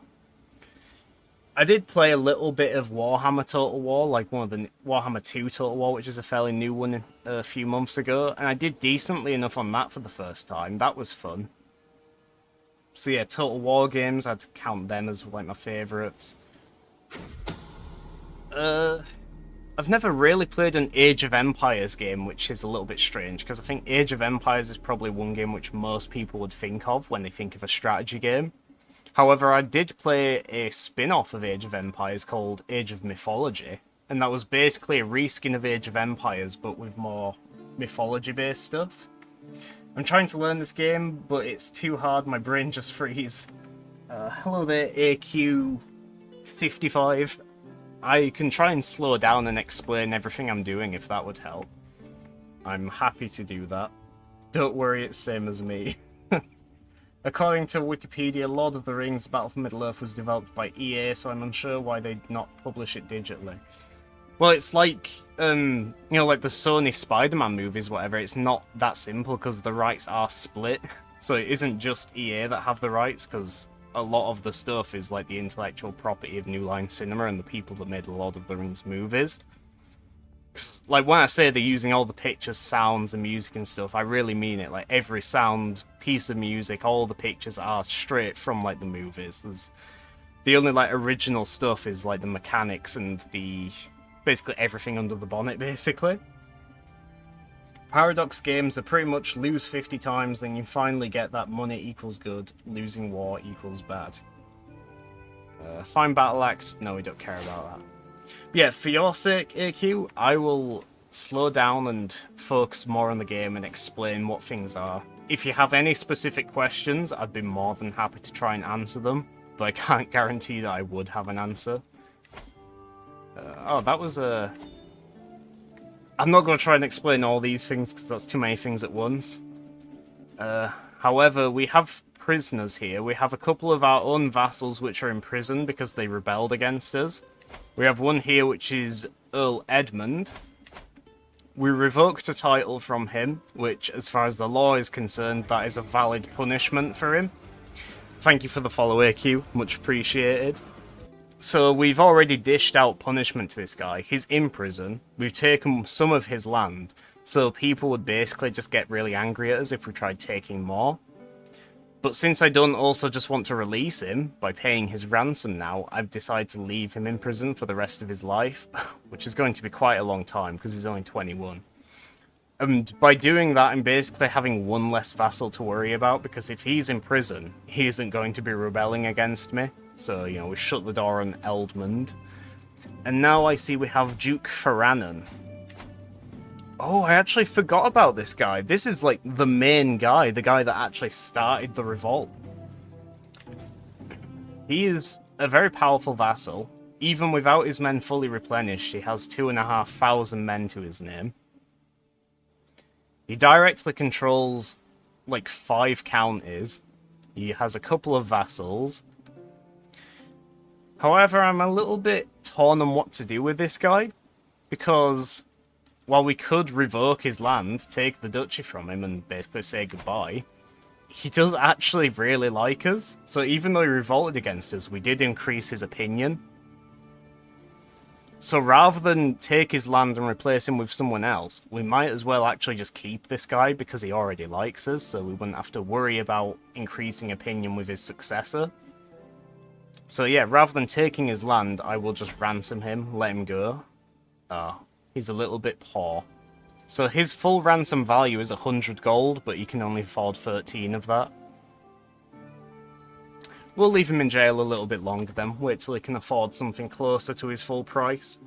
I did play a little bit of Warhammer Total War, like one of the Warhammer 2 Total War, which is a fairly new one a few months ago, and I did decently enough on that for the first time. That was fun. So yeah, Total War games, I'd count them as, like, my favourites. I've never really played an Age of Empires game, which is a little bit strange, because I think Age of Empires is probably one game which most people would think of when they think of a strategy game. However, I did play a spin-off of Age of Empires called Age of Mythology, and that was basically a reskin of Age of Empires, but with more mythology-based stuff. I'm trying to learn this game, but it's too hard, my brain just freezes. Hello there, AQ55. I can try and slow down and explain everything I'm doing if that would help. I'm happy to do that. Don't worry, it's same as me. According to Wikipedia, Lord of the Rings Battle for Middle-earth was developed by EA, so I'm unsure why they'd not publish it digitally. Well, it's like, you know, like the Sony Spider-Man movies, whatever. It's not that simple because the rights are split. So it isn't just EA that have the rights, because a lot of the stuff is like the intellectual property of New Line Cinema and the people that made the Lord of the Rings movies. Like, when I say they're using all the pictures, sounds, and music and stuff, I really mean it. Like, every sound, piece of music, all the pictures are straight from, like, the movies. The only like original stuff is like the mechanics and the basically everything under the bonnet, basically. Paradox games are pretty much lose 50 times, then you finally get that money equals good, losing war equals bad. Fine battle axe, no, we don't care about that. But yeah, for your sake, AQ, I will slow down and focus more on the game and explain what things are. If you have any specific questions, I'd be more than happy to try and answer them, but I can't guarantee that I would have an answer. Oh, that was a... I'm not going to try and explain all these things because that's too many things at once. However, we have prisoners here. We have a couple of our own vassals which are in prison because they rebelled against us. We have one here which is Earl Edmund. We revoked a title from him, which, as far as the law is concerned, that is a valid punishment for him. Thank you for the follow, AQ. Much appreciated. So we've already dished out punishment to this guy. He's in prison. We've taken some of his land. So people would basically just get really angry at us if we tried taking more. But since I don't also just want to release him by paying his ransom now, I've decided to leave him in prison for the rest of his life, which is going to be quite a long time because he's only 21. And by doing that, I'm basically having one less vassal to worry about, because if he's in prison, he isn't going to be rebelling against me. So, you know, we shut the door on Eldmund. And now I see we have Duke Ferranen. Oh, I actually forgot about this guy. This is like the main guy, the guy that actually started the revolt. He is a very powerful vassal. Even without his men fully replenished, he has 2,500 men to his name. He directly controls like 5 counties. He has a couple of vassals. However, I'm a little bit torn on what to do with this guy, because while we could revoke his land, take the duchy from him and basically say goodbye, he does actually really like us. So even though he revolted against us, we did increase his opinion. So rather than take his land and replace him with someone else, we might as well actually just keep this guy because he already likes us, so we wouldn't have to worry about increasing opinion with his successor. So yeah, rather than taking his land, I will just ransom him, let him go. He's a little bit poor. So his full ransom value is 100 gold, but he can only afford 13 of that. We'll leave him in jail a little bit longer then, wait till he can afford something closer to his full price.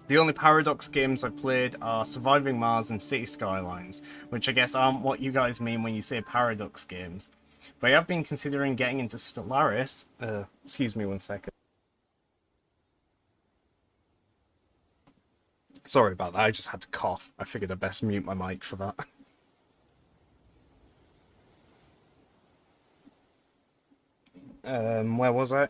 The only Paradox games I've played are Surviving Mars and City Skylines, which I guess aren't what you guys mean when you say Paradox games. But I have been considering getting into Stellaris. Excuse me one second. Sorry about that, I just had to cough. I figured I'd best mute my mic for that. Where was I?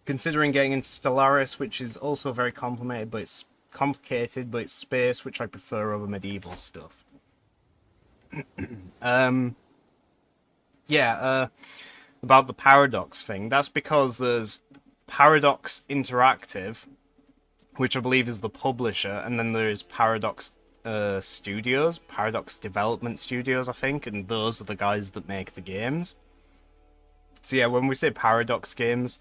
Considering getting into Stellaris, which is also very complicated, but it's space, which I prefer over medieval stuff. About the Paradox thing, that's because there's Paradox Interactive, which I believe is the publisher, and then there's Paradox Studios, Paradox Development Studios, I think, and those are the guys that make the games. So yeah, when we say Paradox games,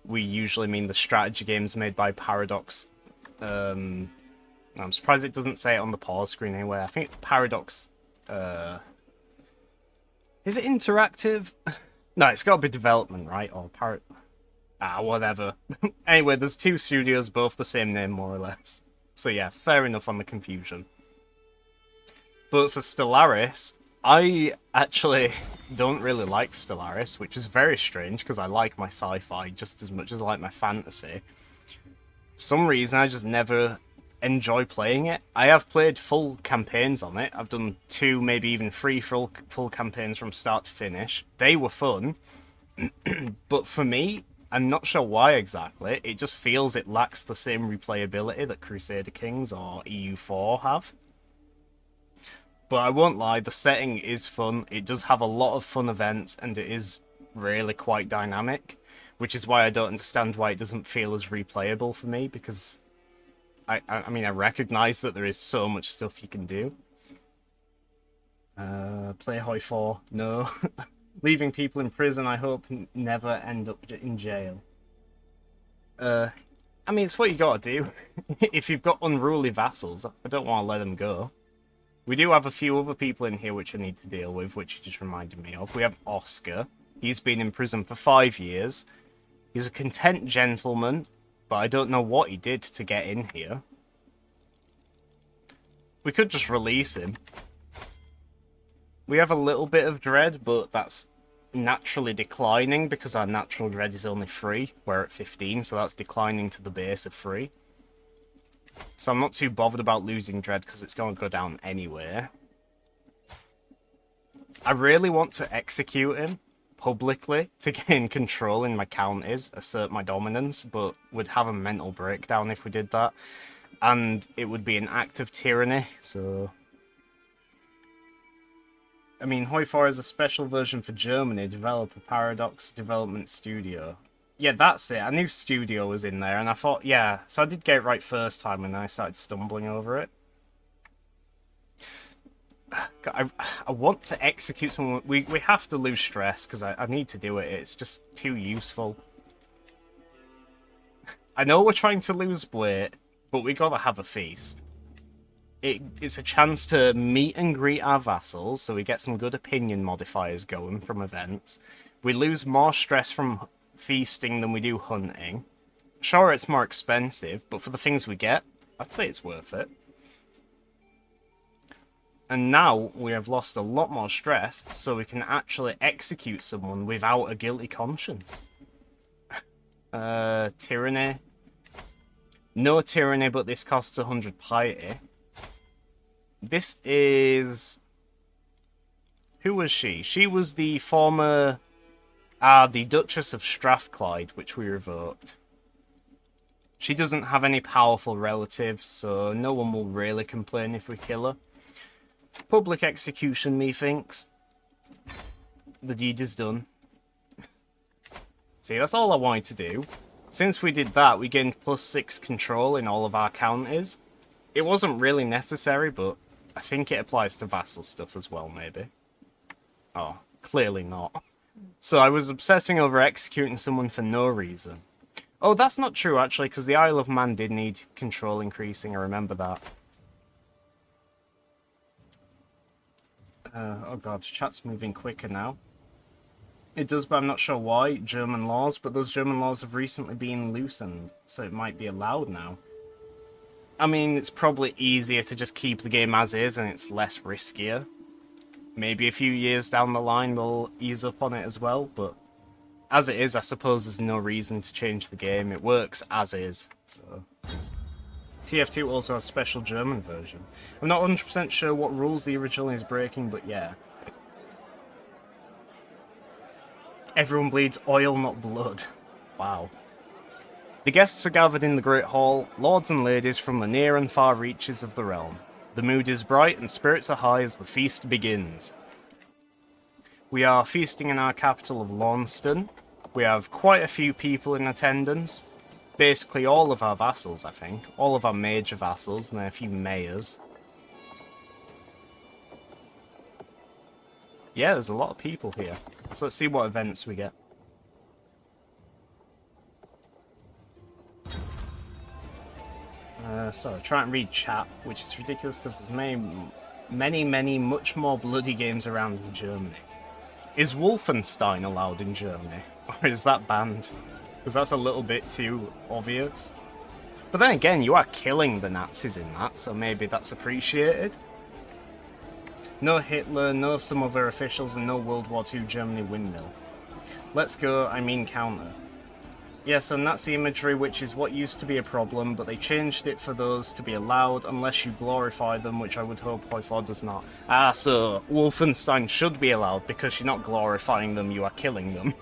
we usually mean the strategy games made by Paradox. I'm surprised it doesn't say it on the pause screen anyway. I think Paradox... is it interactive? No, it's got to be development, right? Or whatever. Anyway, there's 2 studios, both the same name, more or less. So yeah, fair enough on the confusion. But for Stellaris, I actually don't really like Stellaris, which is very strange because I like my sci-fi just as much as I like my fantasy. For some reason, I just never enjoy playing it. I have played full campaigns on it. I've done 2, maybe even 3 full campaigns from start to finish. They were fun, but for me, I'm not sure why exactly. It just feels it lacks the same replayability that Crusader Kings or EU4 have. But I won't lie, the setting is fun. It does have a lot of fun events, and it is really quite dynamic, which is why I don't understand why it doesn't feel as replayable for me, because I mean, I recognise that there is so much stuff you can do. Play Hoi 4, no. Leaving people in prison, I hope, never end up in jail. I mean, it's what you gotta do. If you've got unruly vassals, I don't want to let them go. We do have a few other people in here which I need to deal with, which you just reminded me of. We have Oscar. He's been in prison for 5 years. He's a content gentleman, but I don't know what he did to get in here. We could just release him. We have a little bit of dread, but that's naturally declining because our natural dread is only 3. We're at 15, so that's declining to the base of 3. So I'm not too bothered about losing dread because it's going to go down anyway. I really want to execute him publicly to gain control in my counties, assert my dominance, but would have a mental breakdown if we did that. And it would be an act of tyranny, so... I mean, Hoi4 is a special version for Germany, developer Paradox Development Studio. Yeah, that's it. I knew Studio was in there, and I thought, yeah. So I did get it right first time, and then I started stumbling over it. God, I want to execute someone. We have to lose stress, because I need to do it. It's just too useful. I know we're trying to lose weight, but we gotta have a feast. It's a chance to meet and greet our vassals, so we get some good opinion modifiers going from events. We lose more stress from feasting than we do hunting. Sure, it's more expensive, but for the things we get, I'd say it's worth it. And now we have lost a lot more stress, so we can actually execute someone without a guilty conscience. Tyranny. No tyranny, but this costs 100 piety. This is... Who was she? She was the former... the Duchess of Strathclyde, which we revoked. She doesn't have any powerful relatives, so no one will really complain if we kill her. Public execution, methinks. The deed is done. See, that's all I wanted to do. Since we did that, we gained +6 control in all of our counties. It wasn't really necessary, but I think it applies to vassal stuff as well, maybe. Oh, clearly not. So I was obsessing over executing someone for no reason. Oh, that's not true, actually, because the Isle of Man did need control increasing, I remember that. Oh god, chat's moving quicker now. It does, but I'm not sure why. German laws, but those German laws have recently been loosened, so it might be allowed now. I mean, it's probably easier to just keep the game as is, and it's less riskier. Maybe a few years down the line they'll ease up on it as well, but as it is, I suppose there's no reason to change the game. It works as is, so... TF2 also has a special German version. I'm not 100% sure what rules the original is breaking, but yeah. Everyone bleeds oil, not blood. Wow. The guests are gathered in the Great Hall, lords and ladies from the near and far reaches of the realm. The mood is bright and spirits are high as the feast begins. We are feasting in our capital of Launceston. We have quite a few people in attendance. Basically all of our vassals, I think. All of our major vassals, and then a few mayors. Yeah, there's a lot of people here. So let's see what events we get. Sorry, try and read chat, which is ridiculous because there's many, much more bloody games around in Germany. Is Wolfenstein allowed in Germany? Or is that banned? Because that's a little bit too obvious. But then again, you are killing the Nazis in that, so maybe that's appreciated. No Hitler, no some other officials, and no World War II Germany windmill. Let's go, I mean counter. Yeah, so Nazi imagery, which is what used to be a problem, but they changed it for those to be allowed unless you glorify them, which I would hope Hoi4 does not. Ah, so Wolfenstein should be allowed because you're not glorifying them, you are killing them.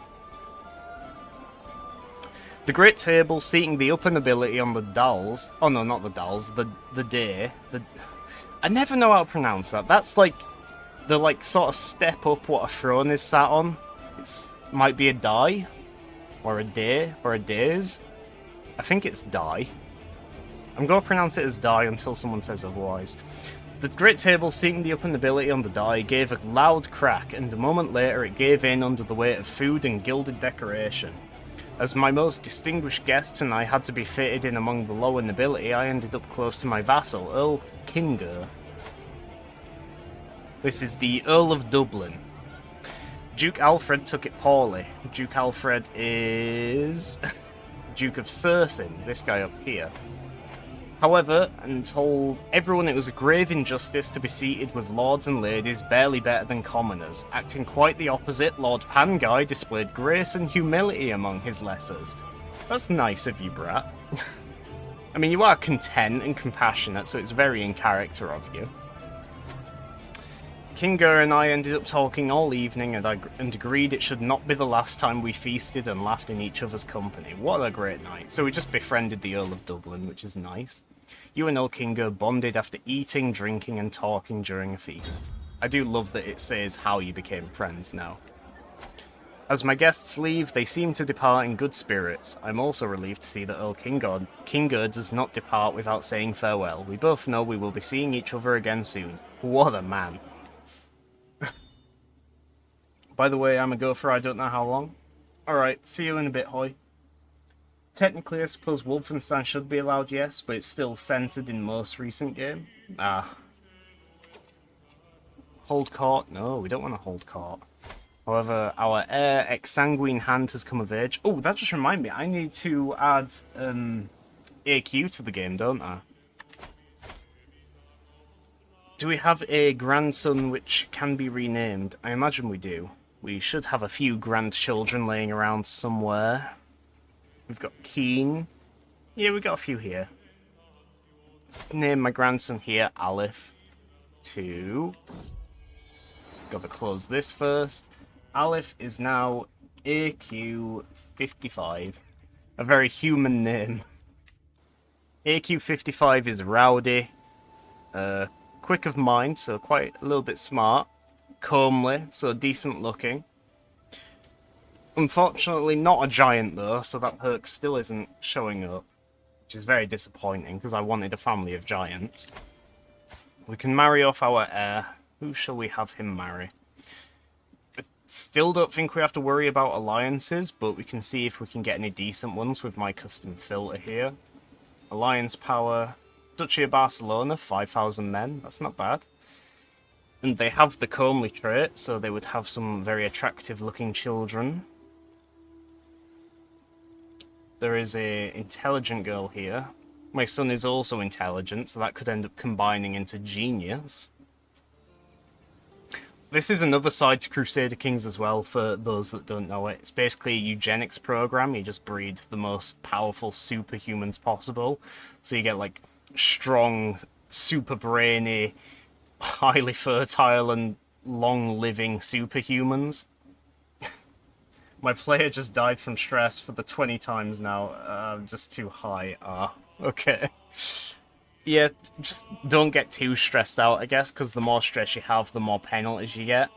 The Great Table, seating the upper nobility on the Dals. Oh no, not the Dals, the Day. I never know how to pronounce that. That's like the sort of step up what a throne is sat on. It might be a die. Or a day, or a days. I think it's die. I'm going to pronounce it as die until someone says otherwise. The Great Table, seeing the upper nobility on the die, gave a loud crack, and a moment later it gave in under the weight of food and gilded decoration. As my most distinguished guests and I had to be fitted in among the lower nobility, I ended up close to my vassal, Earl Kinger. This is the Earl of Dublin. Duke Alfred took it poorly. Duke Alfred is Duke of Sursin, this guy up here. However, and told everyone it was a grave injustice to be seated with lords and ladies barely better than commoners. Acting quite the opposite, Lord Panguy displayed grace and humility among his lessers. That's nice of you, brat. I mean, you are content and compassionate, so it's very in character of you. Kinger and I ended up talking all evening and agreed it should not be the last time we feasted and laughed in each other's company. What a great night. So we just befriended the Earl of Dublin, which is nice. You and Earl Kinger bonded after eating, drinking and talking during a feast. I do love that it says how you became friends now. As my guests leave, they seem to depart in good spirits. I'm also relieved to see that Earl Kinger does not depart without saying farewell. We both know we will be seeing each other again soon. What a man. By the way, I'm a go for I don't know how long. Alright, see you in a bit, Hoy. Technically, I suppose Wolfenstein should be allowed, yes, but it's still censored in most recent game. Hold court? No, we don't want to hold court. However, our heir exsanguine hand has come of age. Oh, that just reminded me, I need to add AQ to the game, don't I? Do we have a grandson which can be renamed? I imagine we do. We should have a few grandchildren laying around somewhere. We've got Keen. Yeah, we've got a few here. Let's name my grandson here Aleph. 2. Gotta close this first. Aleph is now AQ 55. A very human name. AQ 55 is rowdy. Quick of mind, so quite a little bit smart. Comely, so decent looking. Unfortunately not a giant though, so that perk still isn't showing up. Which is very disappointing, because I wanted a family of giants. We can marry off our heir. Who shall we have him marry? I still don't think we have to worry about alliances, but we can see if we can get any decent ones with my custom filter here. Alliance power. Duchy of Barcelona, 5,000 men. That's not bad. And they have the comely trait, so they would have some very attractive looking children. There is a intelligent girl here. My son is also intelligent, so that could end up combining into genius. This is another side to Crusader Kings as well, for those that don't know it. It's basically a eugenics program. You just breed the most powerful superhumans possible. So you get like strong, super brainy, highly fertile and long-living superhumans. My player just died from stress for the 20 times now. Just too high. Okay. Yeah, just don't get too stressed out, I guess, because the more stress you have, the more penalties you get.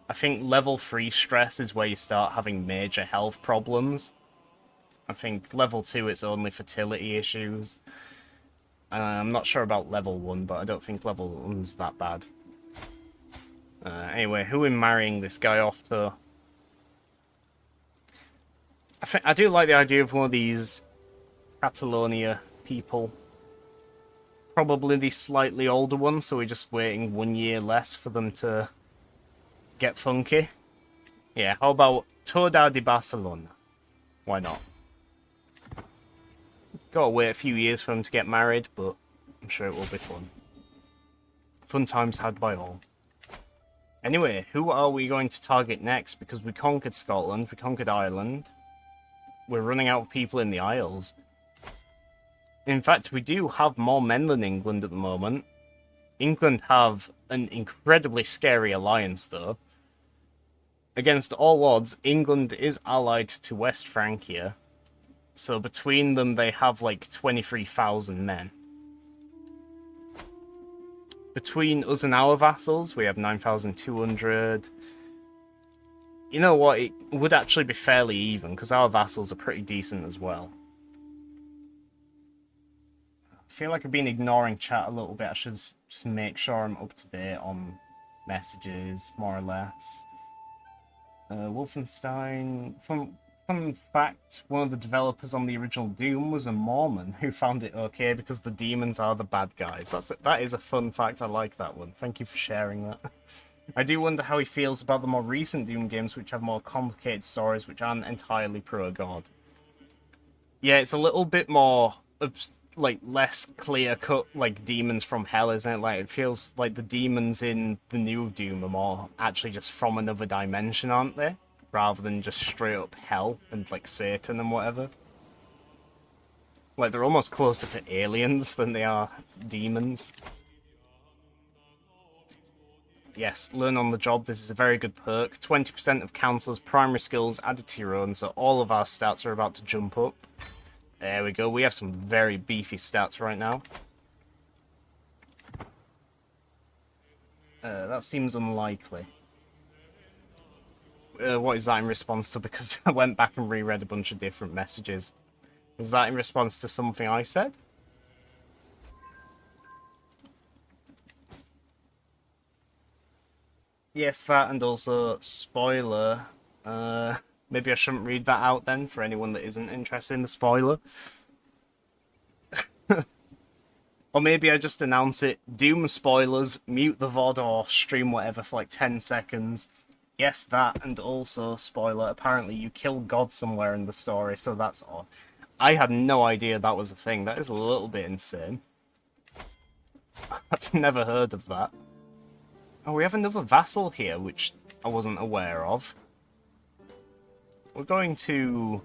I think level 3 stress is where you start having major health problems. I think level 2 it's only fertility issues. I'm not sure about level 1, but I don't think level 1's that bad. Anyway, who am marrying this guy off to? I do like the idea of one of these Catalonia people. Probably the slightly older one, so we're just waiting 1 year less for them to get funky. Yeah, how about Toda de Barcelona? Why not? Gotta wait a few years for them to get married, but I'm sure it will be fun. Fun times had by all. Anyway, who are we going to target next? Because we conquered Scotland, we conquered Ireland. We're running out of people in the Isles. In fact, we do have more men than England at the moment. England have an incredibly scary alliance, though. Against all odds, England is allied to West Francia. So between them, they have like 23,000 men. Between us and our vassals, we have 9,200. You know what? It would actually be fairly even, because our vassals are pretty decent as well. I feel like I've been ignoring chat a little bit. I should Just make sure I'm up to date on messages, more or less. Wolfenstein. Fun fact, one of the developers on the original Doom was a Mormon who found it okay because the demons are the bad guys. That is a fun fact. I like that one. Thank you for sharing that. I do wonder how he feels about the more recent Doom games, which have more complicated stories, which aren't entirely pro-God. Yeah, it's a little bit more, like, less clear-cut, like, demons from hell, isn't it? Like, it feels like the demons in the new Doom are more actually just from another dimension, aren't they? Rather than just straight-up hell and, like, Satan and whatever. Like, they're almost closer to aliens than they are demons. Yes, learn on the job. This is a very good perk. 20% of councillors' primary skills added to your own, so all of our stats are about to jump up. There we go. We have some very beefy stats right now. That seems unlikely. What is that in response to? Because I went back and reread a bunch of different messages. Is that in response to something I said? Yes, that, and also, spoiler, maybe I shouldn't read that out then, for anyone that isn't interested in the spoiler. Or maybe I just announce it, Doom spoilers, mute the VOD or stream whatever for like 10 seconds. Yes, that, and also, spoiler, apparently you kill God somewhere in the story, so that's odd. I had no idea that was a thing. That is a little bit insane. I've never heard of that. Oh, we have another vassal here, which I wasn't aware of. We're going to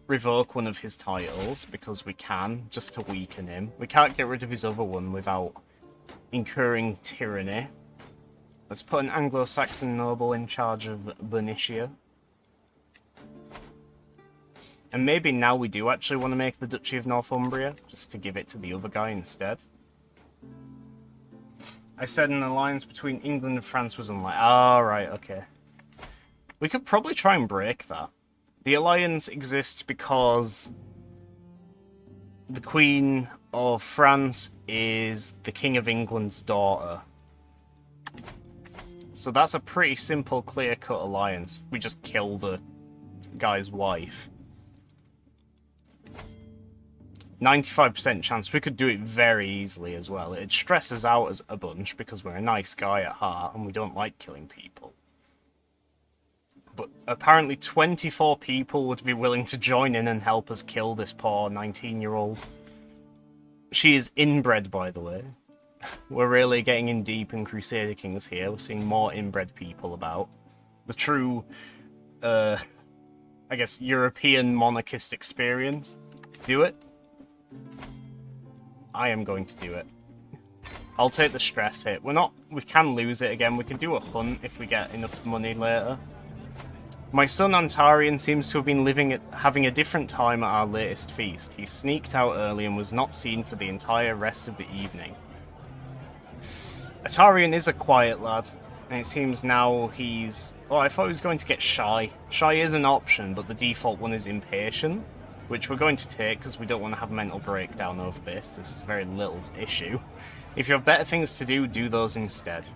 revoke one of his titles, because we can, just to weaken him. We can't get rid of his other one without incurring tyranny. Let's put an Anglo-Saxon noble in charge of Bernicia. And maybe now we do actually want to make the Duchy of Northumbria, just to give it to the other guy instead. I said an alliance between England and France was unlikely. Ah, right, okay. We could probably try and break that. The alliance exists because the Queen of France is the King of England's daughter. So that's a pretty simple, clear-cut alliance. We just kill the guy's wife. 95% chance. We could do it very easily as well. It stresses out as a bunch because we're a nice guy at heart and we don't like killing people. But apparently 24 people would be willing to join in and help us kill this poor 19-year-old. She is inbred, by the way. We're really getting in deep in Crusader Kings here. We're seeing more inbred people about. The true, I guess, European monarchist experience. Do it. I am going to do it. I'll take the stress hit. We can lose it again. We can do a hunt if we get enough money later. My son Antarian seems to have been having a different time at our latest feast. He sneaked out early and was not seen for the entire rest of the evening. Antarian is a quiet lad, and it seems now he's... Oh, I thought he was going to get shy. Shy is an option, but the default one is impatient, which we're going to take because we don't want to have a mental breakdown over this. This is a very little issue. If you have better things to do, do those instead.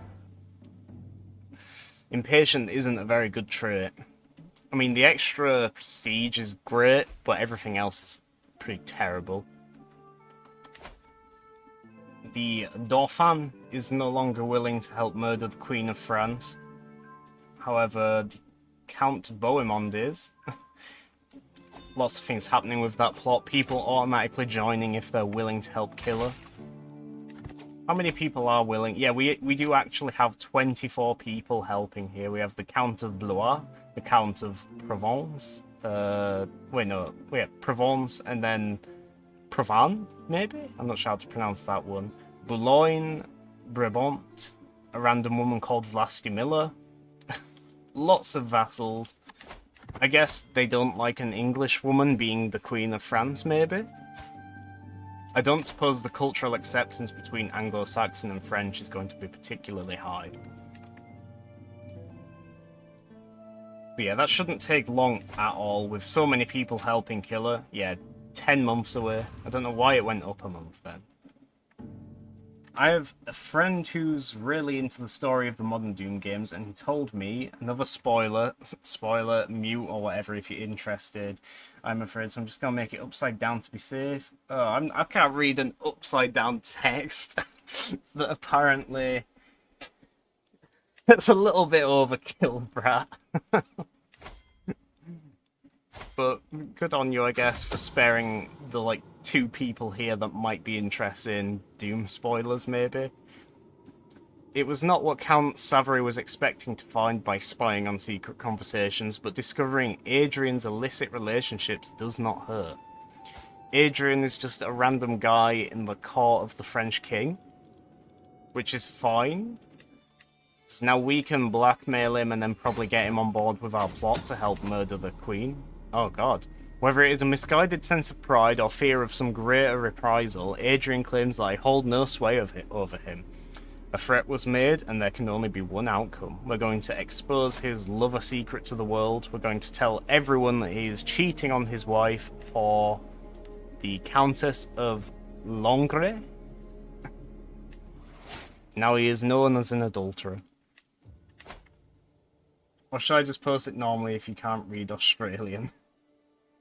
Impatient isn't a very good trait. I mean, the extra prestige is great, but everything else is pretty terrible. The Dauphin is no longer willing to help murder the Queen of France. However, Count Bohemond is. Lots of things happening with that plot. People automatically joining if they're willing to help kill her. How many people are willing? Yeah, we do actually have 24 people helping here. We have the Count of Blois, the Count of Provence. Provence and then Provence, maybe? I'm not sure how to pronounce that one. Boulogne, Brabant, a random woman called Vlastimilla. Lots of vassals. I guess they don't like an English woman being the Queen of France, maybe? I don't suppose the cultural acceptance between Anglo-Saxon and French is going to be particularly high. But yeah, that shouldn't take long at all, with so many people helping kill her. Yeah, 10 months away. I don't know why it went up a month then. I have a friend who's really into the story of the modern Doom games, and he told me, another spoiler, mute or whatever if you're interested, I'm afraid, so I'm just going to make it upside down to be safe. I can't read an upside down text that apparently... It's a little bit overkill, brat. But good on you, I guess, for sparing the, like, 2 people here that might be interested in Doom spoilers, maybe. It was not what Count Savary was expecting to find by spying on secret conversations, but discovering Adrian's illicit relationships does not hurt. Adrian is just a random guy in the court of the French king, which is fine. So now we can blackmail him and then probably get him on board with our plot to help murder the queen. Oh god. Whether it is a misguided sense of pride or fear of some greater reprisal, Adrian claims that I hold no sway over him. A threat was made, and there can only be one outcome. We're going to expose his lover secret to the world. We're going to tell everyone that he is cheating on his wife for the Countess of Langres. Now he is known as an adulterer. Or should I just post it normally if you can't read Australian?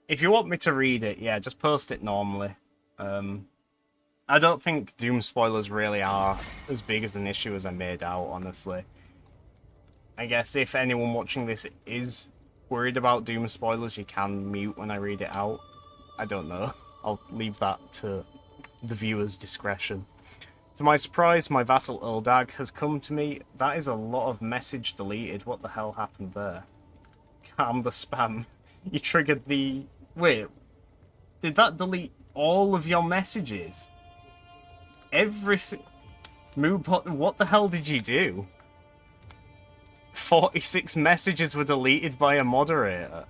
If you want me to read it, yeah, just post it normally. I don't think Doom spoilers really are as big as an issue as I made out, honestly. I guess if anyone watching this is worried about Doom spoilers, you can mute when I read it out. I don't know. I'll leave that to the viewer's discretion. To my surprise, my vassal Uldag has come to me. That is a lot of message deleted. What the hell happened there? Calm the spam. You triggered the... Wait. Did that delete all of your messages? Every... Moobot, what the hell did you do? 46 messages were deleted by a moderator.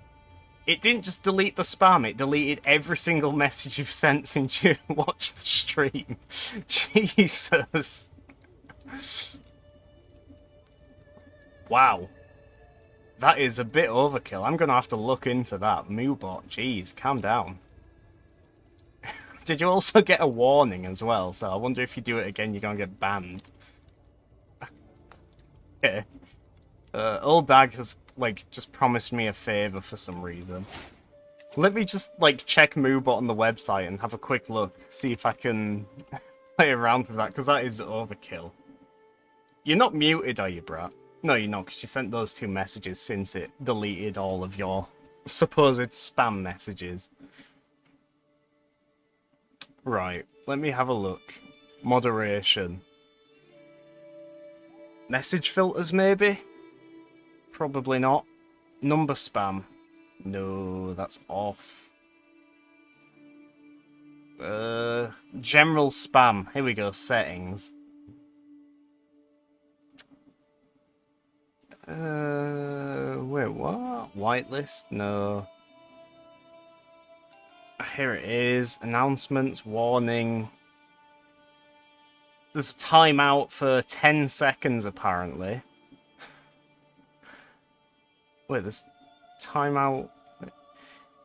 It didn't just delete the spam, it deleted every single message you've sent since you watched the stream. Jesus. Wow. That is a bit overkill. I'm going to have to look into that. Moobot, jeez, calm down. Did you also get a warning as well? So I wonder if you do it again, you're going to get banned. Okay. Old Dag has, like, just promised me a favour for some reason. Let me just, like, check Moobot on the website and have a quick look. See if I can play around with that, because that is overkill. You're not muted, are you, brat? No, you're not, because you sent those 2 messages since it deleted all of your supposed spam messages. Right, let me have a look. Moderation. Message filters, maybe? Probably not. Number spam. No, that's off. General spam. Here we go, settings. Wait, what? Whitelist? No. Here it is. Announcements, warning. There's a timeout for 10 seconds, apparently. Wait, there's timeout.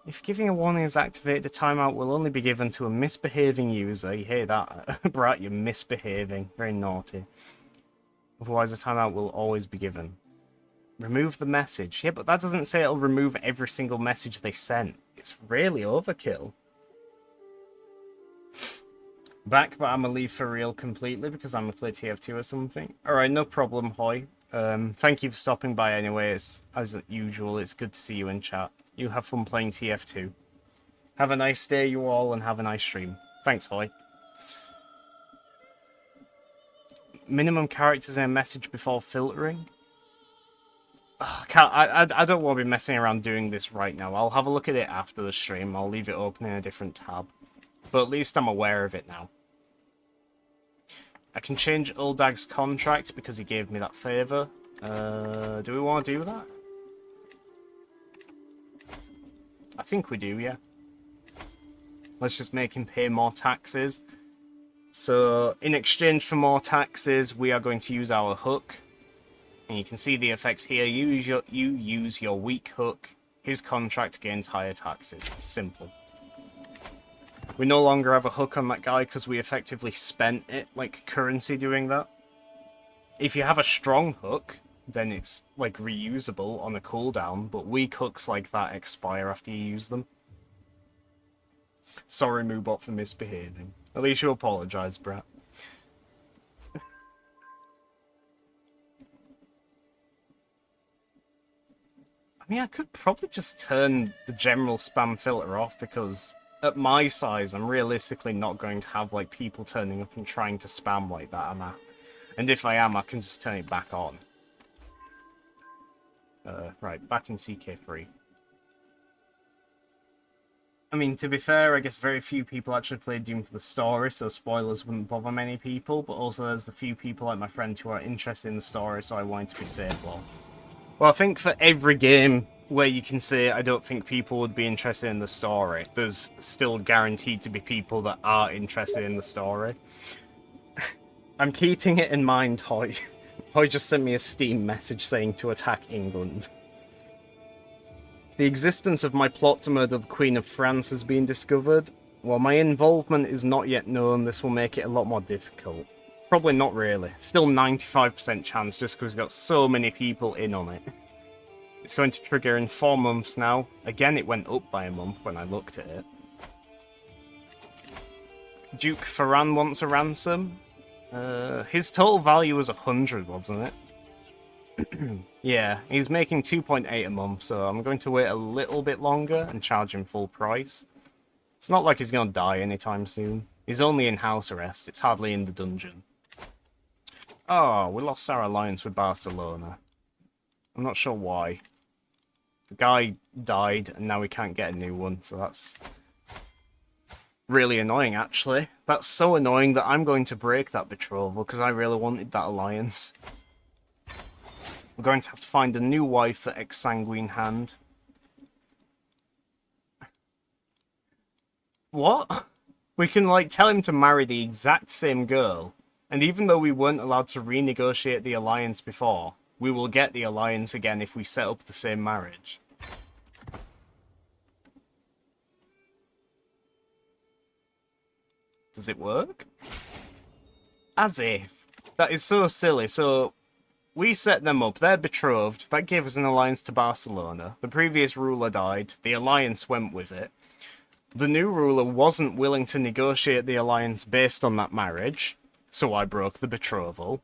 If giving a warning is activated, the timeout will only be given to a misbehaving user. You hear that? Brat, you're misbehaving. Very naughty. Otherwise, a timeout will always be given. Remove the message. Yeah, but that doesn't say it'll remove every single message they sent. It's really overkill. Back, but I'm gonna leave for real completely because I'm gonna play TF2 or something. Alright, no problem, Hoy. Thank you for stopping by anyway. As usual, it's good to see you in chat. You have fun playing TF2. Have a nice day, you all, and have a nice stream. Thanks, Hoy. Minimum characters in a message before filtering. I don't want to be messing around doing this right now. I'll have a look at it after the stream. I'll leave it open in a different tab. But at least I'm aware of it now. I can change Uldag's contract because he gave me that favour. Do we want to do that? I think we do, yeah. Let's just make him pay more taxes. So, in exchange for more taxes, we are going to use our hook. And you can see the effects here. You use your weak hook. His contract gains higher taxes. Simple. We no longer have a hook on that guy because we effectively spent it like currency doing that. If you have a strong hook, then it's like reusable on a cooldown, but weak hooks like that expire after you use them. Sorry, Moobot, for misbehaving. At least you apologise, Brat. I mean, I could probably just turn the general spam filter off because at my size, I'm realistically not going to have like people turning up and trying to spam like that, am I? And if I am, I can just turn it back on. Right, back in CK3. I mean, to be fair, I guess very few people actually played Doom for the story, so spoilers wouldn't bother many people, but also there's the few people like my friend who are interested in the story, so I wanted to be safe. Well, I think for every game where you can say I don't think people would be interested in the story, there's still guaranteed to be people that are interested in the story. I'm keeping it in mind, Hoy. Hoy just sent me a Steam message saying to attack England. The existence of my plot to murder the Queen of France has been discovered. While my involvement is not yet known, this will make it a lot more difficult. Probably not really. Still 95% chance just because we've got so many people in on it. It's going to trigger in 4 months now. Again, it went up by a month when I looked at it. Duke Ferran wants a ransom. His total value was 100, wasn't it? Yeah, he's making 2.8 a month, so I'm going to wait a little bit longer and charge him full price. It's not like he's going to die anytime soon. He's only in house arrest, it's hardly in the dungeon. Oh, we lost our alliance with Barcelona. I'm not sure why. The guy died, and now we can't get a new one, so that's really annoying, actually. That's so annoying that I'm going to break that betrothal, because I really wanted that alliance. We're going to have to find a new wife for Exsanguine Hand. What? We can, like, tell him to marry the exact same girl, and even though we weren't allowed to renegotiate the alliance before, we will get the alliance again if we set up the same marriage. Does it work? As if. That is so silly. So, we set them up, they're betrothed, that gave us an alliance to Barcelona. The previous ruler died, the alliance went with it. The new ruler wasn't willing to negotiate the alliance based on that marriage, so I broke the betrothal.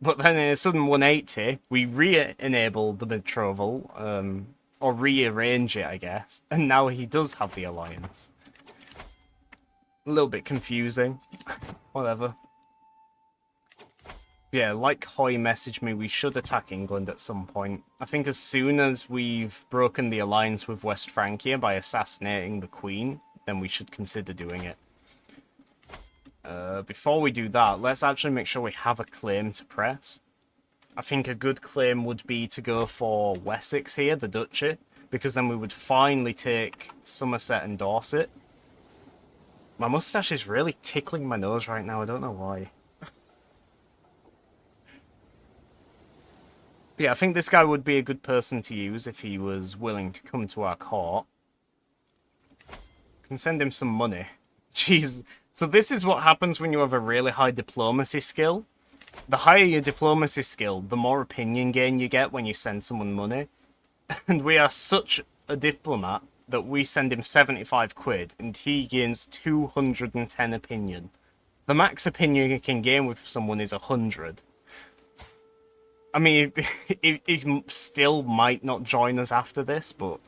But then in a sudden 180, we re-enable the betrothal, or rearrange it, I guess, and now he does have the alliance. A little bit confusing. Whatever. Yeah, like Hoy messaged me, we should attack England at some point. I think as soon as we've broken the alliance with West Francia by assassinating the Queen, then we should consider doing it. Before we do that, let's actually make sure we have a claim to press. I think a good claim would be to go for Wessex here, the duchy, because then we would finally take Somerset and Dorset. My mustache is really tickling my nose right now, I don't know why. Yeah, I think this guy would be a good person to use if he was willing to come to our court. Can send him some money. Jeez. So this is what happens when you have a really high diplomacy skill. The higher your diplomacy skill, the more opinion gain you get when you send someone money. And we are such a diplomat that we send him 75 quid and he gains 210 opinion. The max opinion you can gain with someone is 100. I mean, he still might not join us after this, but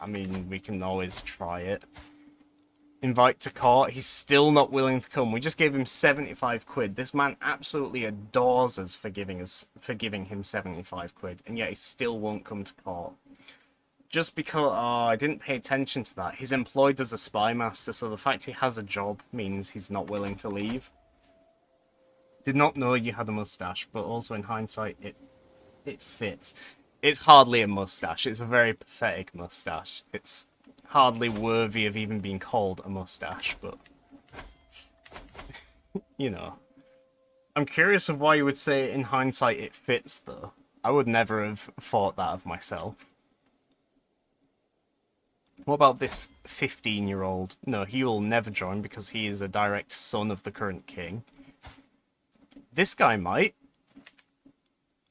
I mean, we can always try it. Invite to court. He's still not willing to come. We just gave him 75 quid. This man absolutely adores us for giving him 75 quid, and yet he still won't come to court. Just because, I didn't pay attention to that. He's employed as a spy master, so the fact he has a job means he's not willing to leave. Did not know you had a mustache, but also in hindsight, it fits. It's hardly a mustache. It's a very pathetic mustache. It's hardly worthy of even being called a mustache, but you know. I'm curious of why you would say in hindsight it fits, though. I would never have thought that of myself. What about this 15-year-old? No, he will never join because he is a direct son of the current king. This guy might.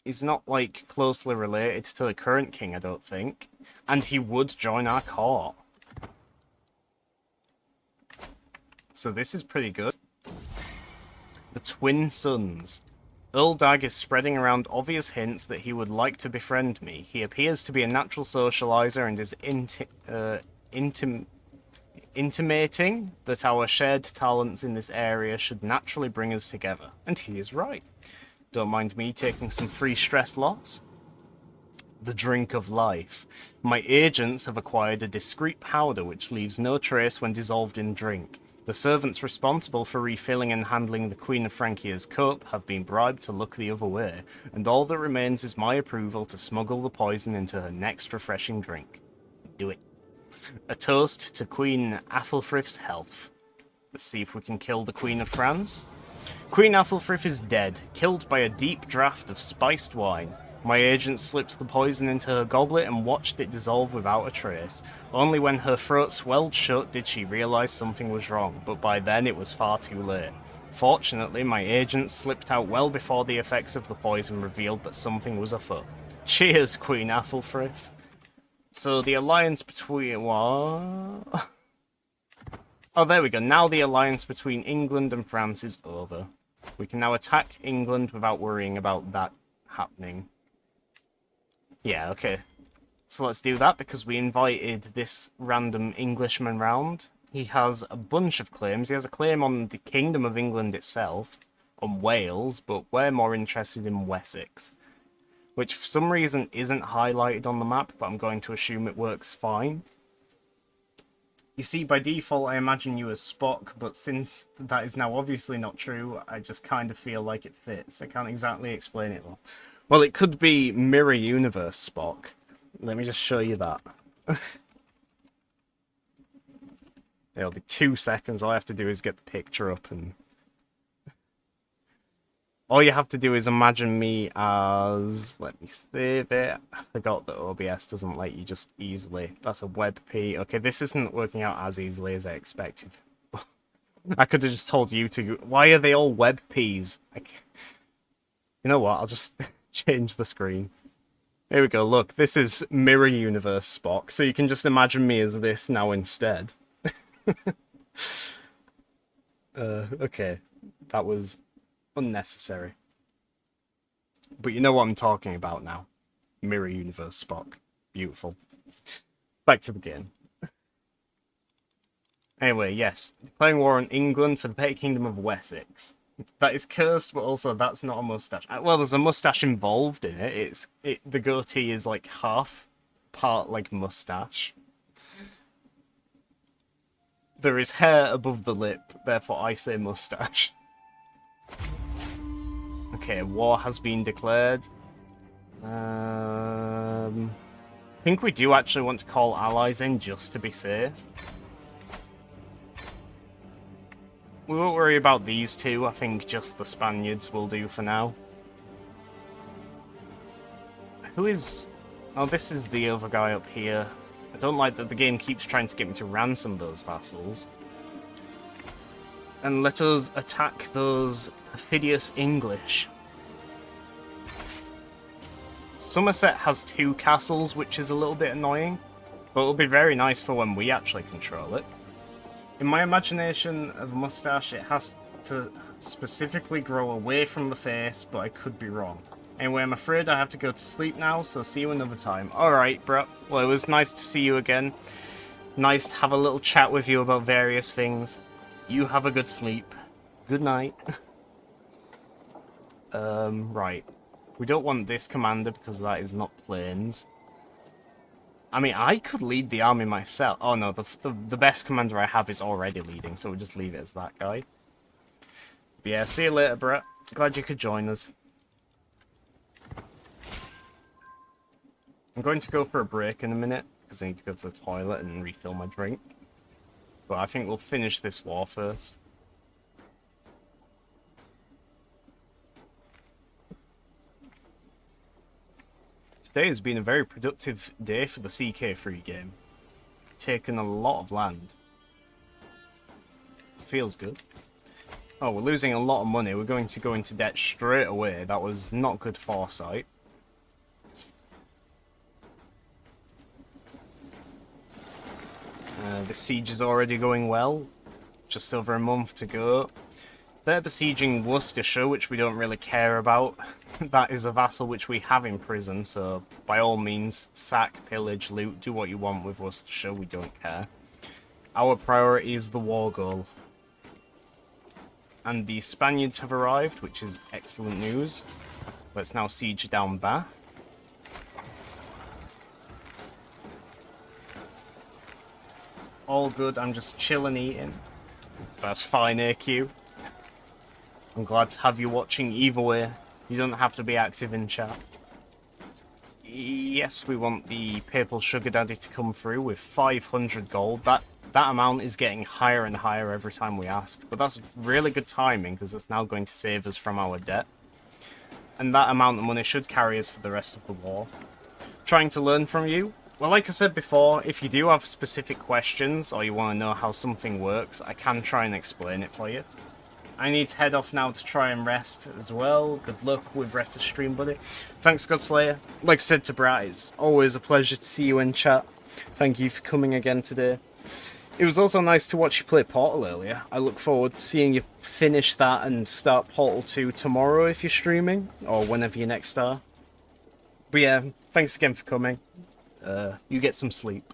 He's not, like, closely related to the current king, I don't think. And he would join our court. So this is pretty good. The twin sons. Earl Dag is spreading around obvious hints that he would like to befriend me. He appears to be a natural socializer and is intimating that our shared talents in this area should naturally bring us together. And he is right. Don't mind me taking some free stress loss. The drink of life. My agents have acquired a discreet powder which leaves no trace when dissolved in drink. The servants responsible for refilling and handling the Queen of Frankia's cup have been bribed to look the other way, and all that remains is my approval to smuggle the poison into her next refreshing drink. Do it. A toast to Queen Athelfrith's health. Let's see if we can kill the Queen of France. Queen Athelfrith is dead, killed by a deep draught of spiced wine. My agent slipped the poison into her goblet and watched it dissolve without a trace. Only when her throat swelled shut did she realise something was wrong, but by then it was far too late. Fortunately, my agent slipped out well before the effects of the poison revealed that something was afoot. Cheers, Queen Athelfrith. So the alliance between... what? Oh, there we go. Now the alliance between England and France is over. We can now attack England without worrying about that happening. Yeah, okay. So let's do that because we invited this random Englishman round. He has a bunch of claims. He has a claim on the Kingdom of England itself, on Wales, but we're more interested in Wessex, which for some reason isn't highlighted on the map, but I'm going to assume it works fine. You see, by default, I imagine you as Spock, but since that is now obviously not true, I just kind of feel like it fits. I can't exactly explain it though. Well, it could be Mirror Universe Spock. Let me just show you that. It'll be 2 seconds. All I have to do is get the picture up, and all you have to do is imagine me as... let me save it. I forgot that OBS doesn't let you just easily... that's a WebP. Okay, this isn't working out as easily as I expected. I could have just told you to... why are they all WebPs? You know what? I'll just change the screen. Here we go. Look, this is Mirror Universe Spock, so you can just imagine me as this now instead. Okay. That was unnecessary. But you know what I'm talking about now. Mirror Universe Spock. Beautiful. Back to the game. Anyway, yes. Declaring war on England for the petty kingdom of Wessex. That is cursed, but also that's not a mustache. Well, there's a mustache involved in it. The goatee is like half part like mustache. There is hair above the lip, therefore I say mustache. Okay, war has been declared. I think we do actually want to call allies in just to be safe. We won't worry about these two. I think just the Spaniards will do for now. Who is... oh, this is the other guy up here. I don't like that the game keeps trying to get me to ransom those vassals. And let us attack those perfidious English. Somerset has 2 castles, which is a little bit annoying, but it'll be very nice for when we actually control it. In my imagination of a mustache, it has to specifically grow away from the face, but I could be wrong. Anyway, I'm afraid I have to go to sleep now, so see you another time. Alright, bro. Well, it was nice to see you again. Nice to have a little chat with you about various things. You have a good sleep. Good night. Right. We don't want this commander because that is not plains. I mean, I could lead the army myself. Oh no, the best commander I have is already leading, so we'll just leave it as that guy. But yeah, see you later, Brett. Glad you could join us. I'm going to go for a break in a minute, because I need to go to the toilet and refill my drink. But I think we'll finish this war first. Today has been a very productive day for the CK3 game. taken a lot of land. Feels good. Oh, we're losing a lot of money. We're going to go into debt straight away. That was not good foresight. The siege is already going well. Just over a month to go. They're besieging Worcestershire, which we don't really care about. That is a vassal which we have in prison, so by all means, sack, pillage, loot, do what you want with Worcestershire, we don't care. Our priority is the war goal. And the Spaniards have arrived, which is excellent news. Let's now siege down Bath. All good, I'm just chilling eating. That's fine, AQ. I'm glad to have you watching either way. You don't have to be active in chat. Yes, we want the Papal Sugar Daddy to come through with 500 gold. That amount is getting higher and higher every time we ask. But that's really good timing, because it's now going to save us from our debt. And that amount of money should carry us for the rest of the war. Trying to learn from you? Well, like I said before, if you do have specific questions, or you want to know how something works, I can try and explain it for you. I need to head off now to try and rest as well. Good luck with rest of the stream, buddy. Thanks, Godslayer. Like I said to Brat, it's always a pleasure to see you in chat. Thank you for coming again today. It was also nice to watch you play Portal earlier. I look forward to seeing you finish that and start Portal 2 tomorrow if you're streaming, or whenever you next are. But yeah, thanks again for coming. You get some sleep.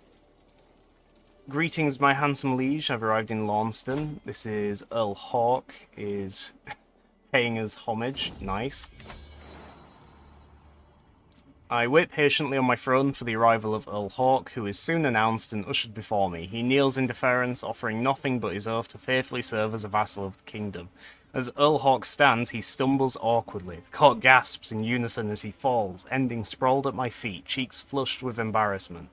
Greetings, my handsome liege. I've arrived in Launceston. This is Earl Hawke, is paying us homage. Nice. I wait patiently on my throne for the arrival of Earl Hawke, who is soon announced and ushered before me. He kneels in deference, offering nothing but his oath to faithfully serve as a vassal of the kingdom. As Earl Hawke stands, he stumbles awkwardly. The court gasps in unison as he falls, ending sprawled at my feet, cheeks flushed with embarrassment.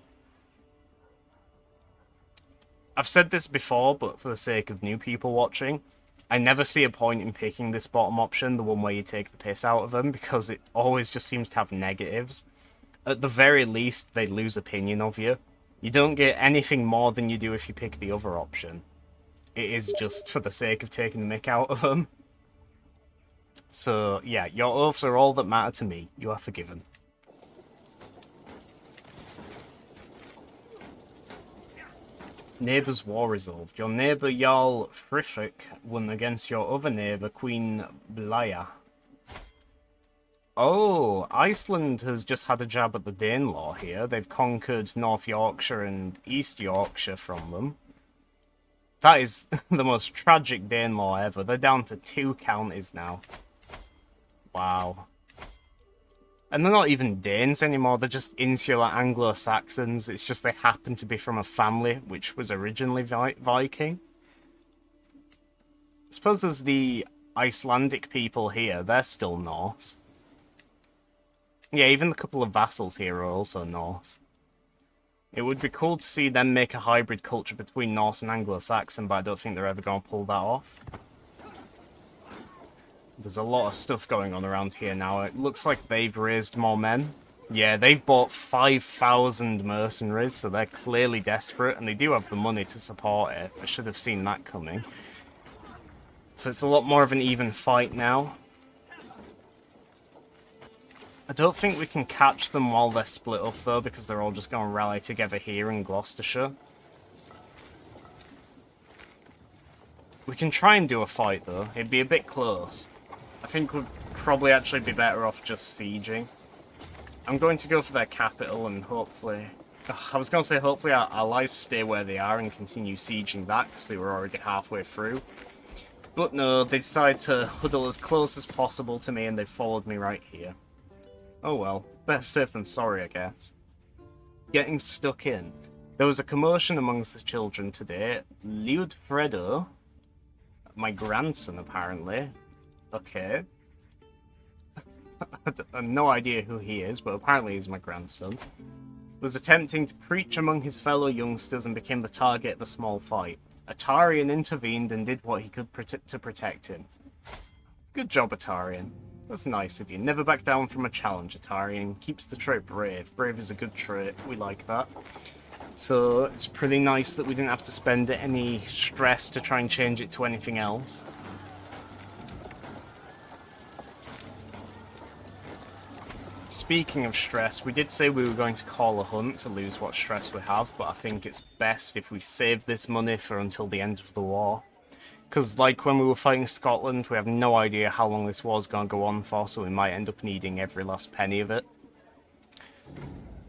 I've said this before, but for the sake of new people watching, I never see a point in picking this bottom option, the one where you take the piss out of them, because it always just seems to have negatives. At the very least, they lose opinion of you. You don't get anything more than you do if you pick the other option. It is just for the sake of taking the mick out of them. So, yeah, your oaths are all that matter to me. You are forgiven. Neighbours' war resolved. Your neighbour Jarl Frithric won against your other neighbour Queen Blaya. Oh, Iceland has just had a jab at the Danelaw here. They've conquered North Yorkshire and East Yorkshire from them. That is the most tragic Danelaw ever. They're down to 2 counties now. Wow. And they're not even Danes anymore, they're just insular Anglo-Saxons. It's just they happen to be from a family which was originally Viking. I suppose there's the Icelandic people here, they're still Norse. Yeah, even the couple of vassals here are also Norse. It would be cool to see them make a hybrid culture between Norse and Anglo-Saxon, but I don't think they're ever going to pull that off. There's a lot of stuff going on around here now. It looks like they've raised more men. Yeah, they've bought 5,000 mercenaries, so they're clearly desperate, and they do have the money to support it. I should have seen that coming. So it's a lot more of an even fight now. I don't think we can catch them while they're split up, though, because they're all just going to rally together here in Gloucestershire. We can try and do a fight, though. It'd be a bit close. I think we'd probably actually be better off just sieging. I'm going to go for their capital and hopefully... I was going to say hopefully our allies stay where they are and continue sieging that because they were already halfway through. But no, they decided to huddle as close as possible to me and they followed me right here. Oh well, better safe than sorry, I guess. Getting stuck in. There was a commotion amongst the children today. Liudfredo, my grandson apparently. Okay. I have no idea who he is, but apparently he's my grandson. Was attempting to preach among his fellow youngsters and became the target of a small fight. Atarian intervened and did what he could to protect him. Good job, Atarian. That's nice of you. Never back down from a challenge, Atarian. Keeps the trait brave. Brave is a good trait. We like that. So it's pretty nice that we didn't have to spend any stress to try and change it to anything else. Speaking of stress, we did say we were going to call a hunt to lose what stress we have, but I think it's best if we save this money for until the end of the war. Because, like when we were fighting Scotland, we have no idea how long this war's going to go on for, so we might end up needing every last penny of it.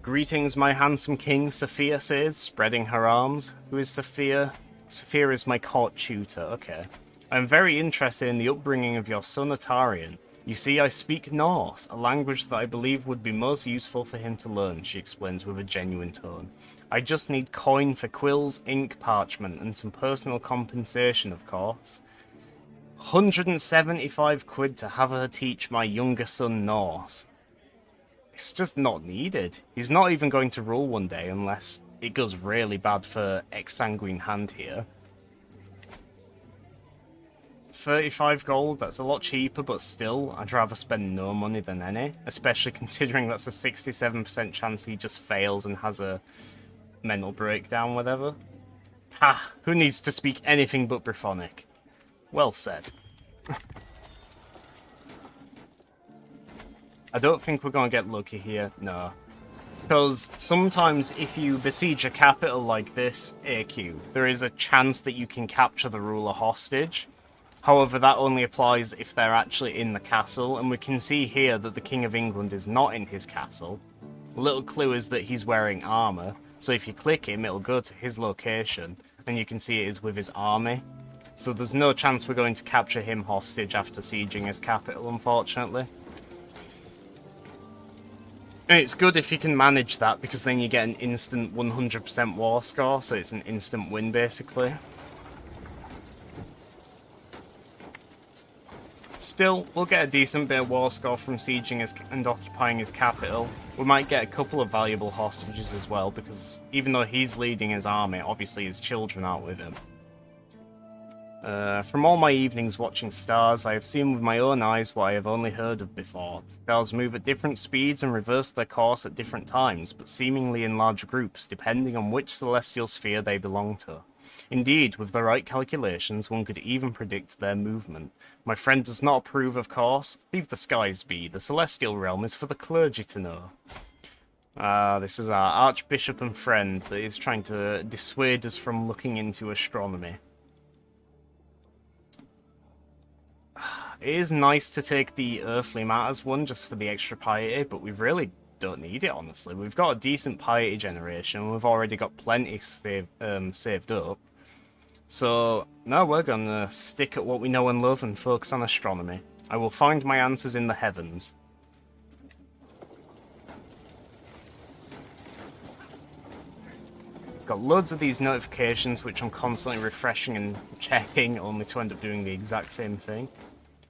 Greetings, my handsome king, Sophia says, spreading her arms. Who is Sophia? Sophia is my court tutor, okay. I'm very interested in the upbringing of your son Atarian. You see, I speak Norse, a language that I believe would be most useful for him to learn, she explains with a genuine tone. I just need coin for quills, ink, parchment, and some personal compensation, of course. 175 quid to have her teach my younger son Norse. It's just not needed. He's not even going to rule one day unless it goes really bad for Exsanguine Hand here. 35 gold, that's a lot cheaper, but still, I'd rather spend no money than any, especially considering that's a 67% chance he just fails and has a mental breakdown, whatever. Ha! Who needs to speak anything but Brythonic? Well said. I don't think we're going to get lucky here, no. Because sometimes if you besiege a capital like this, AQ, there is a chance that you can capture the ruler hostage. However, that only applies if they're actually in the castle, and we can see here that the King of England is not in his castle. A little clue is that he's wearing armour, so if you click him, it'll go to his location, and you can see it is with his army. So there's no chance we're going to capture him hostage after sieging his capital, unfortunately. And it's good if you can manage that, because then you get an instant 100% war score, so it's an instant win, basically. Still, we'll get a decent bit of war score from sieging and occupying his capital. We might get a couple of valuable hostages as well, because even though he's leading his army, obviously his children aren't with him. From all my evenings watching stars, I have seen with my own eyes what I have only heard of before. The stars move at different speeds and reverse their course at different times, but seemingly in large groups, depending on which celestial sphere they belong to. Indeed, with the right calculations, one could even predict their movement. My friend does not approve, of course. Leave the skies be. The celestial realm is for the clergy to know. This is our archbishop and friend that is trying to dissuade us from looking into astronomy. It is nice to take the Earthly Matters one just for the extra piety, but we really don't need it, honestly. We've got a decent piety generation, we've already got plenty saved up. So, now we're gonna stick at what we know and love and focus on astronomy. I will find my answers in the heavens. Got loads of these notifications which I'm constantly refreshing and checking, only to end up doing the exact same thing.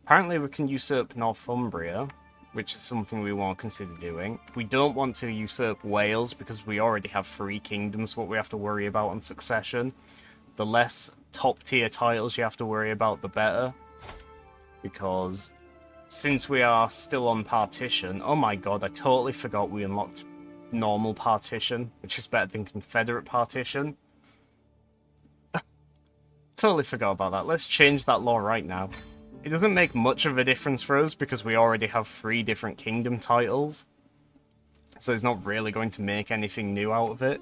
Apparently we can usurp Northumbria, which is something we want to consider doing. We don't want to usurp Wales because we already have 3 kingdoms what we have to worry about on succession. The less top tier titles you have to worry about, the better. Because since we are still on partition, oh my god, I totally forgot we unlocked normal partition, which is better than Confederate partition. Totally forgot about that. Let's change that law right now. It doesn't make much of a difference for us because we already have 3 different kingdom titles. So it's not really going to make anything new out of it.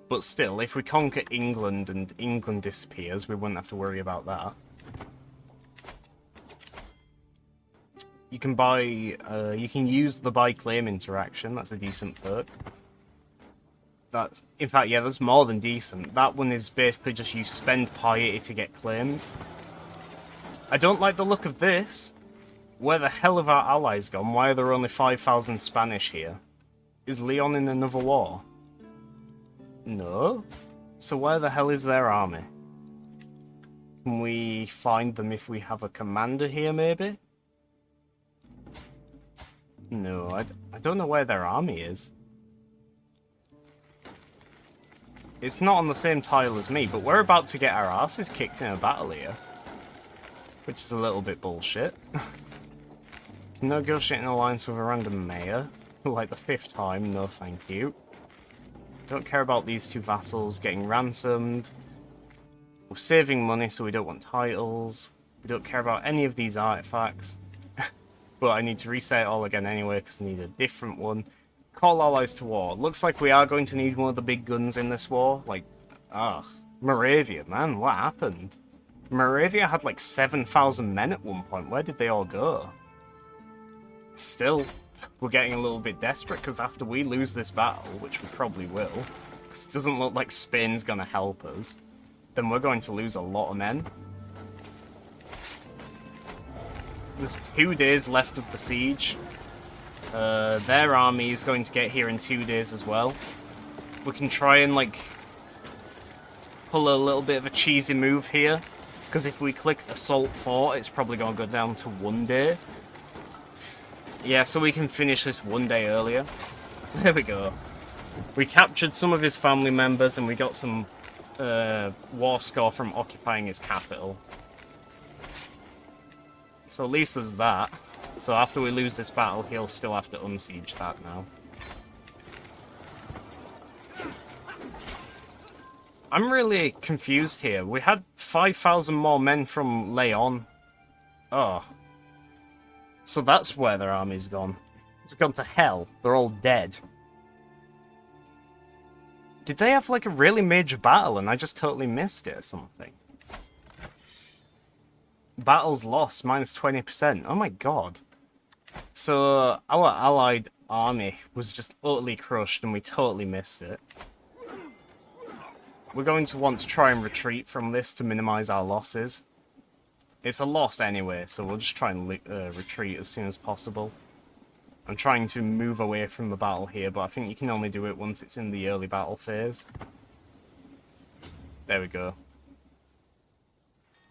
But still, if we conquer England and England disappears, we wouldn't have to worry about that. You can buy, you can use the buy claim interaction. That's a decent perk. That's, in fact, yeah, that's more than decent. That one is basically just you spend piety to get claims. I don't like the look of this. Where the hell have our allies gone? Why are there only 5,000 Spanish here? Is Leon in another war? No? So where the hell is their army? Can we find them if we have a commander here, maybe? No, I don't know where their army is. It's not on the same tile as me, but we're about to get our asses kicked in a battle here. Which is a little bit bullshit. Can negotiate an alliance with a random mayor. Like the 5th time, no thank you. Don't care about these two vassals getting ransomed. We're saving money, so we don't want titles. We don't care about any of these artifacts. But I need to reset it all again anyway, because I need a different one. Call allies to war. Looks like we are going to need one of the big guns in this war. Like, Moravia, man, what happened? Moravia had like 7,000 men at one point. Where did they all go? Still, we're getting a little bit desperate, because after we lose this battle, which we probably will, because it doesn't look like Spain's going to help us, then we're going to lose a lot of men. There's 2 days left of the siege. Their army is going to get here in 2 days as well. We can try and, like, pull a little bit of a cheesy move here. Because if we click Assault Fort, it's probably going to go down to 1 day. Yeah, so we can finish this 1 day earlier. There we go. We captured some of his family members and we got some war score from occupying his capital. So at least there's that. So after we lose this battle, he'll still have to unsiege that now. I'm really confused here. We had 5,000 more men from Leon. Oh. So that's where their army's gone. It's gone to hell. They're all dead. Did they have like a really major battle and I just totally missed it or something? Battles lost, minus 20%. Oh my god. So, our allied army was just utterly crushed and we totally missed it. We're going to want to try and retreat from this to minimize our losses. It's a loss anyway, so we'll just try and retreat as soon as possible. I'm trying to move away from the battle here, but I think you can only do it once it's in the early battle phase. There we go.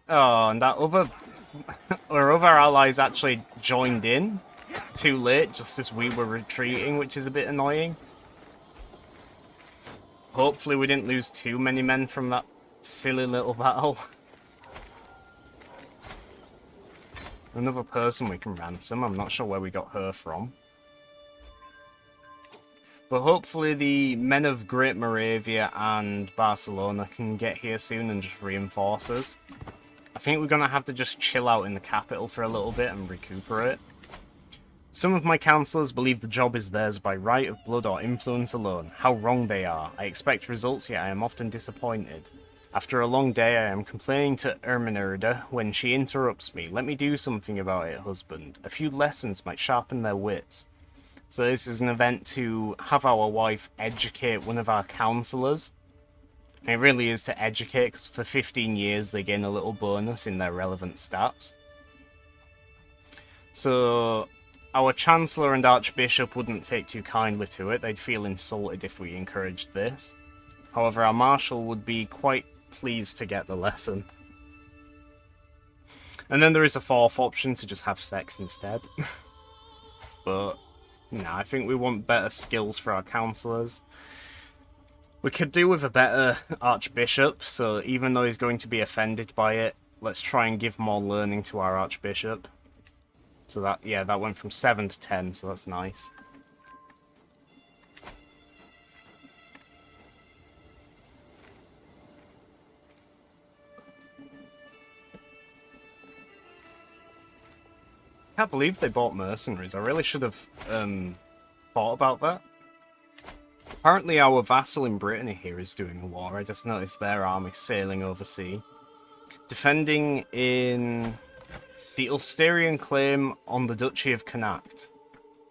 Oh, and that other... our other allies actually joined in too late, just as we were retreating, which is a bit annoying. Hopefully we didn't lose too many men from that silly little battle. Another person we can ransom. I'm not sure where we got her from. But hopefully the men of Great Moravia and Barcelona can get here soon and just reinforce us. I think we're going to have to just chill out in the capital for a little bit and recuperate. Some of my councillors believe the job is theirs by right of blood or influence alone. How wrong they are. I expect results, yet I am often disappointed. After a long day, I am complaining to Ermenerde when she interrupts me. Let me do something about it, husband. A few lessons might sharpen their wits. So this is an event to have our wife educate one of our councillors. It really is to educate, because for 15 years they gain a little bonus in their relevant stats. So our Chancellor and Archbishop wouldn't take too kindly to it. They'd feel insulted if we encouraged this. However, our Marshal would be quite pleased to get the lesson. And then there is a fourth option to just have sex instead. But, nah, I think we want better skills for our councillors. We could do with a better Archbishop, so even though he's going to be offended by it, let's try and give more learning to our Archbishop. So that, yeah, that went from 7 to 10, so that's nice. Can't believe they bought mercenaries. I really should have thought about that. Apparently our vassal in Brittany here is doing a war. I just noticed their army sailing overseas. Defending in the Ulsterian claim on the Duchy of Connacht.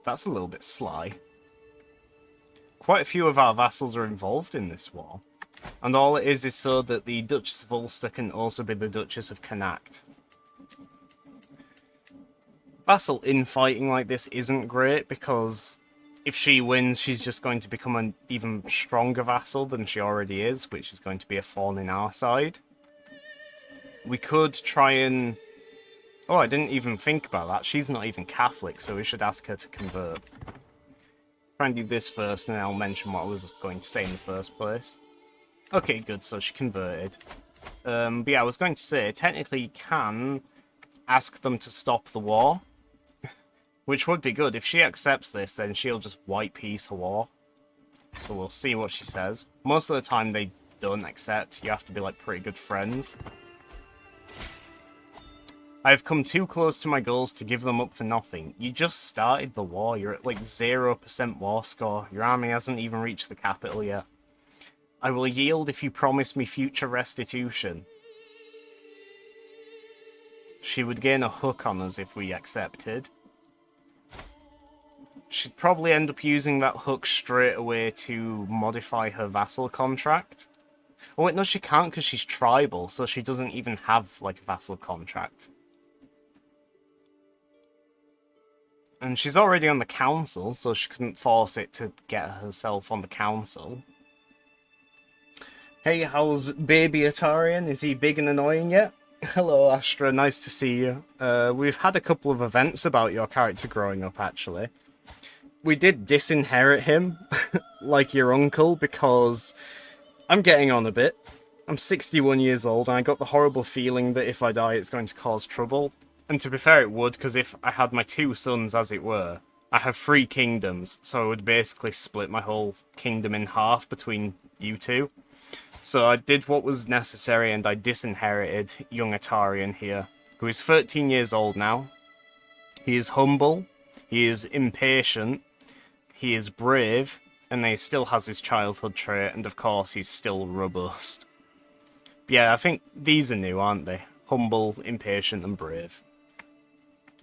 That's a little bit sly. Quite a few of our vassals are involved in this war. And all it is so that the Duchess of Ulster can also be the Duchess of Connacht. Vassal infighting like this isn't great, because if she wins, she's just going to become an even stronger vassal than she already is, which is going to be a thorn in our side. We could try and... Oh, I didn't even think about that. She's not even Catholic, so we should ask her to convert. Try and do this first, and then I'll mention what I was going to say in the first place. Okay, good, so she converted. But yeah, I was going to say, technically you can ask them to stop the war. Which would be good. If she accepts this, then she'll just white peace her war. So we'll see what she says. Most of the time they don't accept. You have to be like pretty good friends. I've come too close to my goals to give them up for nothing. You just started the war. You're at like 0% war score. Your army hasn't even reached the capital yet. I will yield if you promise me future restitution. She would gain a hook on us if we accepted. She'd probably end up using that hook straight away to modify her vassal contract. Oh wait, no, she can't because she's tribal, so she doesn't even have like a vassal contract. And she's already on the council, so she couldn't force it to get herself on the council. Hey, how's baby Atarian? Is he big and annoying yet? Hello, Astra. Nice to see you. We've had a couple of events about your character growing up, actually. We did disinherit him, like your uncle, because I'm getting on a bit. I'm 61 years old, and I got the horrible feeling that if I die, it's going to cause trouble. And to be fair, it would, because if I had my 2 sons, as it were, I have 3 kingdoms, so I would basically split my whole kingdom in half between you 2. So I did what was necessary, and I disinherited young Atarian here, who is 13 years old now. He is humble, he is impatient, he is brave, and he still has his childhood trait, and of course he's still robust. But yeah, I think these are new, aren't they? Humble, impatient, and brave.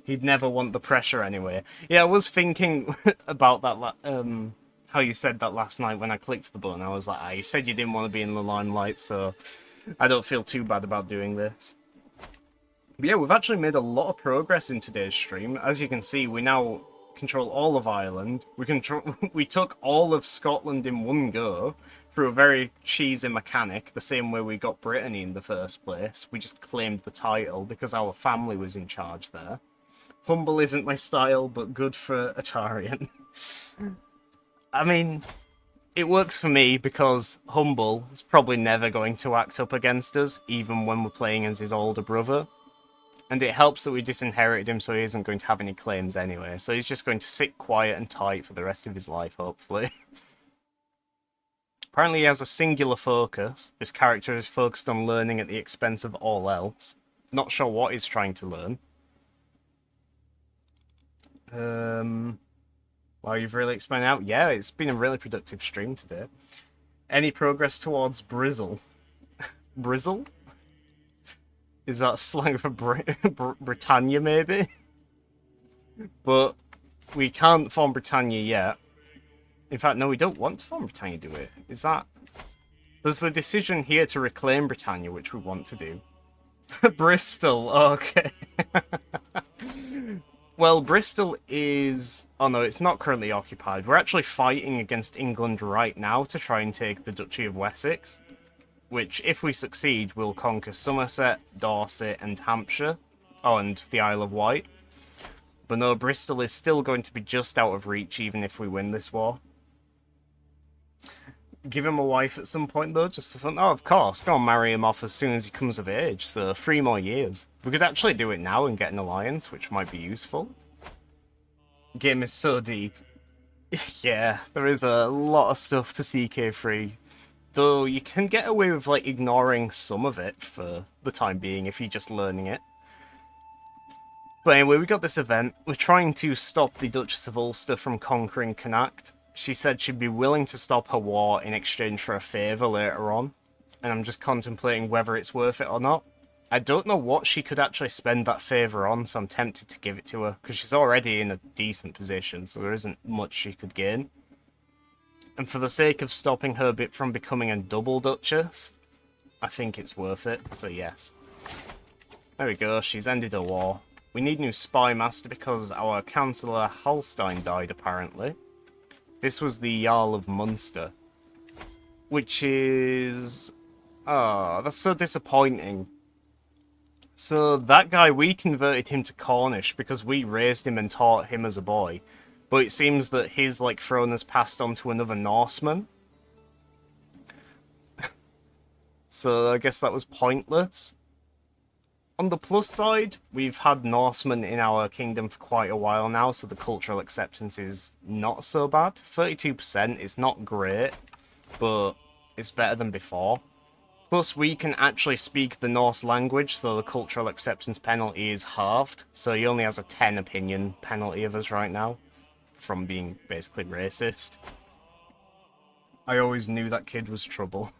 He'd never want the pressure anyway. Yeah, I was thinking about that, how you said that last night when I clicked the button. I was like, you said you didn't want to be in the limelight, so I don't feel too bad about doing this. But yeah, we've actually made a lot of progress in today's stream. As you can see, we now control all of Ireland. We took all of Scotland in one go through a very cheesy mechanic, the same way we got Brittany in the first place. We just claimed the title because our family was in charge there. Humble isn't my style, but good for Atarian. I mean, it works for me because Humble is probably never going to act up against us, even when we're playing as his older brother. And it helps that we disinherited him, so he isn't going to have any claims anyway. So he's just going to sit quiet and tight for the rest of his life, hopefully. Apparently he has a singular focus. This character is focused on learning at the expense of all else. Not sure what he's trying to learn. Well, you've really explained out. Yeah, it's been a really productive stream today. Any progress towards Brizzle? Brizzle? Is that slang for Britannia, maybe? But we can't form Britannia yet. In fact, no, we don't want to form Britannia, do we? Is that... There's the decision here to reclaim Britannia, which we want to do. Bristol, okay. Well, Bristol is... Oh no, it's not currently occupied. We're actually fighting against England right now to try and take the Duchy of Wessex. Which, if we succeed, will conquer Somerset, Dorset, and Hampshire. Oh, and the Isle of Wight. But no, Bristol is still going to be just out of reach, even if we win this war. Give him a wife at some point, though, just for fun. Oh, of course. Go and marry him off as soon as he comes of age. So, 3 more years. We could actually do it now and get an alliance, which might be useful. Game is so deep. Yeah, there is a lot of stuff to CK3. Though you can get away with, like, ignoring some of it for the time being if you're just learning it. But anyway, we got this event. We're trying to stop the Duchess of Ulster from conquering Connacht. She said she'd be willing to stop her war in exchange for a favour later on. And I'm just contemplating whether it's worth it or not. I don't know what she could actually spend that favour on, so I'm tempted to give it to her. Because she's already in a decent position, so there isn't much she could gain. And for the sake of stopping her from becoming a double Duchess, I think it's worth it, so yes. There we go, she's ended her war. We need new spy master because our councillor Halstein died, apparently. This was the Jarl of Munster. Which is... Oh, that's so disappointing. So that guy, we converted him to Cornish because we raised him and taught him as a boy. But it seems that his, like, throne has passed on to another Norseman. So I guess that was pointless. On the plus side, we've had Norsemen in our kingdom for quite a while now, so the cultural acceptance is not so bad. 32% is not great, but it's better than before. Plus, we can actually speak the Norse language, so the cultural acceptance penalty is halved. So he only has a 10 opinion penalty of us right now, from being basically racist. I always knew that kid was trouble.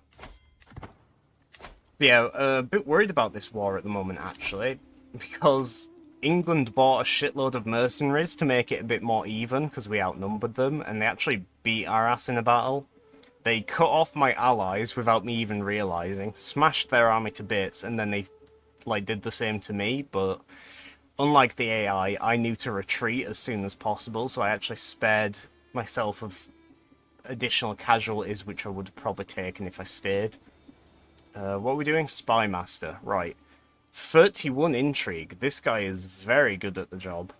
But yeah, a bit worried about this war at the moment, actually, because England bought a shitload of mercenaries to make it a bit more even, because we outnumbered them, and they actually beat our ass in a battle. They cut off my allies without me even realising, smashed their army to bits, and then they did the same to me, but unlike the AI, I knew to retreat as soon as possible, so I actually spared myself of additional casualties, which I would have probably taken if I stayed. What are we doing? Spy Master. Right. 31 intrigue. This guy is very good at the job.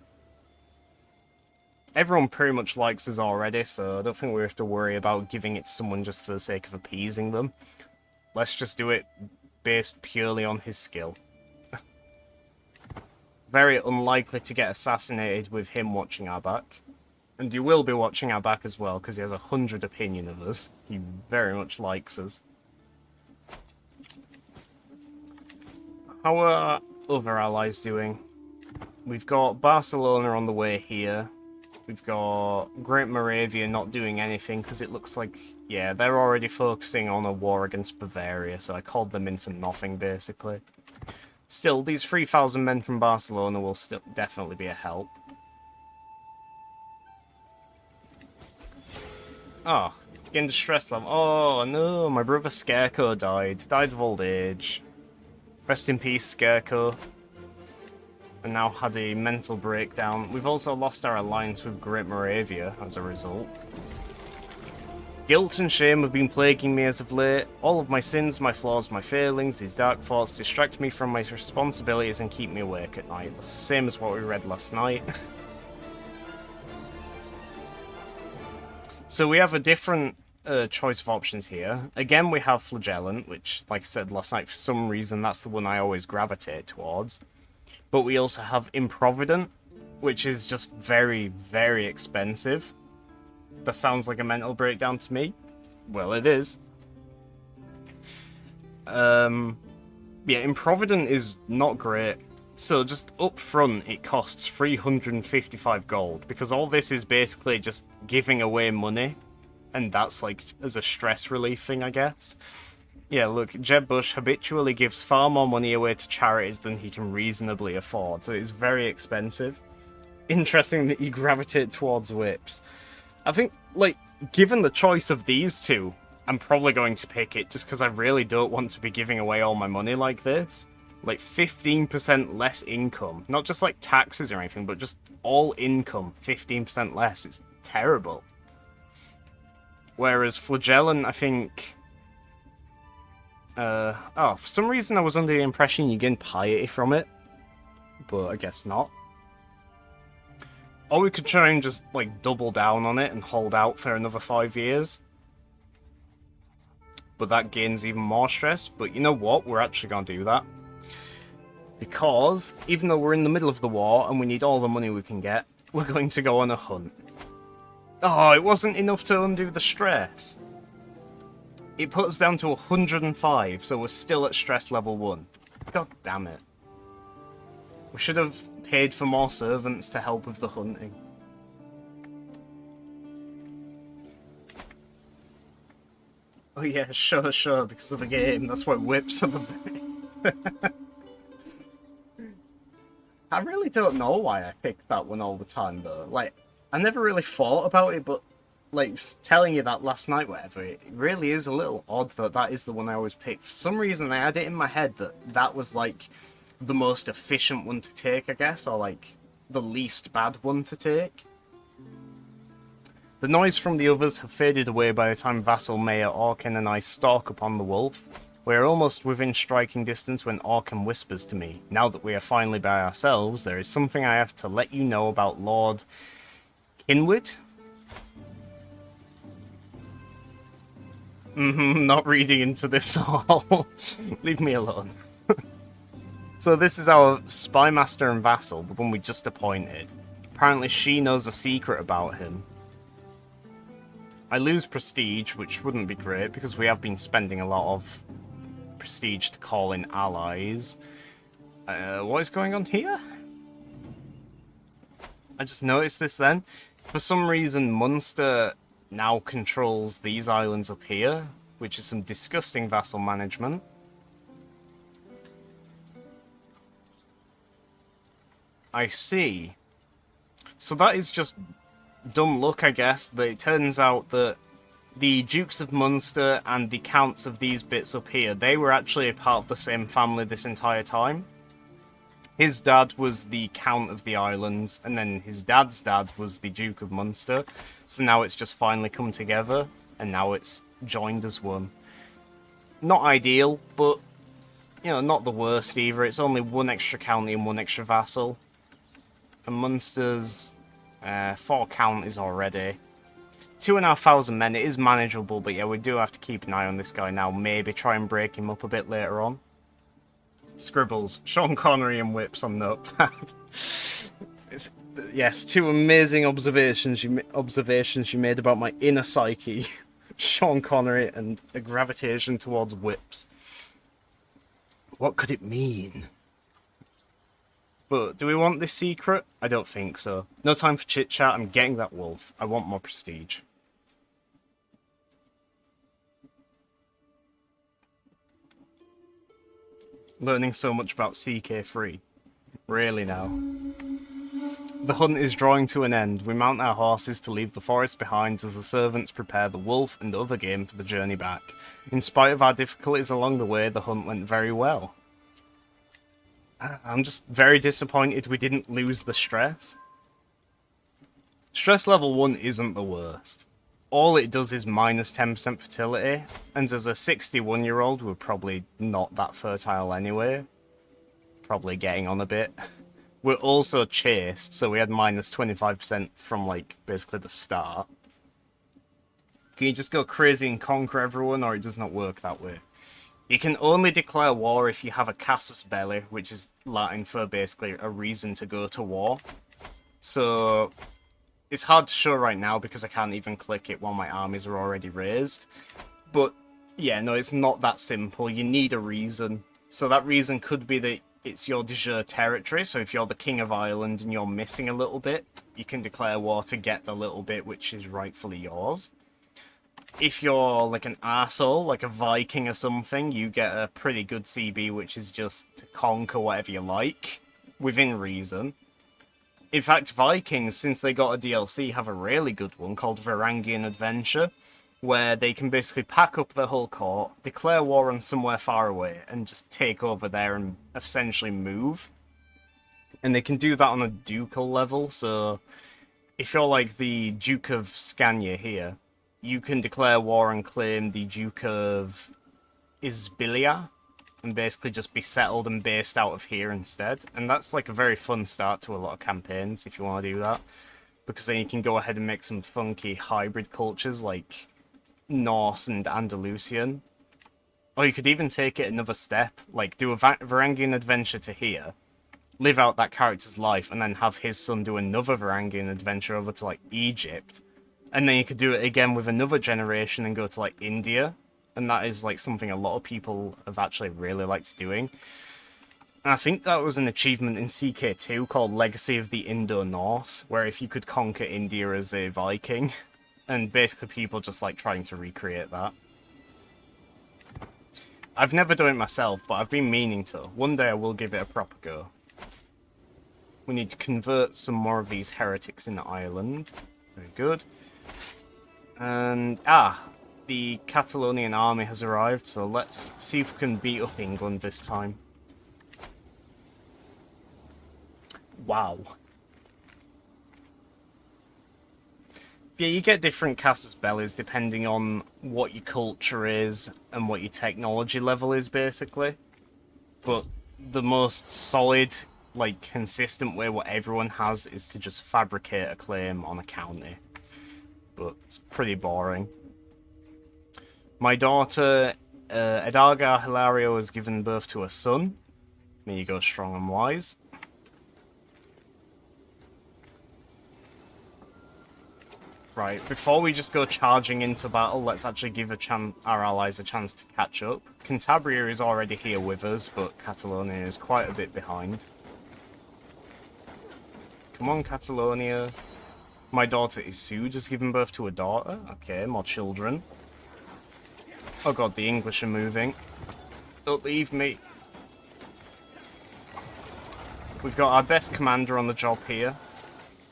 Everyone pretty much likes us already, so I don't think we have to worry about giving it to someone just for the sake of appeasing them. Let's just do it based purely on his skill. Very unlikely to get assassinated with him watching our back. And you will be watching our back as well, because he has 100 opinion of us. He very much likes us. How are other allies doing? We've got Barcelona on the way here. We've got Great Moravia not doing anything because it looks like, yeah, they're already focusing on a war against Bavaria, so I called them in for nothing, basically. Still, these 3,000 men from Barcelona will still definitely be a help. Oh, getting distress level. Oh no, my brother Scarecrow died. Died of old age. Rest in peace, Scarecrow. And now had a mental breakdown. We've also lost our alliance with Great Moravia as a result. Guilt and shame have been plaguing me as of late. All of my sins, my flaws, my failings, these dark thoughts distract me from my responsibilities and keep me awake at night. That's the same as what we read last night. So we have a different choice of options here. Again, we have Flagellant, which, like I said last night, for some reason, that's the one I always gravitate towards. But we also have Improvident, which is just very, very expensive. That sounds like a mental breakdown to me. Well, it is. Yeah, Improvident is not great. So just up front, it costs 355 gold, because all this is basically just giving away money. And that's like as a stress relief thing, I guess. Yeah, look, Jeb Bush habitually gives far more money away to charities than he can reasonably afford, so it's very expensive. Interesting that you gravitate towards whips. I think, given the choice of these two, I'm probably going to pick it just because I really don't want to be giving away all my money like this. 15% less income. Not just taxes or anything, but just all income, 15% less. It's terrible. Whereas Flagellant, I think... for some reason I was under the impression you gain piety from it. But I guess not. Or we could try and just, double down on it and hold out for another 5 years. But that gains even more stress. But you know what? We're actually going to do that. Because, even though we're in the middle of the war and we need all the money we can get, we're going to go on a hunt. Oh, it wasn't enough to undo the stress. It puts us down to 105, so we're still at stress level 1. God damn it. We should have paid for more servants to help with the hunting. Oh yeah, sure, because of the game. That's why whips are the best. I really don't know why I picked that one all the time, though. I never really thought about it, but, telling you that last night, whatever, it really is a little odd that that is the one I always pick. For some reason, I had it in my head that that was, the most efficient one to take, I guess, or, the least bad one to take. The noise from the others have faded away by the time Vassal Mayor Orkin and I stalk upon the wolf. We are almost within striking distance when Orkin whispers to me, "Now that we are finally by ourselves, there is something I have to let you know about Lord Kinwood." Not reading into this all. Leave me alone. So this is our spy master and vassal, the one we just appointed. Apparently she knows a secret about him. I lose prestige, which wouldn't be great, because we have been spending a lot of prestige to call in allies. What is going on here? I just noticed this then. For some reason, Munster now controls these islands up here, which is some disgusting vassal management. I see. So that is just dumb luck, I guess, that it turns out that the Dukes of Munster and the Counts of these bits up here, they were actually a part of the same family this entire time. His dad was the Count of the Islands, and then his dad's dad was the Duke of Munster. So now it's just finally come together, and now it's joined as one. Not ideal, but, you know, not the worst either. It's only one extra county and one extra vassal. And Munster's 4 count is already 2,500 men. It is manageable, but yeah, we do have to keep an eye on this guy now. Maybe try and break him up a bit later on. Scribbles, Sean Connery and whips on Notepad. Yes, 2 amazing observations you made about my inner psyche. Sean Connery and a gravitation towards whips. What could it mean? But do we want this secret? I don't think so. No time for chit-chat. I'm getting that wolf. I want more prestige. Learning so much about CK3. Really now. The hunt is drawing to an end. We mount our horses to leave the forest behind as the servants prepare the wolf and other game for the journey back. In spite of our difficulties along the way, the hunt went very well. I'm just very disappointed we didn't lose the stress. Stress level 1 isn't the worst. All it does is minus 10% fertility, and as a 61-year-old, we're probably not that fertile anyway. Probably getting on a bit. We're also chaste, so we had minus 25% from, like, basically the start. Can you just go crazy and conquer everyone, or it does not work that way? You can only declare war if you have a casus belli, which is Latin for basically a reason to go to war. So it's hard to show right now because I can't even click it while my armies are already raised. But yeah, no, it's not that simple. You need a reason. So that reason could be that it's your de jure territory. So if you're the King of Ireland and you're missing a little bit, you can declare war to get the little bit which is rightfully yours. If you're like an arsehole, like a Viking or something, you get a pretty good CB, which is just to conquer whatever you like, within reason. In fact, Vikings, since they got a DLC, have a really good one called Varangian Adventure, where they can basically pack up their whole court, declare war on somewhere far away, and just take over there and essentially move. And they can do that on a ducal level, so if you're like the Duke of Scania here, you can declare war and claim the Duke of Isbilia, and basically just be settled and based out of here instead. And that's like a very fun start to a lot of campaigns if you want to do that, because then you can go ahead and make some funky hybrid cultures like Norse and Andalusian. Or you could even take it another step, like do a Varangian adventure to here, live out that character's life, and then have his son do another Varangian adventure over to like Egypt. And then you could do it again with another generation and go to, like, India. And that is, like, something a lot of people have actually really liked doing. And I think that was an achievement in CK2 called Legacy of the Indo-Norse, where if you could conquer India as a Viking. And basically people just like trying to recreate that. I've never done it myself, but I've been meaning to. One day I will give it a proper go. We need to convert some more of these heretics in Ireland. Very good. And, the Catalonian army has arrived, so let's see if we can beat up England this time. Wow. Yeah, you get different casus bellis depending on what your culture is and what your technology level is, basically. But the most solid, like, consistent way what everyone has is to just fabricate a claim on a county. But it's pretty boring. My daughter, Edargar Hilario, has given birth to a son. There you go, strong and wise. Right, before we just go charging into battle, let's actually give our allies a chance to catch up. Cantabria is already here with us, but Catalonia is quite a bit behind. Come on, Catalonia. My daughter Isu just given birth to a daughter. Okay, more children. Oh god, the English are moving. Don't leave me. We've got our best commander on the job here.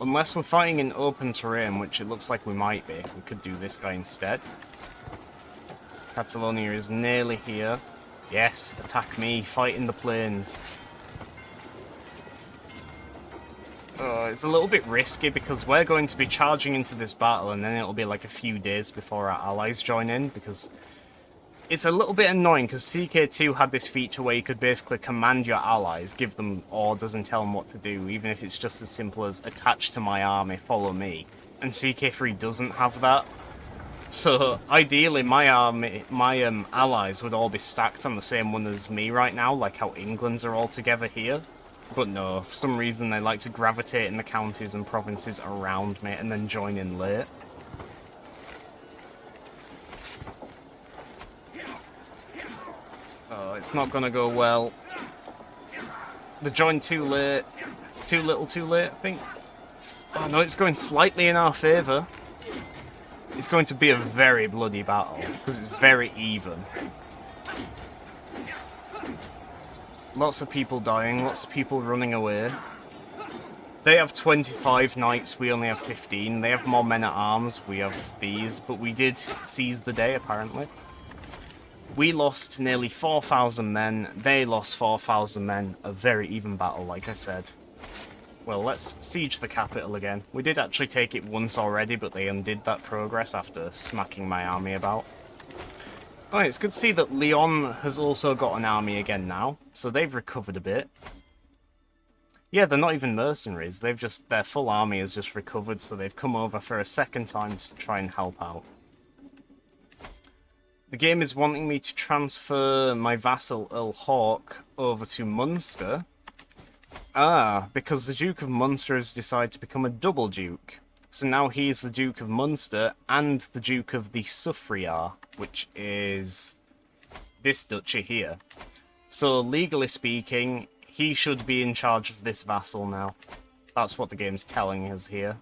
Unless we're fighting in open terrain, which it looks like we might be, we could do this guy instead. Catalonia is nearly here. Yes, attack me, fight in the plains. It's a little bit risky because we're going to be charging into this battle and then it'll be like a few days before our allies join in, because it's a little bit annoying because CK2 had this feature where you could basically command your allies, give them orders and tell them what to do, even if it's just as simple as attach to my army, follow me. And CK3 doesn't have that. So ideally my allies would all be stacked on the same one as me right now, like how England's are all together here. But no, for some reason they like to gravitate in the counties and provinces around me and then join in late. Oh, it's not gonna go well. They joined too late. Too little too late, I think. Oh no, it's going slightly in our favour. It's going to be a very bloody battle, because it's very even. Lots of people dying, lots of people running away. They have 25 knights, we only have 15. They have more men-at-arms, we have these, but we did seize the day, apparently. We lost nearly 4,000 men, they lost 4,000 men. A very even battle, like I said. Well, let's siege the capital again. We did actually take it once already, but they undid that progress after smacking my army about. Oh, it's good to see that Lyon has also got an army again now, so they've recovered a bit. Yeah, they're not even mercenaries, their full army has just recovered, so they've come over for a second time to try and help out. The game is wanting me to transfer my vassal Earl Hawke over to Munster. Ah, because the Duke of Munster has decided to become a double duke. So now he's the Duke of Munster and the Duke of the Suffriar, which is this duchy here. So legally speaking, he should be in charge of this vassal now. That's what the game's telling us here.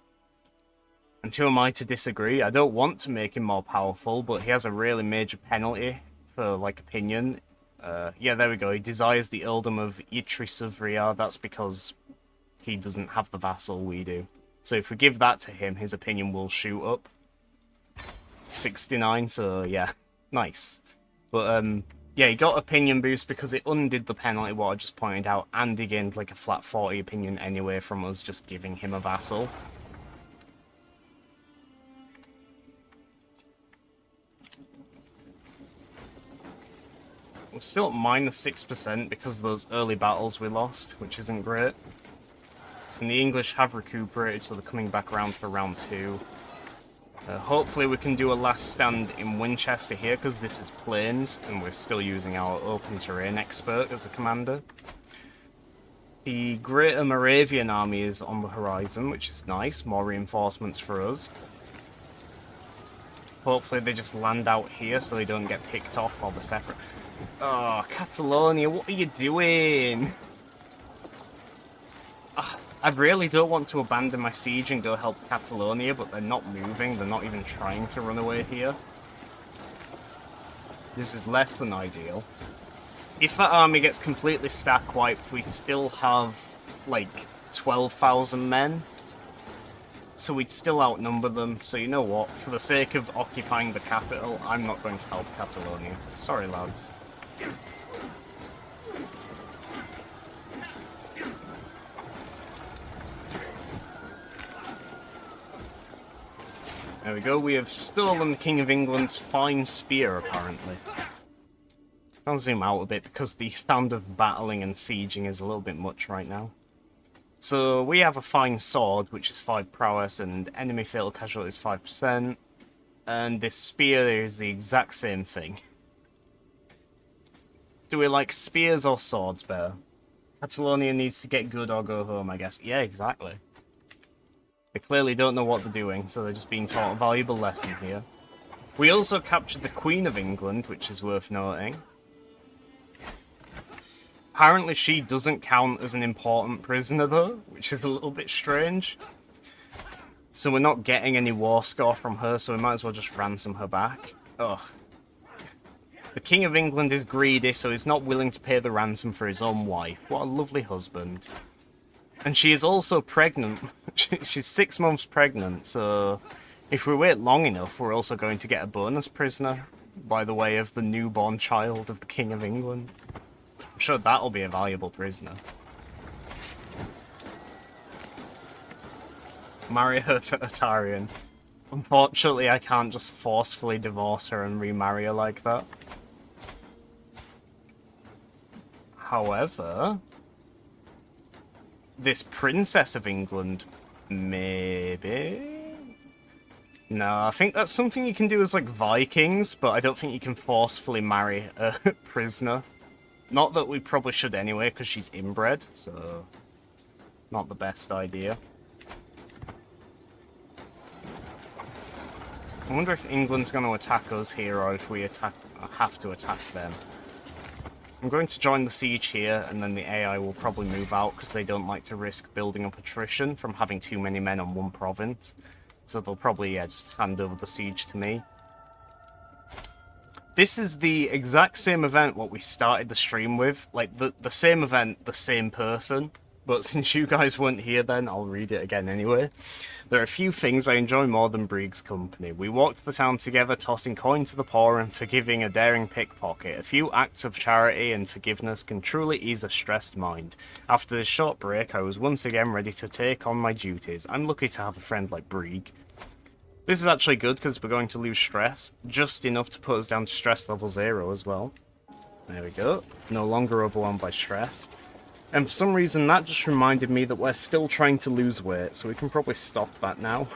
And who am I to disagree? I don't want to make him more powerful, but he has a really major penalty for, like, opinion. Yeah, there we go. He desires the earldom of Ytri-Suvriar. That's because he doesn't have the vassal we do. So if we give that to him, his opinion will shoot up. 69, so yeah, nice. But, yeah, he got opinion boost because it undid the penalty, what I just pointed out, and he gained, like, a flat 40 opinion anyway from us just giving him a vassal. We're still at minus 6% because of those early battles we lost, which isn't great. And the English have recuperated, so they're coming back around for round 2. Hopefully we can do a last stand in Winchester here, because this is plains, and we're still using our open terrain expert as a commander. The Greater Moravian army is on the horizon, which is nice. More reinforcements for us. Hopefully they just land out here so they don't get picked off while they're separate. Oh, Catalonia, what are you doing? I really don't want to abandon my siege and go help Catalonia, but they're not moving. They're not even trying to run away here. This is less than ideal. If that army gets completely stack wiped, we still have, like, 12,000 men. So we'd still outnumber them. So you know what? For the sake of occupying the capital, I'm not going to help Catalonia. Sorry, lads. There we go, we have stolen the King of England's fine spear, apparently. I'll zoom out a bit because the sound of battling and sieging is a little bit much right now. So we have a fine sword, which is 5 prowess, and enemy fatal casualty is 5%. And this spear is the exact same thing. Do we like spears or swords better? Catalonia needs to get good or go home, I guess. Yeah, exactly. They clearly don't know what they're doing, so they're just being taught a valuable lesson here. We also captured the Queen of England, which is worth noting. Apparently she doesn't count as an important prisoner, though, which is a little bit strange. So we're not getting any war score from her, so we might as well just ransom her back. Ugh. The King of England is greedy, so he's not willing to pay the ransom for his own wife. What a lovely husband. And she is also pregnant. She's 6 months pregnant, so if we wait long enough, we're also going to get a bonus prisoner by the way of the newborn child of the King of England. I'm sure that'll be a valuable prisoner. Marry her to Atarian. Unfortunately, I can't just forcefully divorce her and remarry her like that. However, this Princess of England, maybe? No, I think that's something you can do as, like, Vikings, but I don't think you can forcefully marry a prisoner. Not that we probably should anyway, because she's inbred, so not the best idea. I wonder if England's going to attack us here, or if we have to attack them. I'm going to join the siege here, and then the AI will probably move out, because they don't like to risk building up attrition from having too many men on one province. So they'll probably, just hand over the siege to me. This is the exact same event what we started the stream with. Like, the same event, the same person. But since you guys weren't here then, I'll read it again anyway. There are a few things I enjoy more than Brieg's company. We walked the town together, tossing coin to the poor and forgiving a daring pickpocket. A few acts of charity and forgiveness can truly ease a stressed mind. After this short break, I was once again ready to take on my duties. I'm lucky to have a friend like Brieg. This is actually good because we're going to lose stress. Just enough to put us down to stress level 0 as well. There we go. No longer overwhelmed by stress. And for some reason, that just reminded me that we're still trying to lose weight, so we can probably stop that now.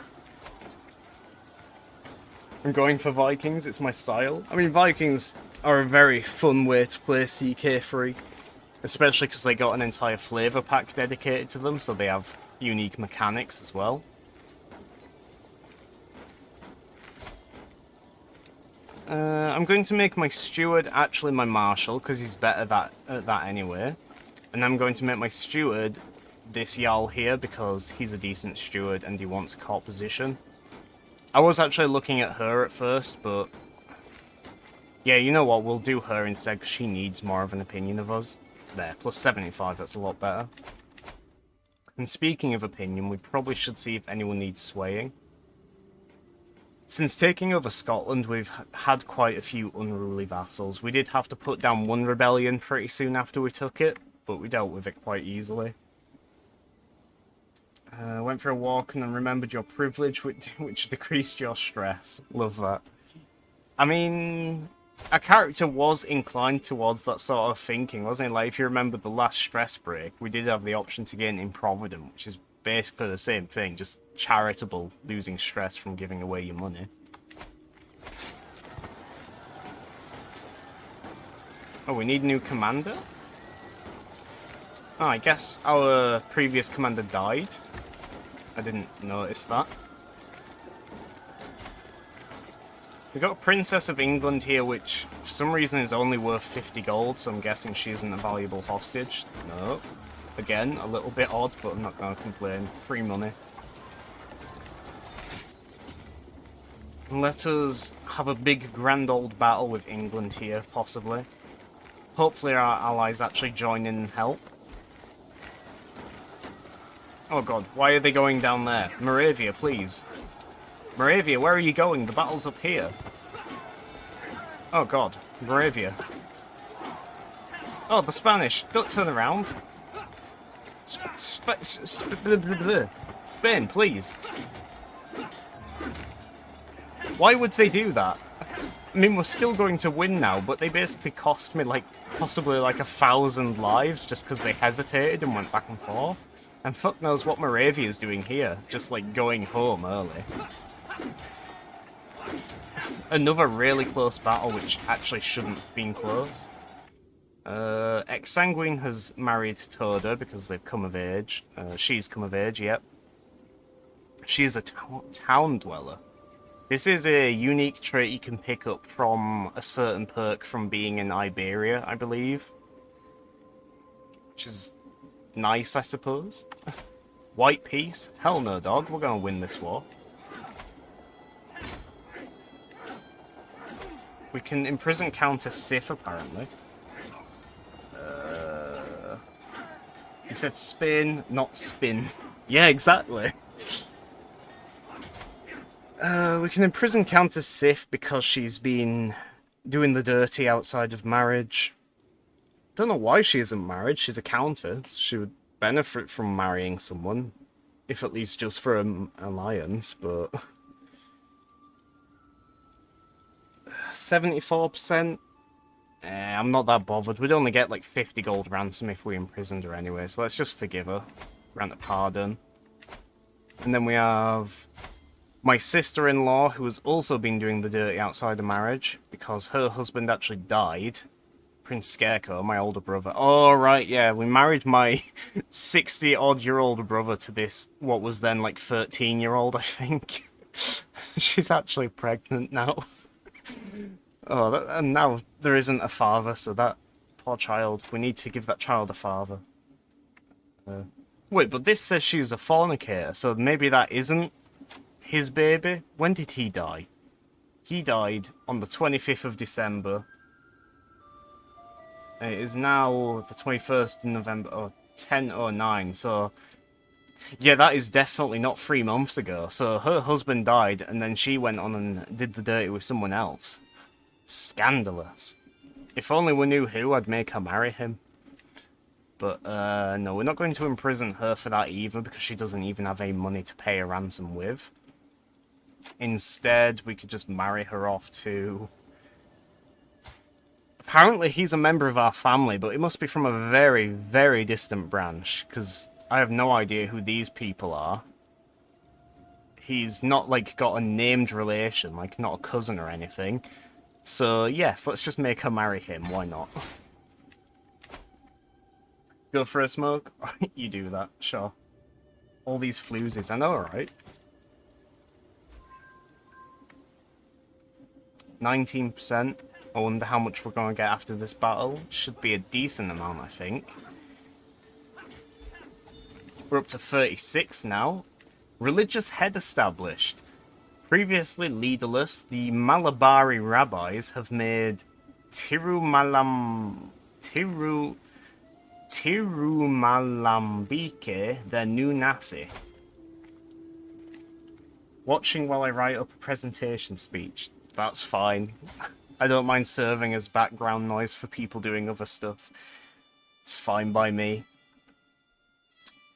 I'm going for Vikings, it's my style. I mean, Vikings are a very fun way to play CK3, especially because they got an entire flavor pack dedicated to them, so they have unique mechanics as well. I'm going to make my steward actually my marshal, because he's better at that anyway. And I'm going to make my steward this Jarl here, because he's a decent steward and he wants a court position. I was actually looking at her at first, but yeah, you know what, we'll do her instead, because she needs more of an opinion of us. There, plus 75, that's a lot better. And speaking of opinion, we probably should see if anyone needs swaying. Since taking over Scotland, we've had quite a few unruly vassals. We did have to put down one rebellion pretty soon after we took it, but we dealt with it quite easily. Went for a walk and then remembered your privilege, which decreased your stress. Love that. I mean, our character was inclined towards that sort of thinking, wasn't it? Like, if you remember the last stress break, we did have the option to gain Improvident, which is basically the same thing, just charitable, losing stress from giving away your money. Oh, we need a new commander? Oh, I guess our previous commander died. I didn't notice that. We got a Princess of England here, which for some reason is only worth 50 gold, so I'm guessing she isn't a valuable hostage. No. Again, a little bit odd, but I'm not going to complain. Free money. Let us have a big grand old battle with England here, possibly. Hopefully our allies actually join in and help. Oh god, why are they going down there? Moravia, please. Moravia, where are you going? The battle's up here. Oh god, Moravia. Oh, the Spanish. Don't turn around. Spain, please. Why would they do that? I mean, we're still going to win now, but they basically cost me, like, possibly like 1,000 lives just because they hesitated and went back and forth. And fuck knows what Moravia's doing here, just, like, going home early. Another really close battle, which actually shouldn't have been close. Ex-Sanguine has married Toda because they've come of age. She's come of age, yep. She is a town dweller. This is a unique trait you can pick up from a certain perk from being in Iberia, I believe. Which is nice, I suppose. White peace? Hell no, dog. We're gonna win this war. We can imprison Countess Sif, apparently. He said spin, not spin. Yeah, exactly. We can imprison Countess Sif because she's been doing the dirty outside of marriage. Don't know why she isn't married. She's a countess. She would benefit from marrying someone, if at least just for an alliance, but 74%? I'm not that bothered. We'd only get like 50 gold ransom if we imprisoned her anyway, so let's just forgive her. Grant a pardon. And then we have my sister-in-law, who has also been doing the dirty outside of marriage, because her husband actually died. Prince Scarecrow, my older brother. Oh, right, yeah, we married my 60-odd-year-old brother to this, what was then like 13-year-old, I think. She's actually pregnant now. Oh, and now there isn't a father, so that poor child, we need to give that child a father. Wait, but this says she was a fornicator, so maybe that isn't his baby? When did he die? He died on the 25th of December. It is now the 21st of November, or 10:09, so... Yeah, that is definitely not 3 months ago. So her husband died, and then she went on and did the dirty with someone else. Scandalous. If only we knew who, I'd make her marry him. But, no, we're not going to imprison her for that either, because she doesn't even have any money to pay a ransom with. Instead, we could just marry her off to... Apparently he's a member of our family, but it must be from a very, very distant branch, because I have no idea who these people are. He's not, like, got a named relation, like, not a cousin or anything. So, yes, let's just make her marry him, why not? Go for a smoke? You do that, sure. All these floozies, I know, right? 19%. I wonder how much we're going to get after this battle. Should be a decent amount, I think. We're up to 36 now. Religious head established. Previously leaderless, the Malabari rabbis have made Tirumalambike their new Nasi. Watching while I write up a presentation speech. That's fine. I don't mind serving as background noise for people doing other stuff. It's fine by me.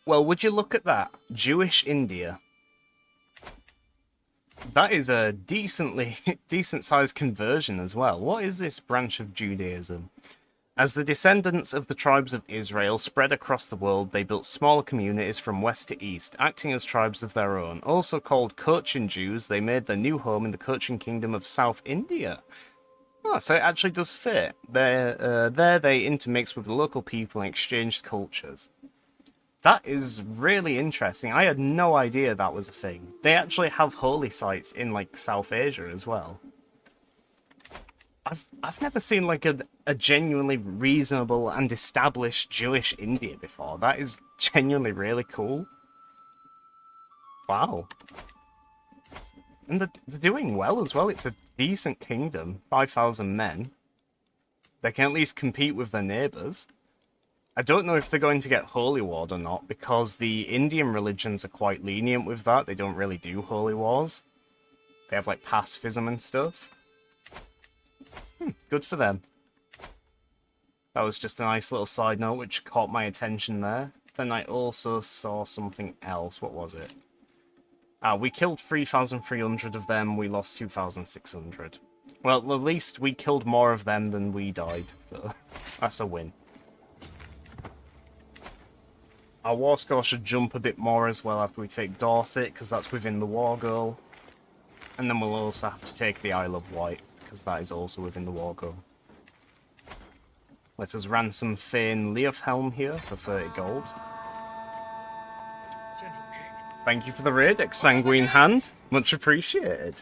Well, would you look at that? Jewish India. That is a decent-sized conversion as well. What is this branch of Judaism? As the descendants of the tribes of Israel spread across the world, they built smaller communities from west to east, acting as tribes of their own. Also called Cochin Jews, they made their new home in the Cochin Kingdom of South India. Oh, so it actually does fit. There they intermixed with the local people and exchanged cultures. That is really interesting. I had no idea that was a thing. They actually have holy sites in, like, South Asia as well. I've never seen, like, a genuinely reasonable and established Jewish India before. That is genuinely really cool. Wow. And they're doing well as well. It's a decent kingdom. 5,000 men. They can at least compete with their neighbours. I don't know if they're going to get Holy War or not, because the Indian religions are quite lenient with that. They don't really do Holy Wars. They have, like, pacifism and stuff. Good for them. That was just a nice little side note which caught my attention there. Then I also saw something else. What was it? We killed 3,300 of them. We lost 2,600. Well, at least we killed more of them than we died. So that's a win. Our war score should jump a bit more as well after we take Dorset, because that's within the war goal. And then we'll also have to take the Isle of Wight, because that is also within the war goal. Let us ransom Thane Leofhelm here for 30 gold. Thank you for the raid, Exsanguine Hand. Much appreciated.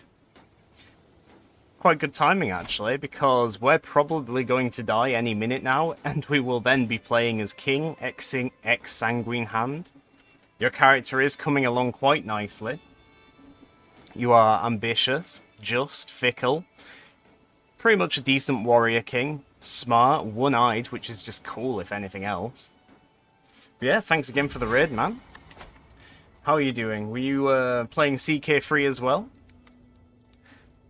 Quite good timing, actually, because we're probably going to die any minute now, and we will then be playing as King Exsanguine Hand. Your character is coming along quite nicely. You are ambitious, just, fickle, pretty much a decent warrior king, smart, one-eyed, which is just cool if anything else. But yeah, thanks again for the raid, man. How are you doing? Were you playing CK3 as well?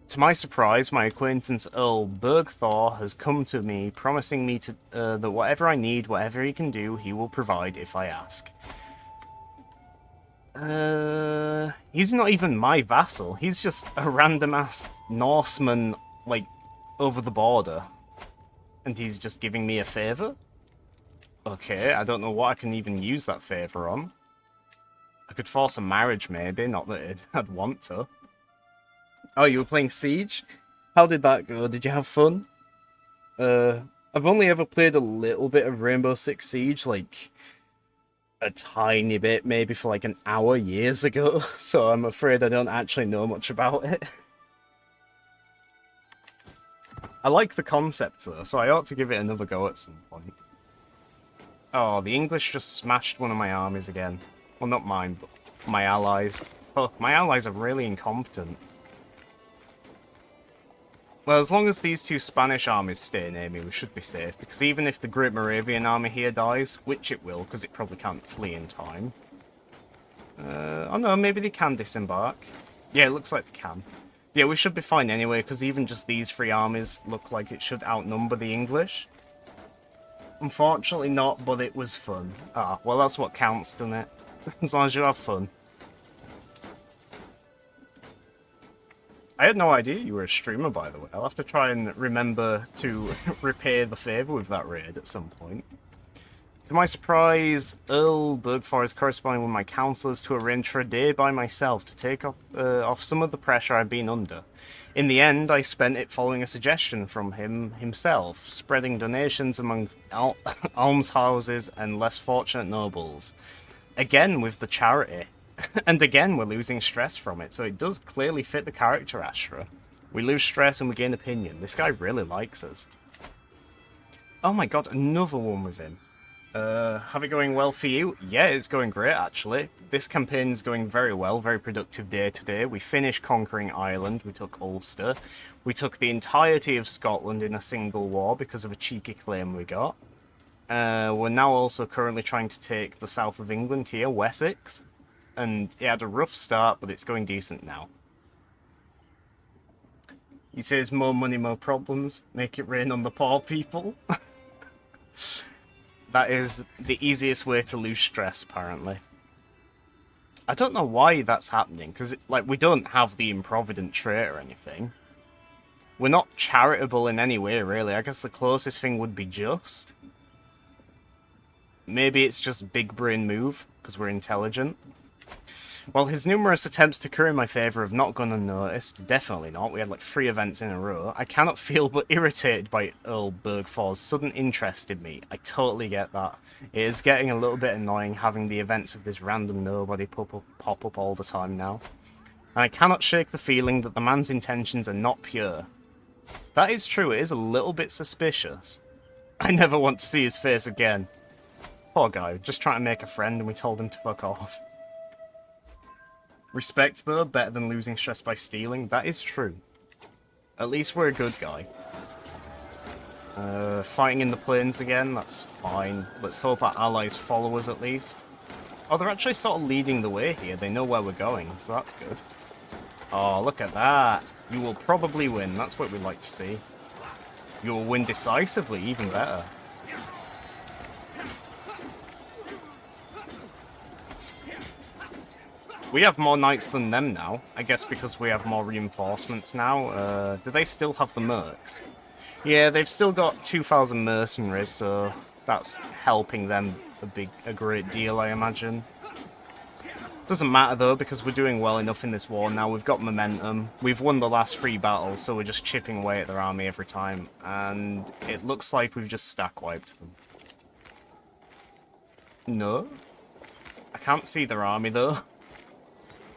To my surprise, my acquaintance Earl Bergthor has come to me, promising me to, that whatever I need, whatever he can do, he will provide if I ask. He's not even my vassal. He's just a random-ass Norseman, like, over the border. And he's just giving me a favour? Okay, I don't know what I can even use that favour on. I could force a marriage, maybe. Not that I'd want to. Oh, you were playing Siege? How did that go? Did you have fun? I've only ever played a little bit of Rainbow Six Siege, like a tiny bit, maybe for like an hour years ago, so I'm afraid I don't actually know much about it. I like the concept though, so I ought to give it another go at some point. Oh, the English just smashed one of my armies again. Well, not mine, but my allies. Fuck, my allies are really incompetent. Well, as long as these two Spanish armies stay near me, we should be safe, because even if the Great Moravian army here dies, which it will, because it probably can't flee in time. Oh no, maybe they can disembark. Yeah, it looks like they can. Yeah, we should be fine anyway, because even just these three armies look like it should outnumber the English. Unfortunately not, but it was fun. Ah, well that's what counts, doesn't it? As long as you have fun. I had no idea you were a streamer, by the way. I'll have to try and remember to repay the favour with that raid at some point. To my surprise, Earl Bergthor is corresponding with my councillors to arrange for a day by myself to take off some of the pressure I've been under. In the end, I spent it following a suggestion from him himself, spreading donations among almshouses and less fortunate nobles. Again with the charity. And again, we're losing stress from it, so it does clearly fit the character, Astra. We lose stress and we gain opinion. This guy really likes us. Oh my god, another one with him. Have it going well for you? Yeah, it's going great, actually. This campaign's going very well, very productive day today. We finished conquering Ireland, we took Ulster. We took the entirety of Scotland in a single war because of a cheeky claim we got. We're now also currently trying to take the south of England here, Wessex. And it had a rough start, but it's going decent now. He says, more money, more problems. Make it rain on the poor people. That is the easiest way to lose stress, apparently. I don't know why that's happening, because, like, we don't have the improvident trait or anything. We're not charitable in any way, really. I guess the closest thing would be just. Maybe it's just big brain move, because we're intelligent. Well, his numerous attempts to curry my favour have not gone unnoticed. Definitely not. We had like 3 events in a row. I cannot feel but irritated by Earl Bergthor's sudden interest in me. I totally get that. It is getting a little bit annoying having the events of this random nobody pop up all the time now. And I cannot shake the feeling that the man's intentions are not pure. That is true. It is a little bit suspicious. I never want to see his face again. Poor guy. Just trying to make a friend and we told him to fuck off. Respect, though, better than losing stress by stealing. That is true. At least we're a good guy. Fighting in the plains again, that's fine. Let's hope our allies follow us at least. Oh, they're actually sort of leading the way here. They know where we're going, so that's good. Oh, look at that. You will probably win. That's what we'd like to see. You will win decisively, even better. We have more knights than them now. I guess because we have more reinforcements now. Do they still have the mercs? Yeah, they've still got 2,000 mercenaries, so that's helping them a great deal, I imagine. Doesn't matter though, because we're doing well enough in this war now. We've got momentum. We've won the last 3 battles, so we're just chipping away at their army every time. And it looks like we've just stack wiped them. No? I can't see their army though.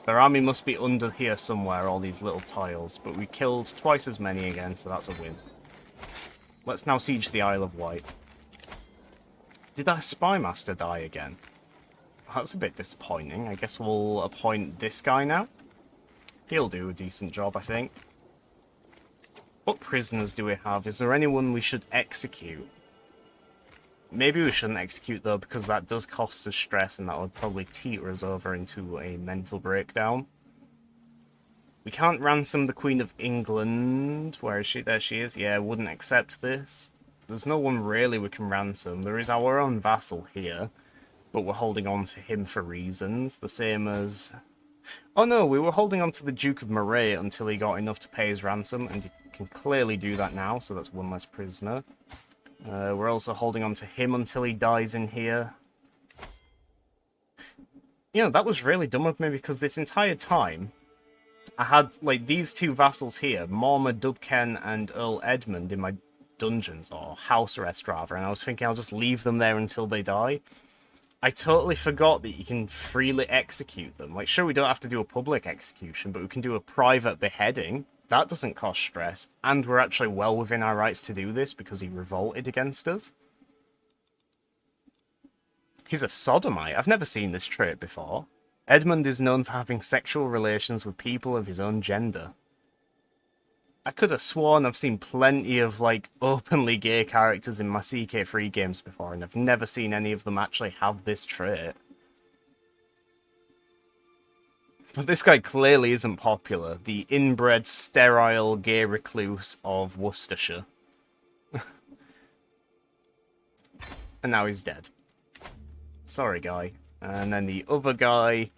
Their army must be under here somewhere, all these little tiles. But we killed twice as many again, so that's a win. Let's now siege the Isle of Wight. Did our spy master die again? That's a bit disappointing. I guess we'll appoint this guy now. He'll do a decent job, I think. What prisoners do we have? Is there anyone we should execute? Maybe we shouldn't execute, though, because that does cost us stress, and that would probably teeter us over into a mental breakdown. We can't ransom the Queen of England. Where is she? There she is. Yeah, wouldn't accept this. There's no one really we can ransom. There is our own vassal here, but we're holding on to him for reasons. The same as... Oh no, we were holding on to the Duke of Moray until he got enough to pay his ransom, and he can clearly do that now, so that's one less prisoner. We're also holding on to him until he dies in here. You know, that was really dumb of me, because this entire time, I had, like, these 2 vassals here, Morma Dubken and Earl Edmund, in my dungeons, or house arrest rather, and I was thinking I'll just leave them there until they die. I totally forgot that you can freely execute them. Like, sure, we don't have to do a public execution, but we can do a private beheading. That doesn't cost stress, and we're actually well within our rights to do this because he revolted against us. He's a sodomite. I've never seen this trait before. Edmund is known for having sexual relations with people of his own gender. I could have sworn I've seen plenty of, like, openly gay characters in my CK3 games before, and I've never seen any of them actually have this trait. But this guy clearly isn't popular. The inbred, sterile, gay recluse of Worcestershire. And now he's dead. Sorry, guy. And then the other guy...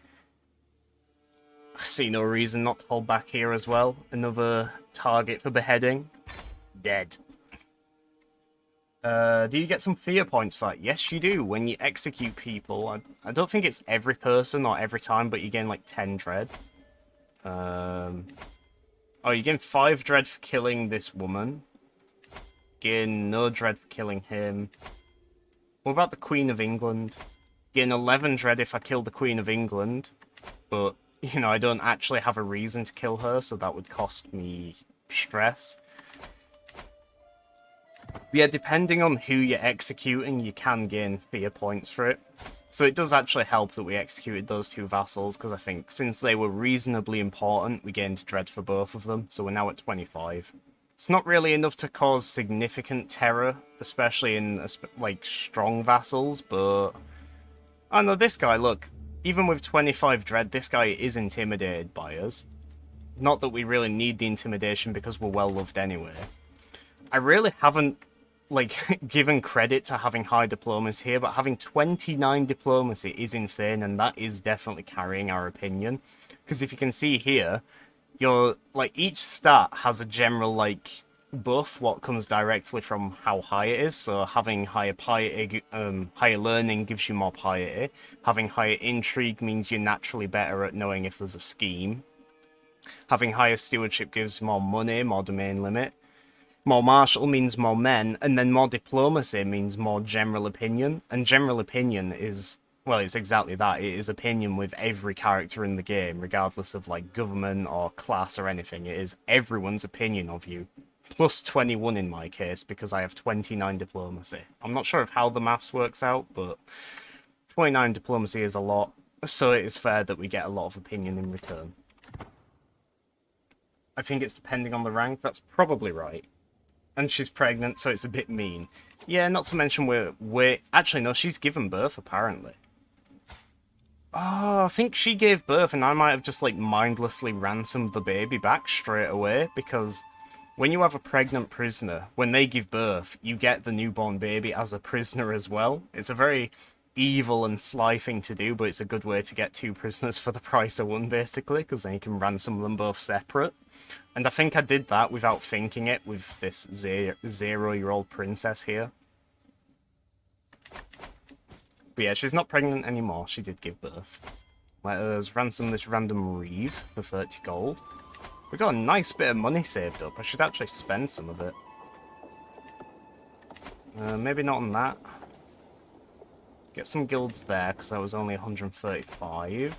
I see no reason not to hold back here as well. Another target for beheading. Dead. Do you get some fear points for that? Yes, you do. When you execute people, I don't think it's every person or every time, but you gain like 10 dread. Oh, you gain 5 dread for killing this woman. Gain no dread for killing him. What about the Queen of England? Gain 11 dread if I kill the Queen of England, but... You know, I don't actually have a reason to kill her, so that would cost me stress. But yeah, depending on who you're executing, you can gain fear points for it. So it does actually help that we executed those 2 vassals, because I think since they were reasonably important, we gained dread for both of them, so we're now at 25. It's not really enough to cause significant terror, especially in, like, strong vassals, but... Oh no, this guy, look. Even with 25 dread, this guy is intimidated by us. Not that we really need the intimidation because we're well loved anyway. I really haven't, like, given credit to having high diplomacy here, but having 29 diplomacy is insane, and that is definitely carrying our opinion. Because if you can see here, each stat has a general, like, buff, what comes directly from how high it is. So having higher piety, higher learning gives you more piety. Having higher intrigue means you're naturally better at knowing if there's a scheme. Having higher stewardship gives more money, more domain limit. More martial means more men, and then more diplomacy means more general opinion. And general opinion is, well, it's exactly that. It is opinion with every character in the game, regardless of, like, government or class or anything. It is everyone's opinion of you. Plus 21 in my case, because I have 29 diplomacy. I'm not sure of how the maths works out, but 29 diplomacy is a lot, so it is fair that we get a lot of opinion in return. I think it's depending on the rank, that's probably right. And she's pregnant, so it's a bit mean. Yeah, not to mention we're... Actually, no, she's given birth, apparently. Oh, I think she gave birth, and I might have just, like, mindlessly ransomed the baby back straight away, because... When you have a pregnant prisoner, when they give birth, you get the newborn baby as a prisoner as well. It's a very evil and sly thing to do, but it's a good way to get 2 prisoners for the price of 1, basically, because then you can ransom them both separate. And I think I did that without thinking it with this 0-year-old princess here. But yeah, she's not pregnant anymore. She did give birth. Let us ransom this random reeve for 30 gold. We got a nice bit of money saved up. I should actually spend some of it. Maybe not on that. Get some guilds there, because that was only 135.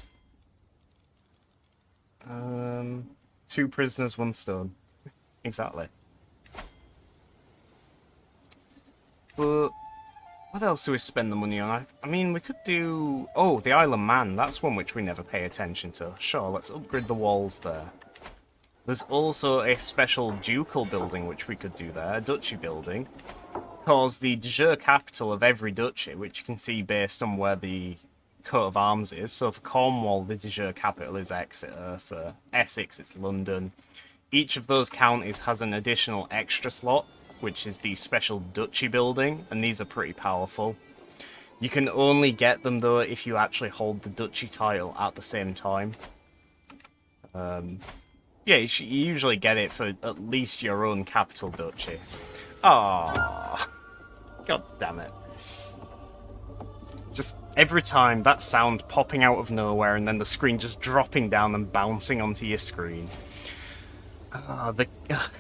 2 prisoners, 1 stone. Exactly. But what else do we spend the money on? I mean, we could do... Oh, the Isle of Man. That's one which we never pay attention to. Sure, let's upgrade the walls there. There's also a special ducal building which we could do there, a duchy building. Because the de jure capital of every duchy, which you can see based on where the coat of arms is. So for Cornwall, the de jure capital is Exeter. For Essex, it's London. Each of those counties has an additional extra slot, which is the special duchy building, and these are pretty powerful. You can only get them, though, if you actually hold the duchy title at the same time. Yeah, you usually get it for at least your own capital duchy. Ah, god damn it. Just every time, that sound popping out of nowhere and then the screen just dropping down and bouncing onto your screen. The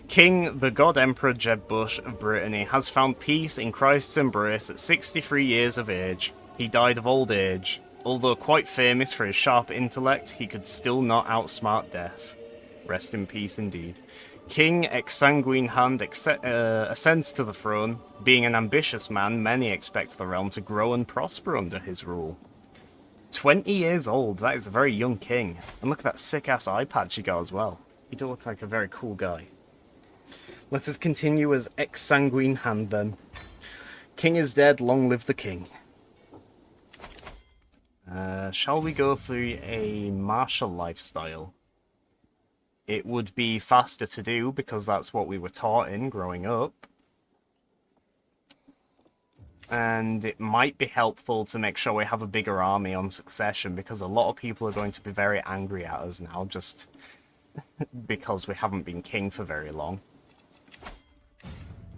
King, the God Emperor Jeb Bush of Brittany, has found peace in Christ's embrace at 63 years of age. He died of old age. Although quite famous for his sharp intellect, he could still not outsmart death. Rest in peace indeed. King Exsanguine Hand ascends to the throne. Being an ambitious man, many expect the realm to grow and prosper under his rule. 20 years old, that is a very young king. And look at that sick-ass eye patch he got as well. He does look like a very cool guy. Let us continue as Exsanguine Hand then. King is dead, long live the king. Shall we go for a martial lifestyle? It would be faster to do because that's what we were taught in growing up. And it might be helpful to make sure we have a bigger army on succession because a lot of people are going to be very angry at us now just because we haven't been king for very long.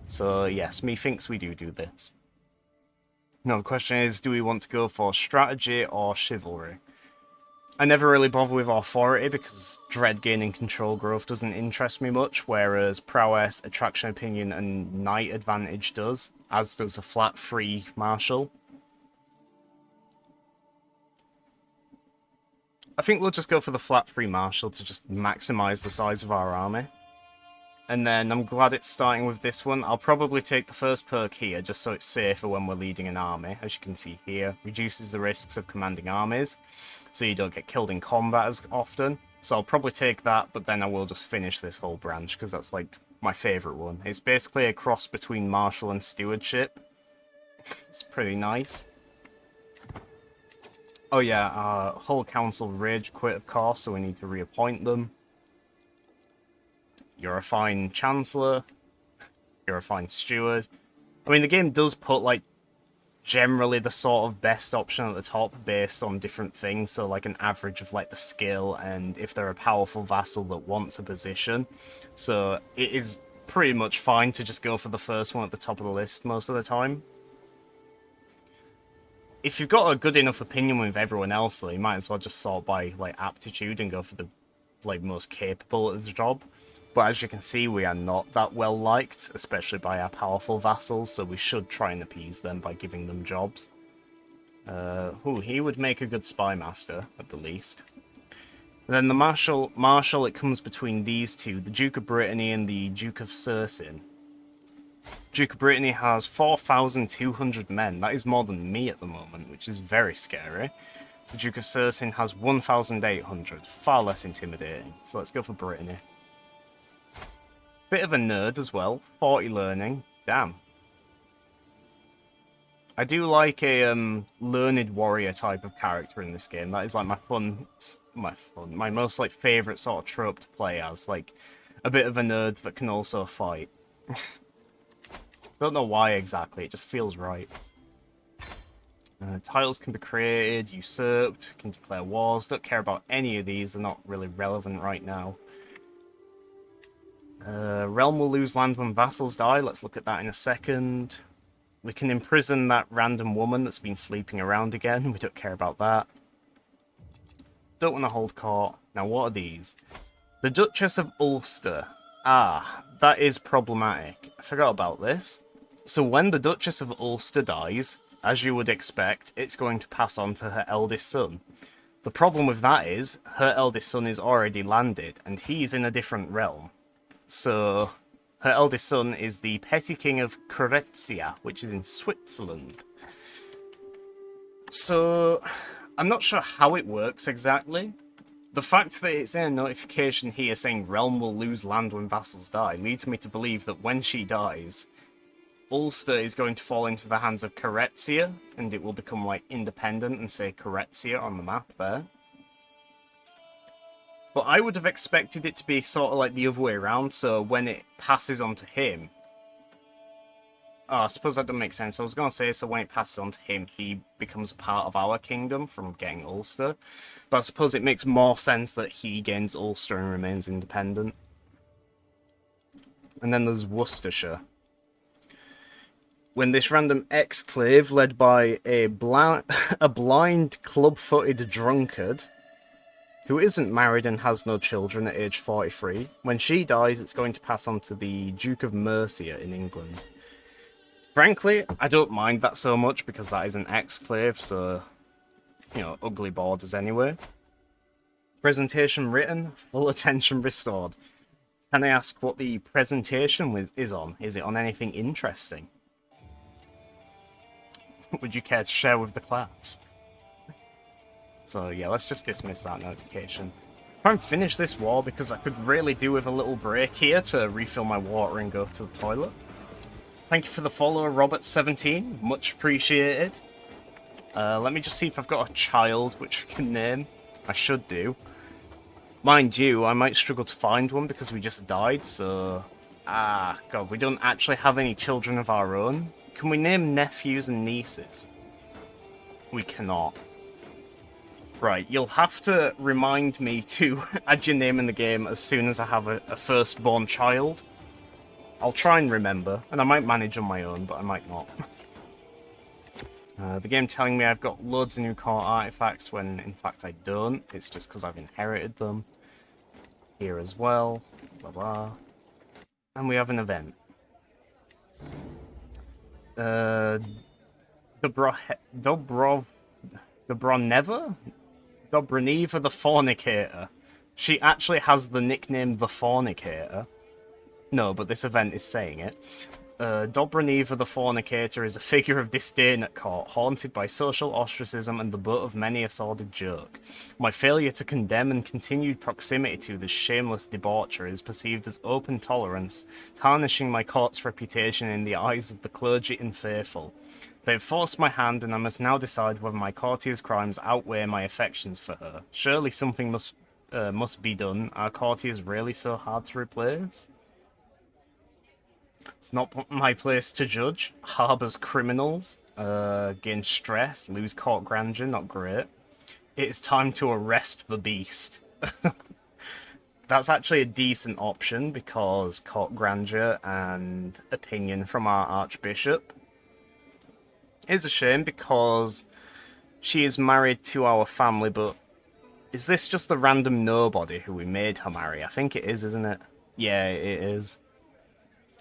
So yes, methinks we do this. Now the question is, do we want to go for strategy or chivalry? I never really bother with authority because dread gaining control growth doesn't interest me much, whereas prowess, attraction opinion, and knight advantage does, as does a flat free martial. I think we'll just go for the flat free martial to just maximize the size of our army. And then I'm glad it's starting with this one. I'll probably take the first perk here just so it's safer when we're leading an army. As you can see here, reduces the risks of commanding armies, so you don't get killed in combat as often. So I'll probably take that, but then I will just finish this whole branch because that's like my favourite one. It's basically a cross between martial and stewardship. It's pretty nice. Oh yeah, our whole council rage quit of course, so we need to reappoint them. You're a fine chancellor. You're a fine steward. I mean, the game does put, like, generally the sort of best option at the top based on different things. So, like, an average of, like, the skill and if they're a powerful vassal that wants a position. So, it is pretty much fine to just go for the first one at the top of the list most of the time. If you've got a good enough opinion with everyone else, though, you might as well just sort by, like, aptitude and go for the, like, most capable at the job. But as you can see, we are not that well liked, especially by our powerful vassals, so we should try and appease them by giving them jobs. He would make a good spy master, at the least. And then the Marshal, it comes between these two, the Duke of Brittany and the Duke of Sursin. Duke of Brittany has 4,200 men. That is more than me at the moment, which is very scary. The Duke of Sursin has 1,800, far less intimidating. So let's go for Brittany. Bit of a nerd as well, 40 learning, damn. I do like a learned warrior type of character in this game. That is like my most like favourite sort of trope to play as, like a bit of a nerd that can also fight. Don't know why exactly, it just feels right. Titles can be created, usurped, can declare wars. Don't care about any of these, they're not really relevant right now. Realm will lose land when vassals die. Let's look at that in a second. We can imprison that random woman that's been sleeping around again. We don't care about that. Don't want to hold court. Now, what are these? The Duchess of Ulster. Ah, that is problematic. I forgot about this. So when the Duchess of Ulster dies, as you would expect, it's going to pass on to her eldest son. The problem with that is, her eldest son is already landed, and he's in a different realm. So, her eldest son is the petty king of Kreutzia, which is in Switzerland. So, I'm not sure how it works exactly. The fact that it's in a notification here saying realm will lose land when vassals die leads me to believe that when she dies, Ulster is going to fall into the hands of Kreutzia, and it will become, like, independent and say Kreutzia on the map there. But I would have expected it to be sort of like the other way around, so when it passes on to him... Oh, I suppose that doesn't make sense. I was going to say, so when it passes on to him, he becomes a part of our kingdom from getting Ulster. But I suppose it makes more sense that he gains Ulster and remains independent. And then there's Worcestershire. When this random exclave, led by a blind, club-footed drunkard, who isn't married and has no children at age 43, when she dies, it's going to pass on to the Duke of Mercia in England. Frankly, I don't mind that so much because that is an exclave, so, you know, ugly borders anyway. Presentation written, full attention restored. Can I ask what the presentation is on? Is it on anything interesting? Would you care to share with the class? So yeah, let's just dismiss that notification. Try and finish this war because I could really do with a little break here to refill my water and go to the toilet. Thank you for the follow, Robert17. Much appreciated. Let me just see if I've got a child which I can name. I should do. Mind you, I might struggle to find one because we just died, so... Ah, God, we don't actually have any children of our own. Can we name nephews and nieces? We cannot. Right, you'll have to remind me to add your name in the game as soon as I have a firstborn child. I'll try and remember, and I might manage on my own, but I might not. The game telling me I've got loads of new core artifacts when in fact I don't. It's just because I've inherited them. Here as well. Blah blah. And we have an event. Dobroneva the Fornicator. She actually has the nickname the Fornicator. No, but this event is saying it. Dobroneva the Fornicator is a figure of disdain at court, haunted by social ostracism and the butt of many a sordid joke. My failure to condemn and continued proximity to this shameless debauchery is perceived as open tolerance, tarnishing my court's reputation in the eyes of the clergy and faithful. They have forced my hand, and I must now decide whether my courtier's crimes outweigh my affections for her. Surely something must be done. Are courtiers really so hard to replace? It's not my place to judge. Harbours criminals. Gain stress. Lose court grandeur. Not great. It is time to arrest the beast. That's actually a decent option because court grandeur and opinion from our Archbishop. It's a shame because she is married to our family, but is this just the random nobody who we made her marry? I think it is, isn't it? Yeah, it is.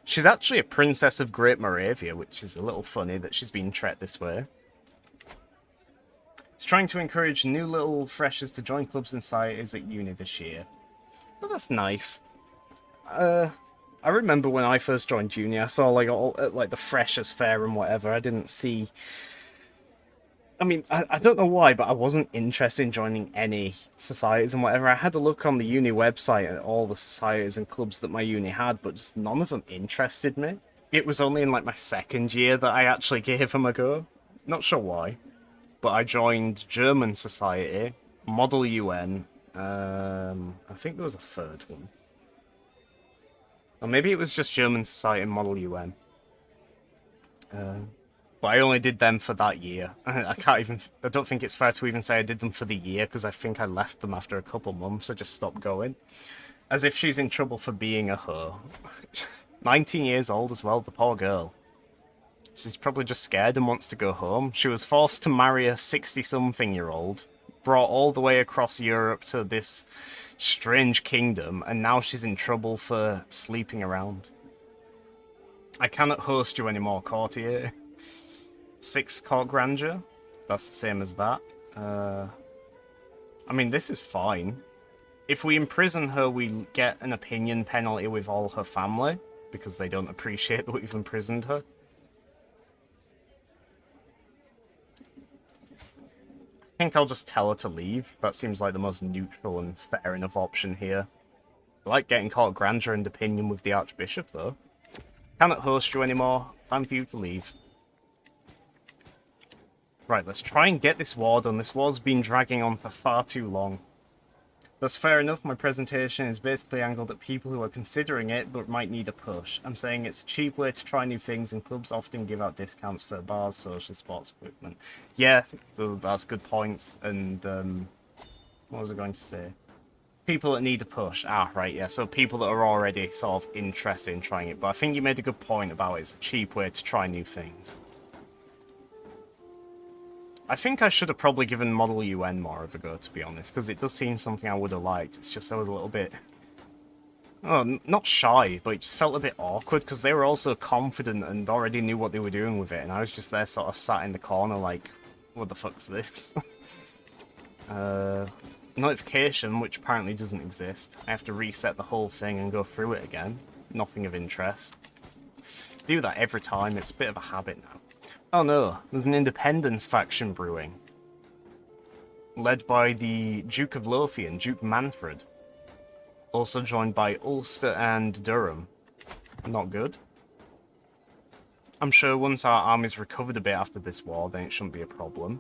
She's actually a princess of Great Moravia, which is a little funny that she's been treated this way. It's trying to encourage new little freshers to join clubs and societies at uni this year. Well, that's nice. I remember when I first joined uni, I saw like the freshers fair and whatever. I didn't see... I mean, I don't know why, but I wasn't interested in joining any societies and whatever. I had a look on the uni website at all the societies and clubs that my uni had, but just none of them interested me. It was only in like my second year that I actually gave them a go. Not sure why. But I joined German Society, Model UN, I think there was a third one. Or maybe it was just German Society and Model UN. But I only did them for that year. I don't think it's fair to even say I did them for the year, because I think I left them after a couple months. I just stopped going. As if she's in trouble for being a hoe. 19 years old as well, the poor girl. She's probably just scared and wants to go home. She was forced to marry a 60-something-year-old brought all the way across Europe to this strange kingdom, and now she's in trouble for sleeping around. I cannot host you anymore, courtier. 6 court grandeur. That's the same as that. I mean, this is fine. If we imprison her, we get an opinion penalty with all her family, because they don't appreciate that we've imprisoned her. I think I'll just tell her to leave. That seems like the most neutral and fair enough option here. I like getting court grandeur and opinion with the Archbishop, though. Cannot host you anymore. Time for you to leave. Right, let's try and get this war done. This war's been dragging on for far too long. That's fair enough. My presentation is basically angled at people who are considering it but might need a push. I'm saying it's a cheap way to try new things, and clubs often give out discounts for bars, social, sports equipment. Yeah, that's good points. And what was I going to say? People that need a push. Ah, right, yeah. So people that are already sort of interested in trying it. But I think you made a good point about it's a cheap way to try new things. I think I should have probably given Model UN more of a go, to be honest, because it does seem something I would have liked. It's just I was a little bit... Oh, not shy, but it just felt a bit awkward, because they were also confident and already knew what they were doing with it, and I was just there sort of sat in the corner like, what the fuck's this? Notification, which apparently doesn't exist. I have to reset the whole thing and go through it again. Nothing of interest. Do that every time, it's a bit of a habit now. Oh no, there's an independence faction brewing. Led by the Duke of Lothian, Duke Manfred. Also joined by Ulster and Durham. Not good. I'm sure once our army's recovered a bit after this war, then it shouldn't be a problem.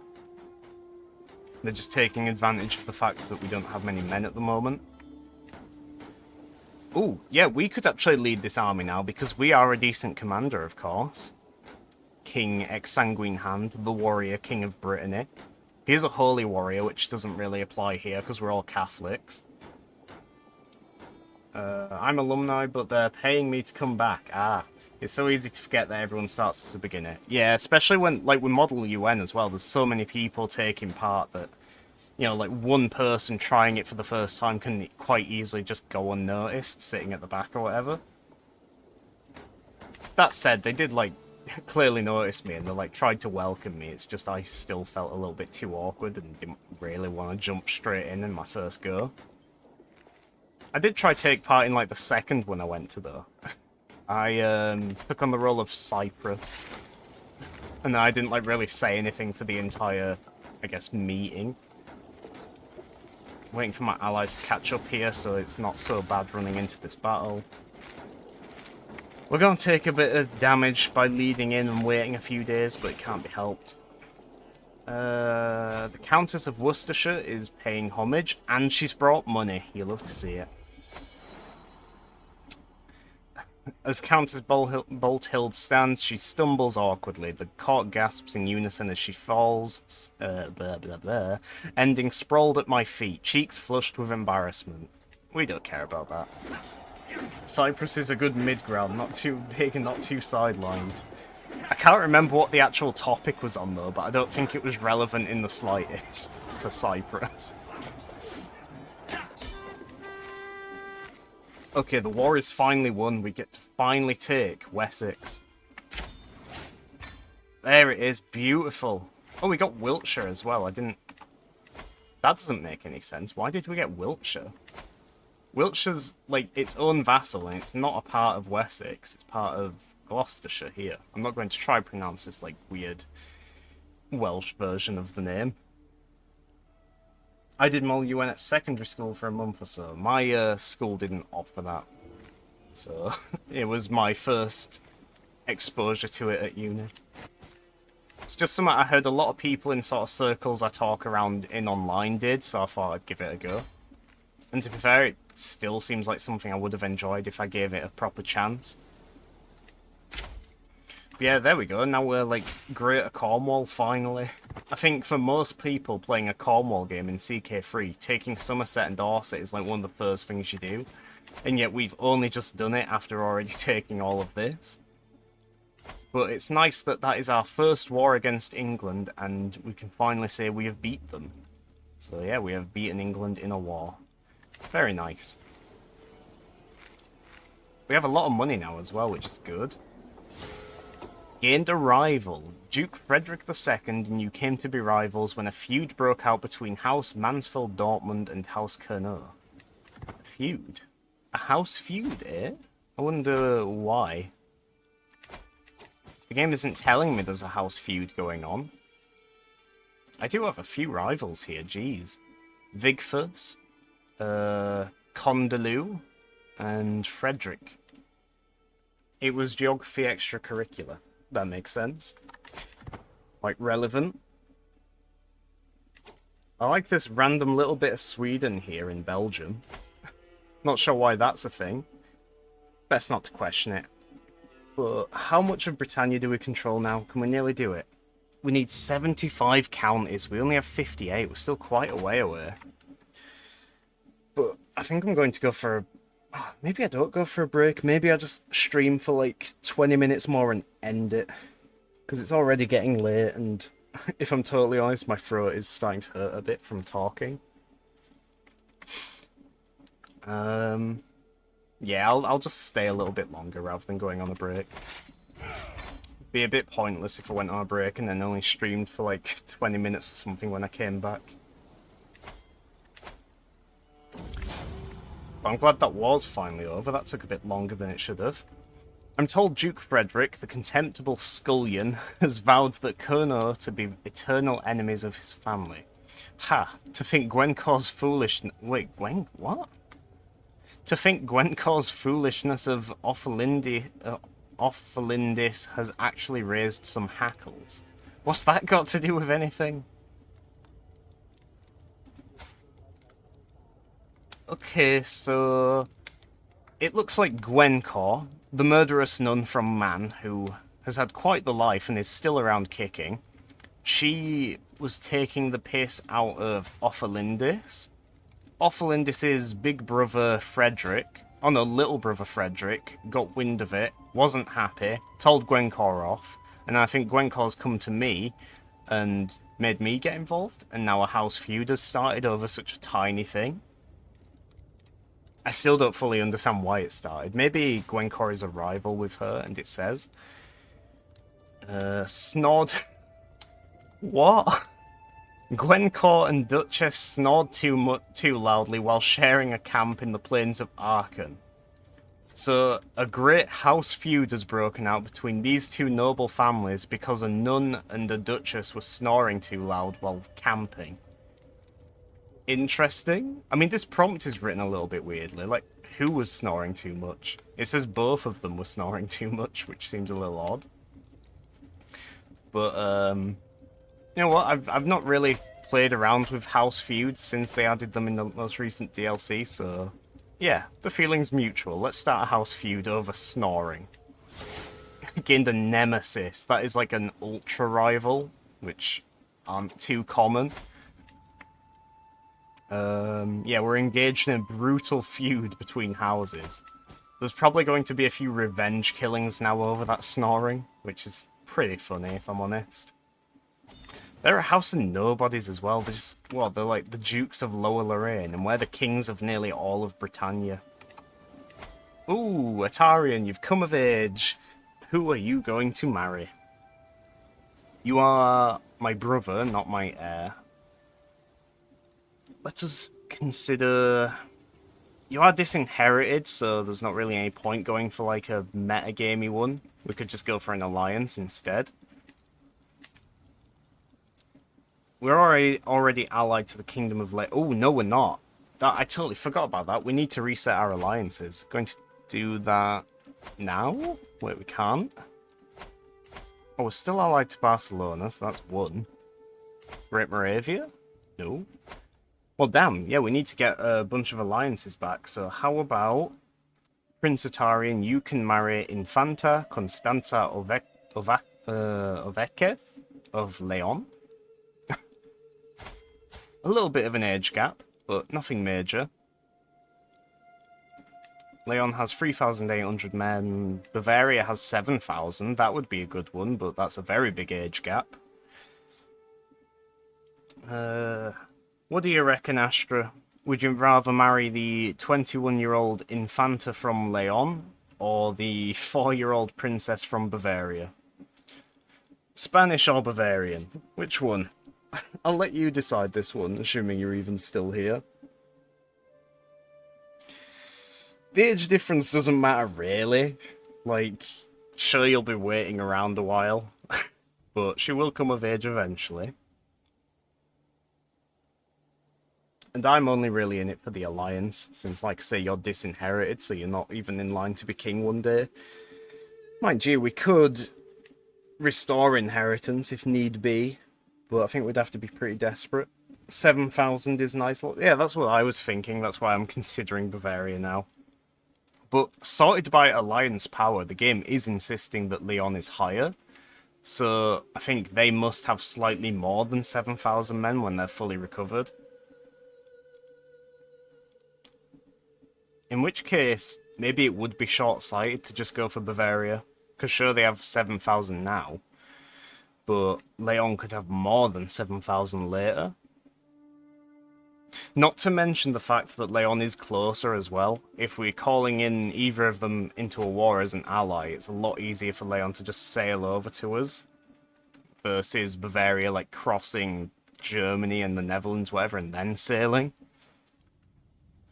They're just taking advantage of the fact that we don't have many men at the moment. Ooh, yeah, we could actually lead this army now, because we are a decent commander, of course. King Exsanguine Hand, the warrior king of Brittany. He is a holy warrior, which doesn't really apply here because we're all Catholics. I'm alumni, but they're paying me to come back. Ah, it's so easy to forget that everyone starts at the beginning. Yeah, especially when, like, with Model UN as well, there's so many people taking part that, you know, like, one person trying it for the first time can quite easily just go unnoticed, sitting at the back or whatever. That said, they did, like, clearly noticed me and they like tried to welcome me. It's just I still felt a little bit too awkward and didn't really want to jump straight in my first go. I did try to take part in like the second one I went to though. I took on the role of Cyprus and I didn't like really say anything for the entire, I guess, meeting. Waiting for my allies to catch up here so it's not so bad running into this battle. We're going to take a bit of damage by leading in and waiting a few days, but it can't be helped. The Countess of Worcestershire is paying homage, and she's brought money. You love to see it. As Countess Bolthild stands, she stumbles awkwardly. The court gasps in unison as she falls, blah blah blah, ending sprawled at my feet, cheeks flushed with embarrassment. We don't care about that. Cyprus is a good mid-ground, not too big and not too sidelined. I can't remember what the actual topic was on though, but I don't think it was relevant in the slightest for Cyprus. Okay, the war is finally won. We get to finally take Wessex. There it is, beautiful. Oh, we got Wiltshire as well. That doesn't make any sense. Why did we get Wiltshire? Wiltshire's, like, its own vassal, and it's not a part of Wessex. It's part of Gloucestershire here. I'm not going to try to pronounce this, like, weird Welsh version of the name. I did Model UN at secondary school for a month or so. My school didn't offer that. So, it was my first exposure to it at uni. It's just something I heard a lot of people in sort of circles I talk around in online did, so I thought I'd give it a go. And to be fair, it still seems like something I would have enjoyed if I gave it a proper chance. But yeah, there we go. Now we're, like, Greater Cornwall, finally. I think for most people playing a Cornwall game in CK3, taking Somerset and Dorset is, like, one of the first things you do. And yet we've only just done it after already taking all of this. But it's nice that that is our first war against England, and we can finally say we have beat them. So yeah, we have beaten England in a war. Very nice. We have a lot of money now as well, which is good. Gained a rival. Duke Frederick II and you came to be rivals when a feud broke out between House Mansfeld-Dortmund and House Kurnow. A feud? A house feud, eh? I wonder why. The game isn't telling me there's a house feud going on. I do have a few rivals here, jeez. Vigfus, Condaloo, and Frederick. It was geography extracurricular. That makes sense. Quite relevant. I like this random little bit of Sweden here in Belgium. Not sure why that's a thing. Best not to question it. But how much of Britannia do we control now? Can we nearly do it? We need 75 counties. We only have 58. We're still quite a way away. But I think I'm going to go for... maybe I don't go for a break. Maybe I just stream for like 20 minutes more and end it. Because it's already getting late and if I'm totally honest, my throat is starting to hurt a bit from talking. Yeah, I'll just stay a little bit longer rather than going on a break. Be a bit pointless if I went on a break and then only streamed for like 20 minutes or something when I came back. But I'm glad that war's finally over. That took a bit longer than it should have. I'm told Duke Frederick, the contemptible scullion, has vowed that Kurnow to be eternal enemies of his family. Ha! To think Gwencor's foolishness... Wait, Gwen... what? To think Gwencor's foolishness of Offelindis has actually raised some hackles. What's that got to do with anything? Okay, so... it looks like Gwencor, the murderous nun from Man, who has had quite the life and is still around kicking, she was taking the piss out of Offelindis. Offelindis' big brother Frederick, oh no, little brother Frederick, got wind of it, wasn't happy, told Gwencor off, and I think Gwencor's come to me and made me get involved, and now a house feud has started over such a tiny thing. I still don't fully understand why it started. Maybe Gwencor is a rival with her, and it says. Snod. What? Gwencor and Duchess snored too loudly while sharing a camp in the plains of Aachen. So, a great house feud has broken out between these two noble families because a nun and a duchess were snoring too loud while camping. Interesting. I mean, this prompt is written a little bit weirdly. Like, who was snoring too much? It says both of them were snoring too much, which seems a little odd. But, you know what? I've not really played around with house feuds since they added them in the most recent DLC, so... yeah, the feeling's mutual. Let's start a house feud over snoring. Gained a nemesis. That is like an ultra rival, which aren't too common. Yeah, we're engaged in a brutal feud between houses. There's probably going to be a few revenge killings now over that snoring, which is pretty funny, if I'm honest. They're a house of nobodies as well. They're just, well, they're like the Dukes of Lower Lorraine, and we're the kings of nearly all of Britannia. Ooh, Atarian, you've come of age. Who are you going to marry? You are my brother, not my heir. Let us consider... you are disinherited, so there's not really any point going for like a metagamey one. We could just go for an alliance instead. We're already allied to the Kingdom of Oh, no, we're not. I totally forgot about that. We need to reset our alliances. Going to do that now? Wait, we can't. Oh, we're still allied to Barcelona, so that's one. Great Moravia? No. Well, damn. Yeah, we need to get a bunch of alliances back. So how about Prince Atarian, you can marry Infanta Constanza Oveketh of Leon. A little bit of an age gap, but nothing major. Leon has 3,800 men. Bavaria has 7,000. That would be a good one, but that's a very big age gap. What do you reckon, Astra? Would you rather marry the 21-year-old Infanta from Leon or the 4-year-old princess from Bavaria? Spanish or Bavarian? Which one? I'll let you decide this one, assuming you're even still here. The age difference doesn't matter, really. Like, sure, you'll be waiting around a while, but she will come of age eventually. And I'm only really in it for the alliance, since, like I say, you're disinherited, so you're not even in line to be king one day. Mind you, we could restore inheritance if need be, but I think we'd have to be pretty desperate. 7,000 is nice. Yeah, that's what I was thinking. That's why I'm considering Bavaria now. But sorted by alliance power, the game is insisting that Leon is higher. So I think they must have slightly more than 7,000 men when they're fully recovered. In which case, maybe it would be short-sighted to just go for Bavaria. Because sure, they have 7,000 now. But Leon could have more than 7,000 later. Not to mention the fact that Leon is closer as well. If we're calling in either of them into a war as an ally, it's a lot easier for Leon to just sail over to us. Versus Bavaria, like, crossing Germany and the Netherlands, whatever, and then sailing.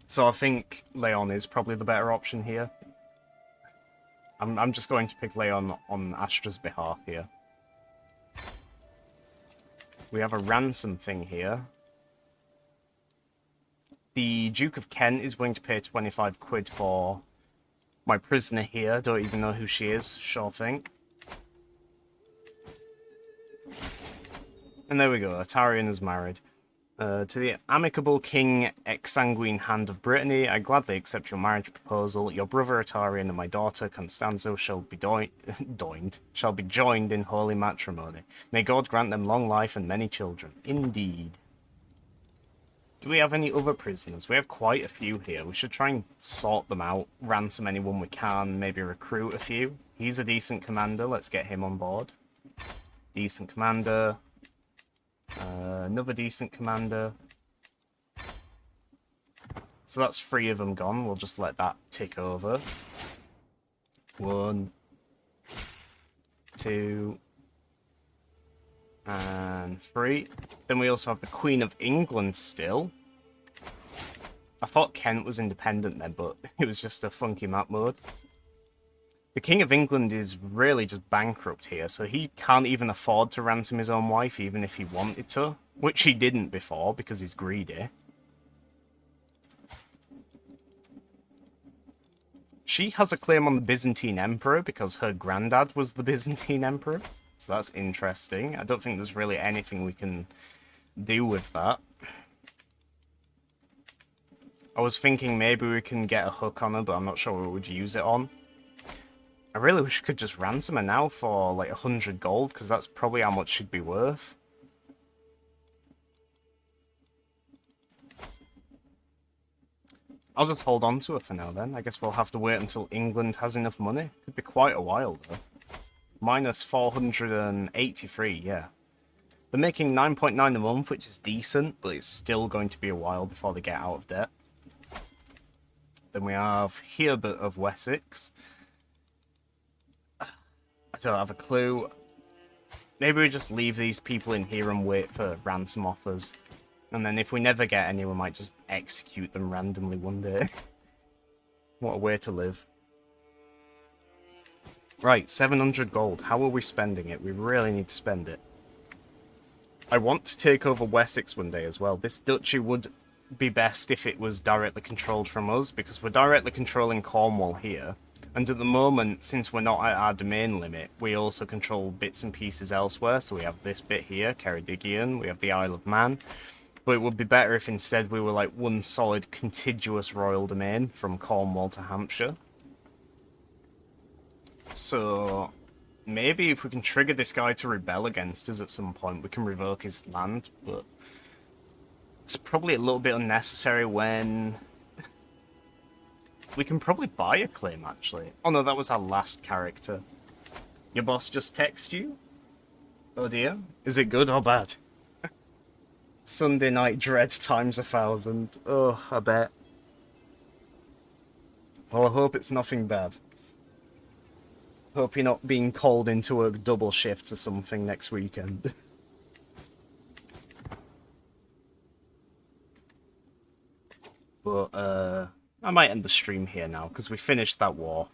So I think Leon is probably the better option here. I'm just going to pick Leon on Astra's behalf here. We have a ransom thing here. The Duke of Kent is willing to pay 25 quid for my prisoner here. Don't even know who she is. Sure thing. And there we go. Atarian is married. To the amicable King Exsanguine Hand of Brittany, I gladly accept your marriage proposal. Your brother Atarian and my daughter Constanzo shall be joined in holy matrimony. May God grant them long life and many children. Indeed. Do we have any other prisoners? We have quite a few here. We should try and sort them out, ransom anyone we can, maybe recruit a few. He's a decent commander. Let's get him on board. Decent commander. Another decent commander. So that's 3 of them gone. We'll just let that tick over. 1, 2, and 3. Then we also have the Queen of England still. I thought Kent was independent then, but it was just a funky map mode. The King of England is really just bankrupt here, so he can't even afford to ransom his own wife, even if he wanted to. Which he didn't before, because he's greedy. She has a claim on the Byzantine Emperor, because her granddad was the Byzantine Emperor. So that's interesting. I don't think there's really anything we can do with that. I was thinking maybe we can get a hook on her, but I'm not sure we would use it on. I really wish we could just ransom her now for like 100 gold, because that's probably how much she'd be worth. I'll just hold on to her for now then. I guess we'll have to wait until England has enough money. Could be quite a while though. Minus 483, yeah. They're making 9.9 a month, which is decent, but it's still going to be a while before they get out of debt. Then we have Herbert of Wessex. I don't have a clue. Maybe we just leave these people in here and wait for ransom offers. And then if we never get any, we might just execute them randomly one day. What a way to live. Right, 700 gold. How are we spending it? We really need to spend it. I want to take over Wessex one day as well. This duchy would be best if it was directly controlled from us, because we're directly controlling Cornwall here. And at the moment, since we're not at our domain limit, we also control bits and pieces elsewhere. So we have this bit here, Ceredigion, we have the Isle of Man. But it would be better if instead we were like one solid contiguous royal domain from Cornwall to Hampshire. So maybe if we can trigger this guy to rebel against us at some point, we can revoke his land, but it's probably a little bit unnecessary when we can probably buy a claim, actually. Oh no, that was our last character. Your boss just texted you? Oh dear. Is it good or bad? Sunday night dread times 1,000. Oh, I bet. Well, I hope it's nothing bad. Hope you're not being called into a double shift or something next weekend. But, I might end the stream here now, because we finished that war.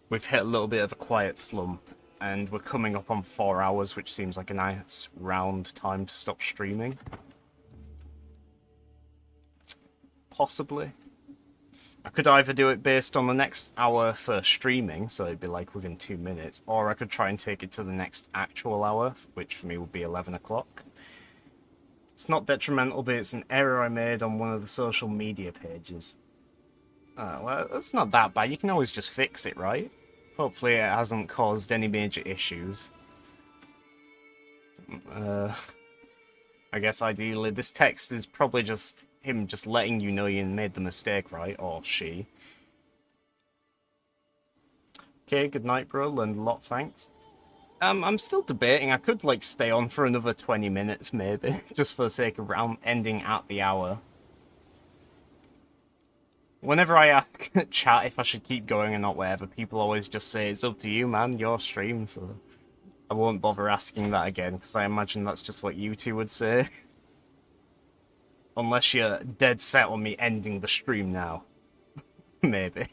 We've hit a little bit of a quiet slump, and we're coming up on 4 hours, which seems like a nice round time to stop streaming. Possibly. I could either do it based on the next hour for streaming, so it'd be like within 2 minutes, or I could try and take it to the next actual hour, which for me would be 11 o'clock. It's not detrimental, but it's an error I made on one of the social media pages. Well, it's not that bad. You can always just fix it, right? Hopefully it hasn't caused any major issues. I guess ideally this text is probably just him just letting you know you made the mistake, right? Or she. Okay, good night, bro. Learned a lot, thanks. I'm still debating. I could, like, stay on for another 20 minutes, maybe. Just for the sake of ending at the hour. Whenever I ask chat if I should keep going or not, whatever, people always just say, it's up to you, man, your stream, so... I won't bother asking that again, because I imagine that's just what you two would say. Unless you're dead set on me ending the stream now. Maybe.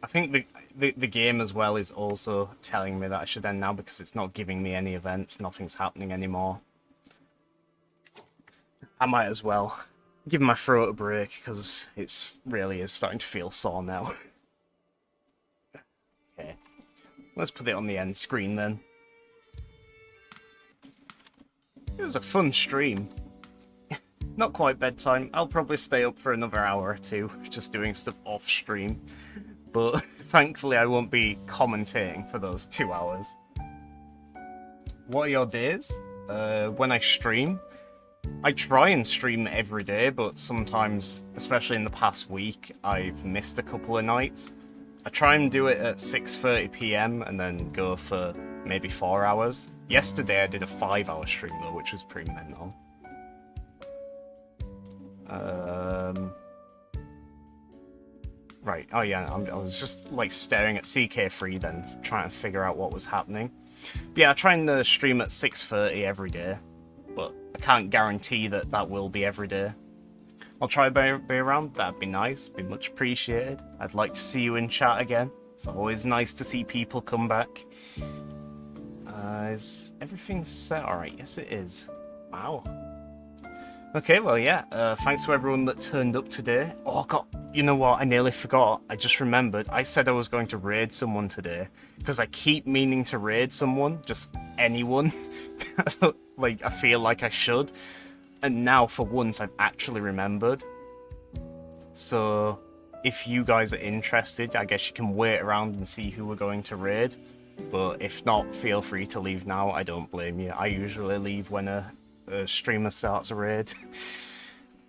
I think the game as well is also telling me that I should end now because it's not giving me any events, nothing's happening anymore. I might as well give my throat a break because it really is starting to feel sore now. Okay, let's put it on the end screen then. It was a fun stream. Not quite bedtime. I'll probably stay up for another hour or two, just doing stuff off stream. But thankfully I won't be commentating for those 2 hours. What are your days? When I stream? I try and stream every day, but sometimes, especially in the past week, I've missed a couple of nights. I try and do it at 6:30 PM and then go for maybe 4 hours. Yesterday I did a 5-hour stream though, which was pretty mental. Right, oh yeah, I was just like staring at CK3 then, trying to figure out what was happening. But yeah, I try and stream at 6:30 every day, but I can't guarantee that that will be every day. I'll try to be around, that'd be nice, be much appreciated. I'd like to see you in chat again. It's always nice to see people come back. Is everything set? Alright, yes it is. Wow. Okay, well yeah, thanks to everyone that turned up today. Oh god, you know what, I nearly forgot. I just remembered, I said I was going to raid someone today. Because I keep meaning to raid someone, just anyone. Like, I feel like I should. And now, for once, I've actually remembered. So, if you guys are interested, I guess you can wait around and see who we're going to raid. But if not, feel free to leave now, I don't blame you. I usually leave when a streamer starts a raid.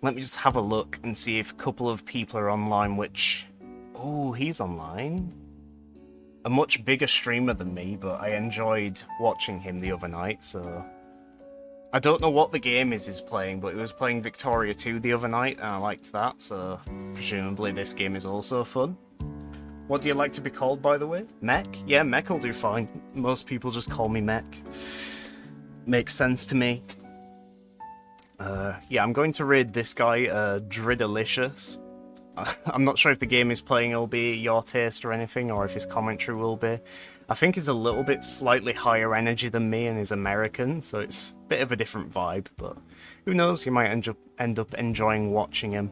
Let me just have a look and see if a couple of people are online, which... Oh, he's online. A much bigger streamer than me, but I enjoyed watching him the other night, so... I don't know what the game is playing, but it was playing Victoria 2 the other night, and I liked that, so presumably this game is also fun. What do you like to be called, by the way? Mech? Yeah, Mech will do fine. Most people just call me Mech. Makes sense to me. Yeah, I'm going to raid this guy, Dridalicious. I'm not sure if the game is playing will be your taste or anything, or if his commentary will be. I think he's a little bit slightly higher energy than me and is American, so it's a bit of a different vibe, but who knows, you might end up enjoying watching him.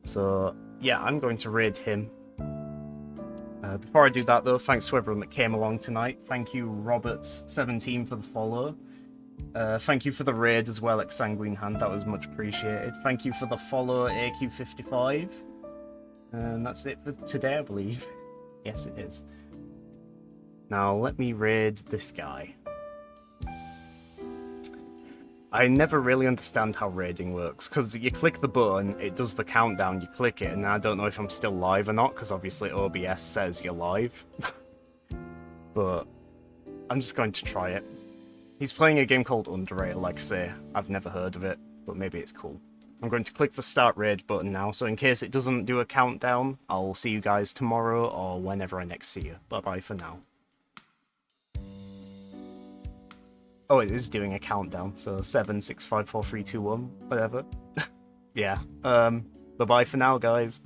So, yeah, I'm going to raid him. Before I do that, though, thanks to everyone that came along tonight. Thank you, Roberts17, for the follow. Thank you for the raid as well, Sanguine Hand, that was much appreciated. Thank you for the follow, AQ55. And that's it for today, I believe. Yes, it is. Now, let me raid this guy. I never really understand how raiding works, because you click the button, it does the countdown, you click it, and I don't know if I'm still live or not, because obviously OBS says you're live. But I'm just going to try it. He's playing a game called Underrail, like I say. I've never heard of it, but maybe it's cool. I'm going to click the start raid button now, so in case it doesn't do a countdown, I'll see you guys tomorrow or whenever I next see you. Bye-bye for now. Oh, it is doing a countdown, so 7, 6, 5, 4, 3, 2, 1, whatever. Yeah, bye-bye for now, guys.